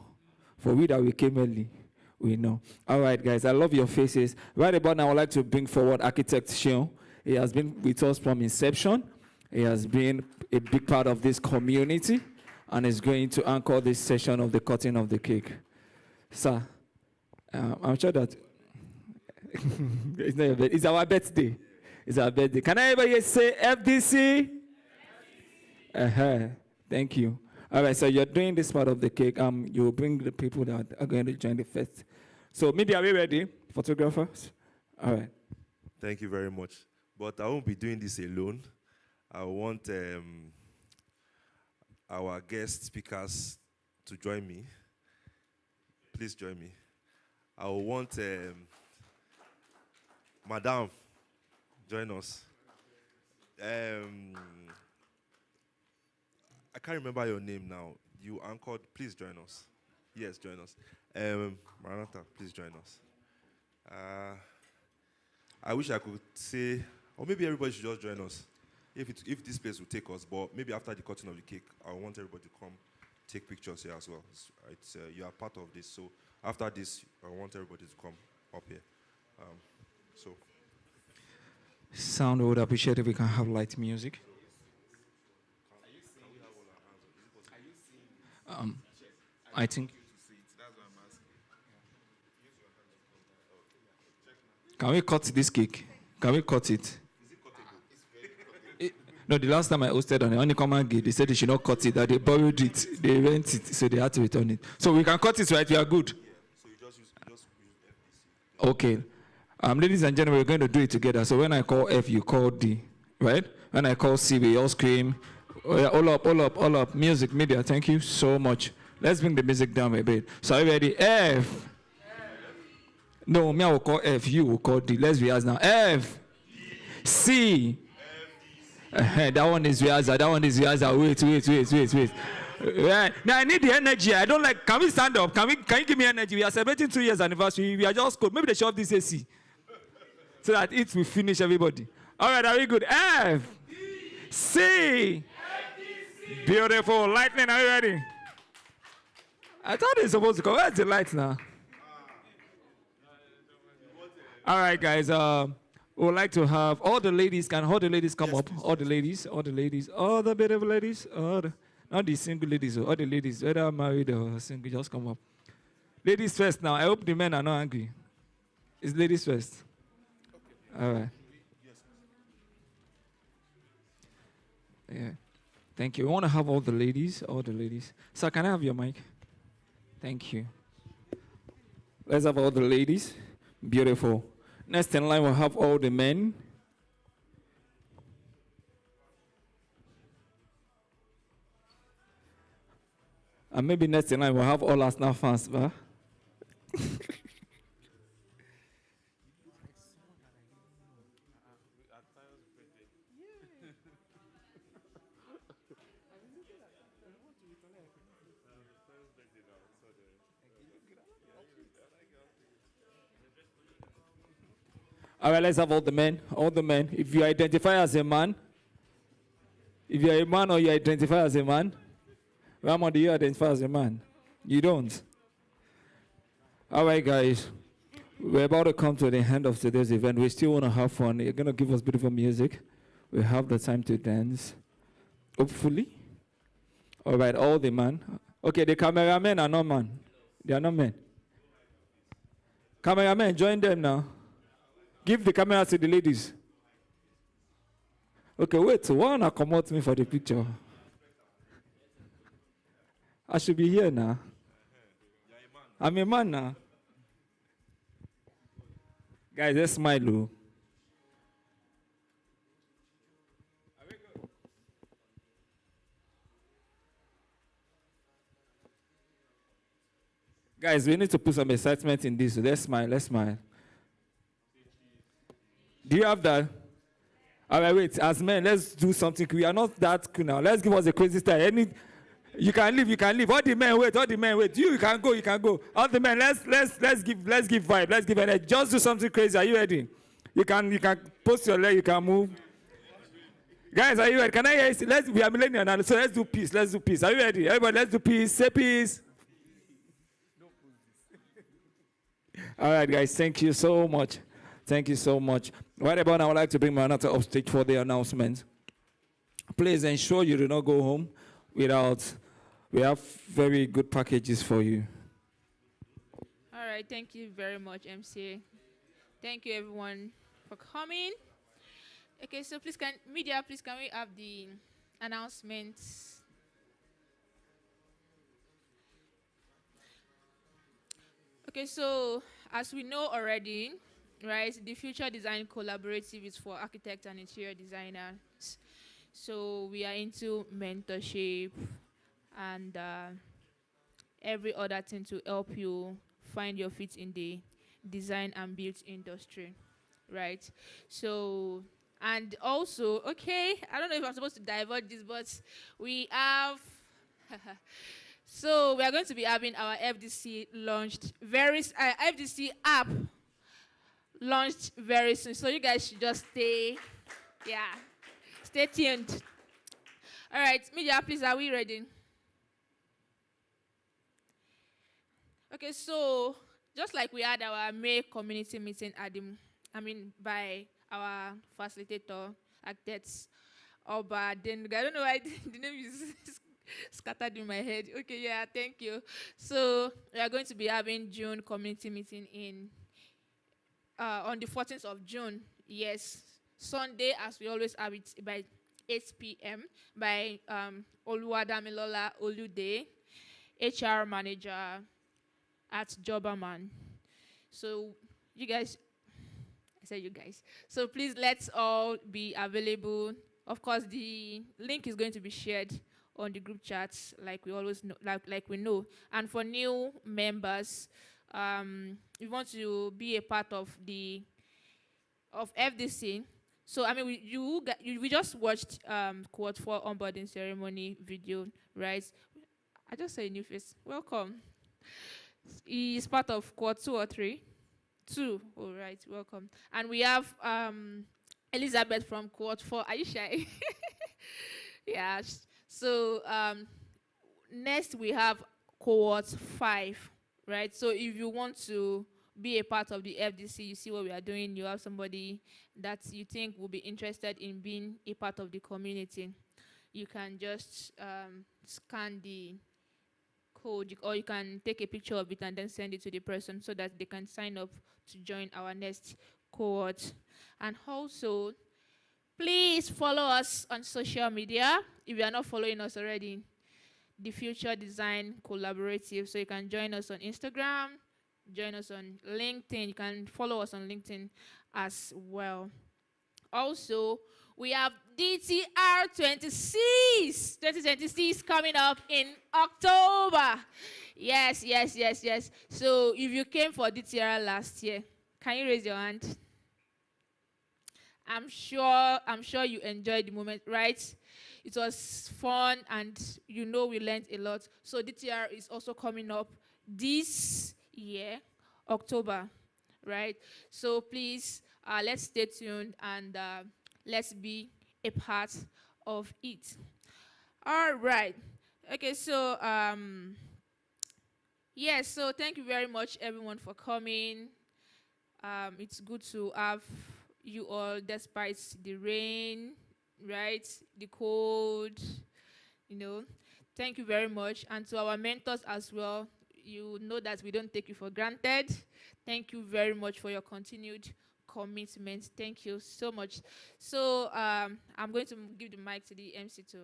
For we that we came early, we know. All right, guys, I love your faces. Right about now, I would like to bring forward Architect Shion. He has been with us from inception. He has been a big part of this community and is going to anchor this session of the cutting of the cake. Sir, I'm sure that it's not your birthday. It's our birthday. It's our birthday. Can I ever say FDC? Thank you. All right, so you're doing this part of the cake. You bring the people that are going to join the fest. So, media, are we ready? Photographers? All right. Thank you very much. But I won't be doing this alone. I want our guest speakers to join me. Please join me. I want Madame, join us. I can't remember your name now. You anchored. Please join us. Yes, join us. Maranatha, please join us. I wish I could say, or maybe everybody should just join us. If this place will take us, but maybe after the cutting of the cake, I want everybody to come take pictures here as well. You are part of this, so after this, I want everybody to come up here. Sound would appreciate if we can have light music. I think. Can we cut this cake? Can we cut it? No, the last time I hosted on the Honeycomb Gate, they said they should not cut it, that they borrowed it, they rent it, so they had to return it. So we can cut it, right? We are good. Okay. Ladies and gentlemen, we're going to do it together. So when I call F, you call D, right? When I call C, we all scream. Oh, yeah, all up. Music, media, thank you so much. Let's bring the music down a bit. So are you ready? F. No, me I will call F, you will call D. Let's rehearse now. F. C. That one is rehearsal. Wait. Right. Now I need the energy. I don't like. Can we stand up? Can you give me energy? We are celebrating 2 years anniversary. We are just cold. Maybe they show off this AC so that it will finish everybody. All right, are we good? F C. Beautiful. Lightning. Are you ready? I thought it's supposed to come. Where's the light now? All right, guys. We would like to have all the ladies. Can all the ladies come up? All the ladies, all the beautiful ladies, not the single ladies, all the ladies, whether married or single, just come up. Ladies first now. I hope the men are not angry. It's ladies first. All right. Yeah. Thank you. We want to have all the ladies. Sir, can I have your mic? Thank you. Let's have all the ladies. Beautiful. Next in line, we'll have all the men. And maybe next in line, we'll have all Arsenal fans, huh? All right, let's have all the men. If you identify as a man, if you're a man or you identify as a man, Ramon, do you identify as a man? You don't. All right, guys. We're about to come to the end of today's event. We still want to have fun. You're going to give us beautiful music. We have the time to dance, hopefully. All right, all the men. Okay, the cameramen are not men. They are not men. Cameramen, join them now. Give the camera to the ladies. Okay, wait. So why not come out to me for the picture? I should be here now. I'm a man now. Guys, let's smile. Oh. Guys, we need to put some excitement in this. So let's smile. Let's smile. Do you have that? All right, wait. As men, let's do something. We are not that cool now. Let's give us a crazy style. You can leave. You can leave. All the men wait. All the men wait. You can go. You can go. All the men. Let's give vibe. Let's give energy. Just do something crazy. Are you ready? You can post your leg. You can move. Guys, are you ready? Can I hear you? We are millennial now, so let's do peace. Let's do peace. Are you ready? Everybody, let's do peace. Say peace. All right, guys. Thank you so much. Thank you so much. Right about now, I would like to bring my announcer upstage for the announcement. Please ensure you do not go home without. We have very good packages for you. All right. Thank you very much, MC. Thank you, everyone, for coming. Okay, so please, can we have the announcements? Okay, so as we know already, right, the Future Design Collaborative is for architects and interior designers. So we are into mentorship and every other thing to help you find your feet in the design and build industry, right? So, and also, okay, I don't know if I'm supposed to divert this, but we have, so we are going to be having our FDC launched FDC app launched very soon. So you guys should just stay tuned. All right, media, please, are we ready? Okay, so just like we had our May community meeting by our facilitator, architects, Oba, then I don't know why the name is scattered in my head. Okay, yeah, thank you. So we are going to be having June community meeting on the 14th of June. Yes, Sunday, as we always have it, by 8 p.m. by Oluwadamilola Olude, HR manager at Jobberman. So you guys, I said you guys. So please, let's all be available. Of course, the link is going to be shared on the group chats, like we always know, like we know. And for new members, we want to be a part of FDC. So we just watched Quad 4 onboarding ceremony video, right? I just saw a new face. Welcome. He's part of Quad 2 or 3? 2. All right, welcome. And we have Elizabeth from Quad 4. Are you shy? Yeah. So next we have Cohort 5, right? So if you want to be a part of the FDC, you see what we are doing, you have somebody that you think will be interested in being a part of the community, you can just scan the code, or you can take a picture of it and then send it to the person so that they can sign up to join our next cohort. And also, please follow us on social media if you are not following us already. The Future Design Collaborative. So you can join us on Instagram, join us on LinkedIn. You can follow us on LinkedIn as well. Also, we have DTR 2026 coming up in October. Yes. So if you came for DTR last year, can you raise your hand? I'm sure you enjoyed the moment, right? It was fun, and we learned a lot. So DTR is also coming up this year, October, right? So please, let's stay tuned and let's be a part of it. All right. Okay, so so thank you very much, everyone, for coming. It's good to have you all despite the rain, right? The cold, Thank you very much. And to our mentors as well, you know that we don't take you for granted. Thank you very much for your continued commitment. Thank you so much. So I'm going to give the mic to the MC to.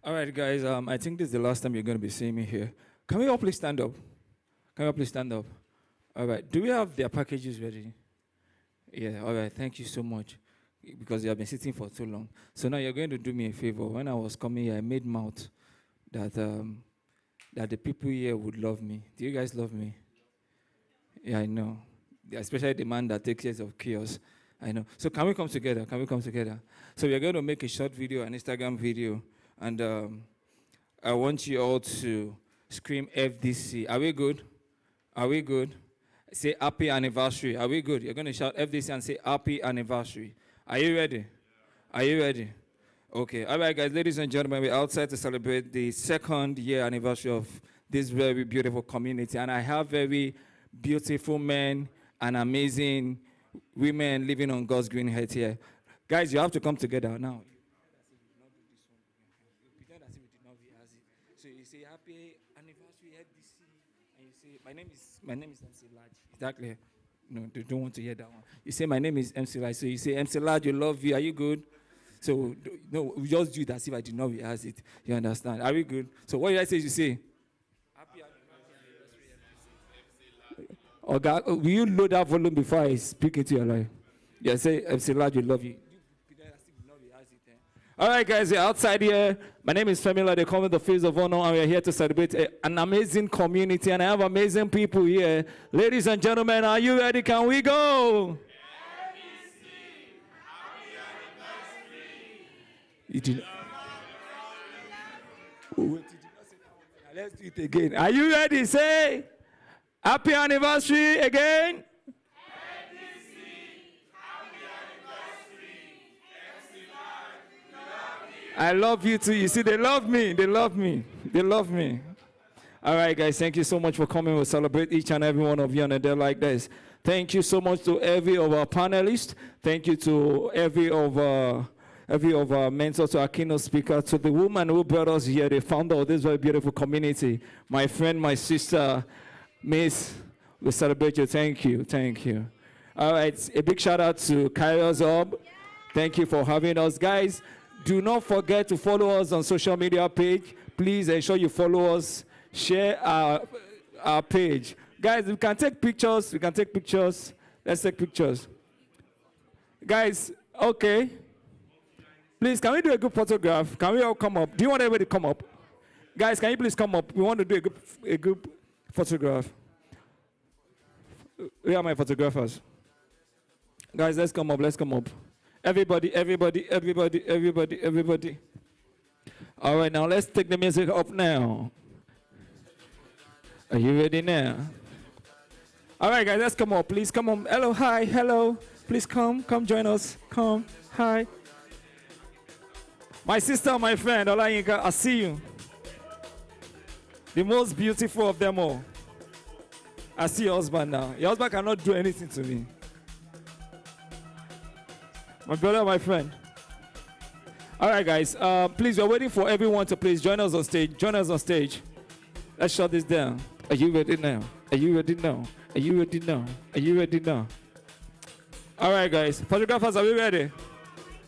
All right, guys. I think this is the last time you're going to be seeing me here. Can we all please stand up? Can we all please stand up? All right. Do we have their packages ready? Yeah. All right. Thank you so much, because you have been sitting for too long. So now you're going to do me a favor. When I was coming here, I made mouth that that the people here would love me. Do you guys love me? Yeah, I know. Especially the man that takes years of chaos. I know. So can we come together? Can we come together? So we're going to make a short video, an Instagram video, and I want you all to scream FDC. Are we good? Are we good? Say happy anniversary. Are we good? You're going to shout FDC and say happy anniversary. Are you ready? Are you ready? Okay. All right, guys, ladies and gentlemen, we're outside to celebrate the 2nd year anniversary of this very beautiful community. And I have very beautiful men and amazing women living on God's green earth here. Guys, you have to come together now. So you say happy anniversary FDC, and you say my name is MC Large. Is that clear? No, they don't want to hear that one. You say my name is MC Large. So you say MC Large, you love you. Are you good? So no, we just do it as if I did not rehearse it. You understand? Are we good? So what did I say? You say happy anniversary. Oh God, will you load that volume before I speak into your life? Yeah, say MC Large, we love you. All right, guys, we're outside here. My name is Femila. They call me the Face of Honor, and we're here to celebrate an amazing community, and I have amazing people here. Ladies and gentlemen, are you ready? Can we go? You did. Wait, let's do it again. Are you ready? Say happy anniversary again. I love you too. You see, they love me. They love me. They love me. All right, guys, thank you so much for coming. We'll celebrate each and every one of you on a day like this. Thank you so much to every of our panelists. Thank you to every of our mentors, to our keynote speaker, to the woman who brought us here, the founder of this very beautiful community, my friend, my sister, Miss. We celebrate you. Thank you. Thank you. All right, a big shout out to Kairos Hub. Thank you for having us, guys. Do not forget to follow us on social media page. Please ensure you follow us. Share our page. Guys, we can take pictures. We can take pictures. Let's take pictures. Guys, okay. Please, can we do a good photograph? Can we all come up? Do you want everybody to come up? Guys, can you please come up? We want to do a good photograph. Where are my photographers? Guys, let's come up. Let's come up. Everybody. All right, now let's take the music up now. Are you ready now? All right, guys, let's come up. Please come on. Hello, hi, hello. Please come join us. Come, hi. My sister, my friend, Olayinka, I see you. The most beautiful of them all. I see your husband now. Your husband cannot do anything to me. My brother, my friend. All right, guys. Please, we're waiting for everyone to please join us on stage. Join us on stage. Let's shut this down. Are you ready now? Are you ready now? Are you ready now? Are you ready now? All right, guys. Photographers, are we ready?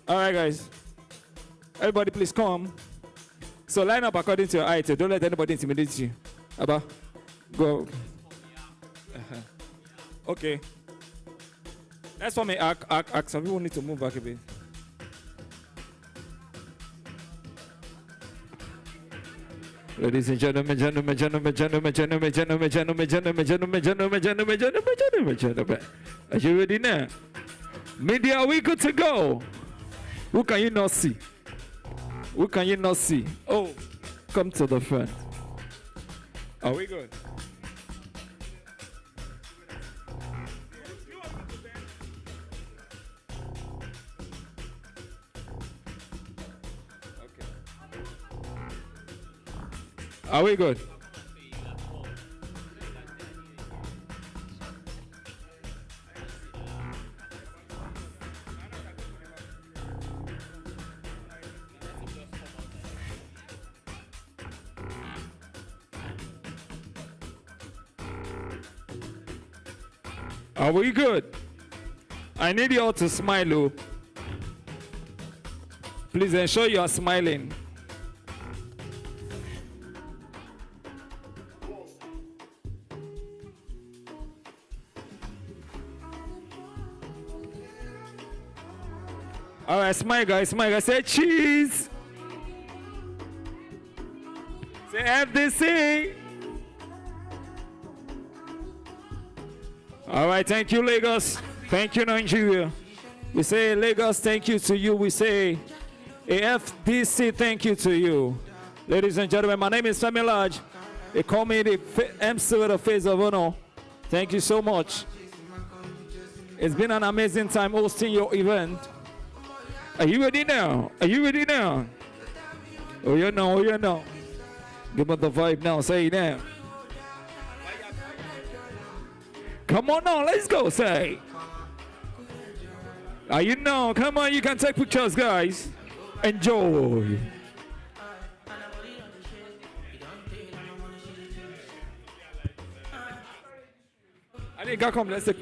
All right, guys. Everybody, please come. So line up according to your height. Don't let anybody intimidate you. Abba, go. Okay. That's for me. Act. Some people need to move back a bit. Ladies and gentlemen, are you ready now? Media, are we good to go? Who can you not see? Who can you not see? Oh, come to the front. Are we good? Are we good? Are we good? I need you all to smile, oh. Please ensure you are smiling. All right, smile, guys. Smile, guys. Say cheese. Say FDC. All right, thank you, Lagos. Thank you, Nigeria. We say Lagos, thank you to you. We say FDC, thank you to you. Ladies and gentlemen, my name is Femi Lodge. They call me the MC with the face of honor. Thank you so much. It's been an amazing time hosting your event. Are you ready now? Are you ready now? Oh, you know, oh, you know. Give us the vibe now. Say it now. Come on now, let's go, say. You know, come on, you can take pictures, guys. Enjoy. I think I come, let's take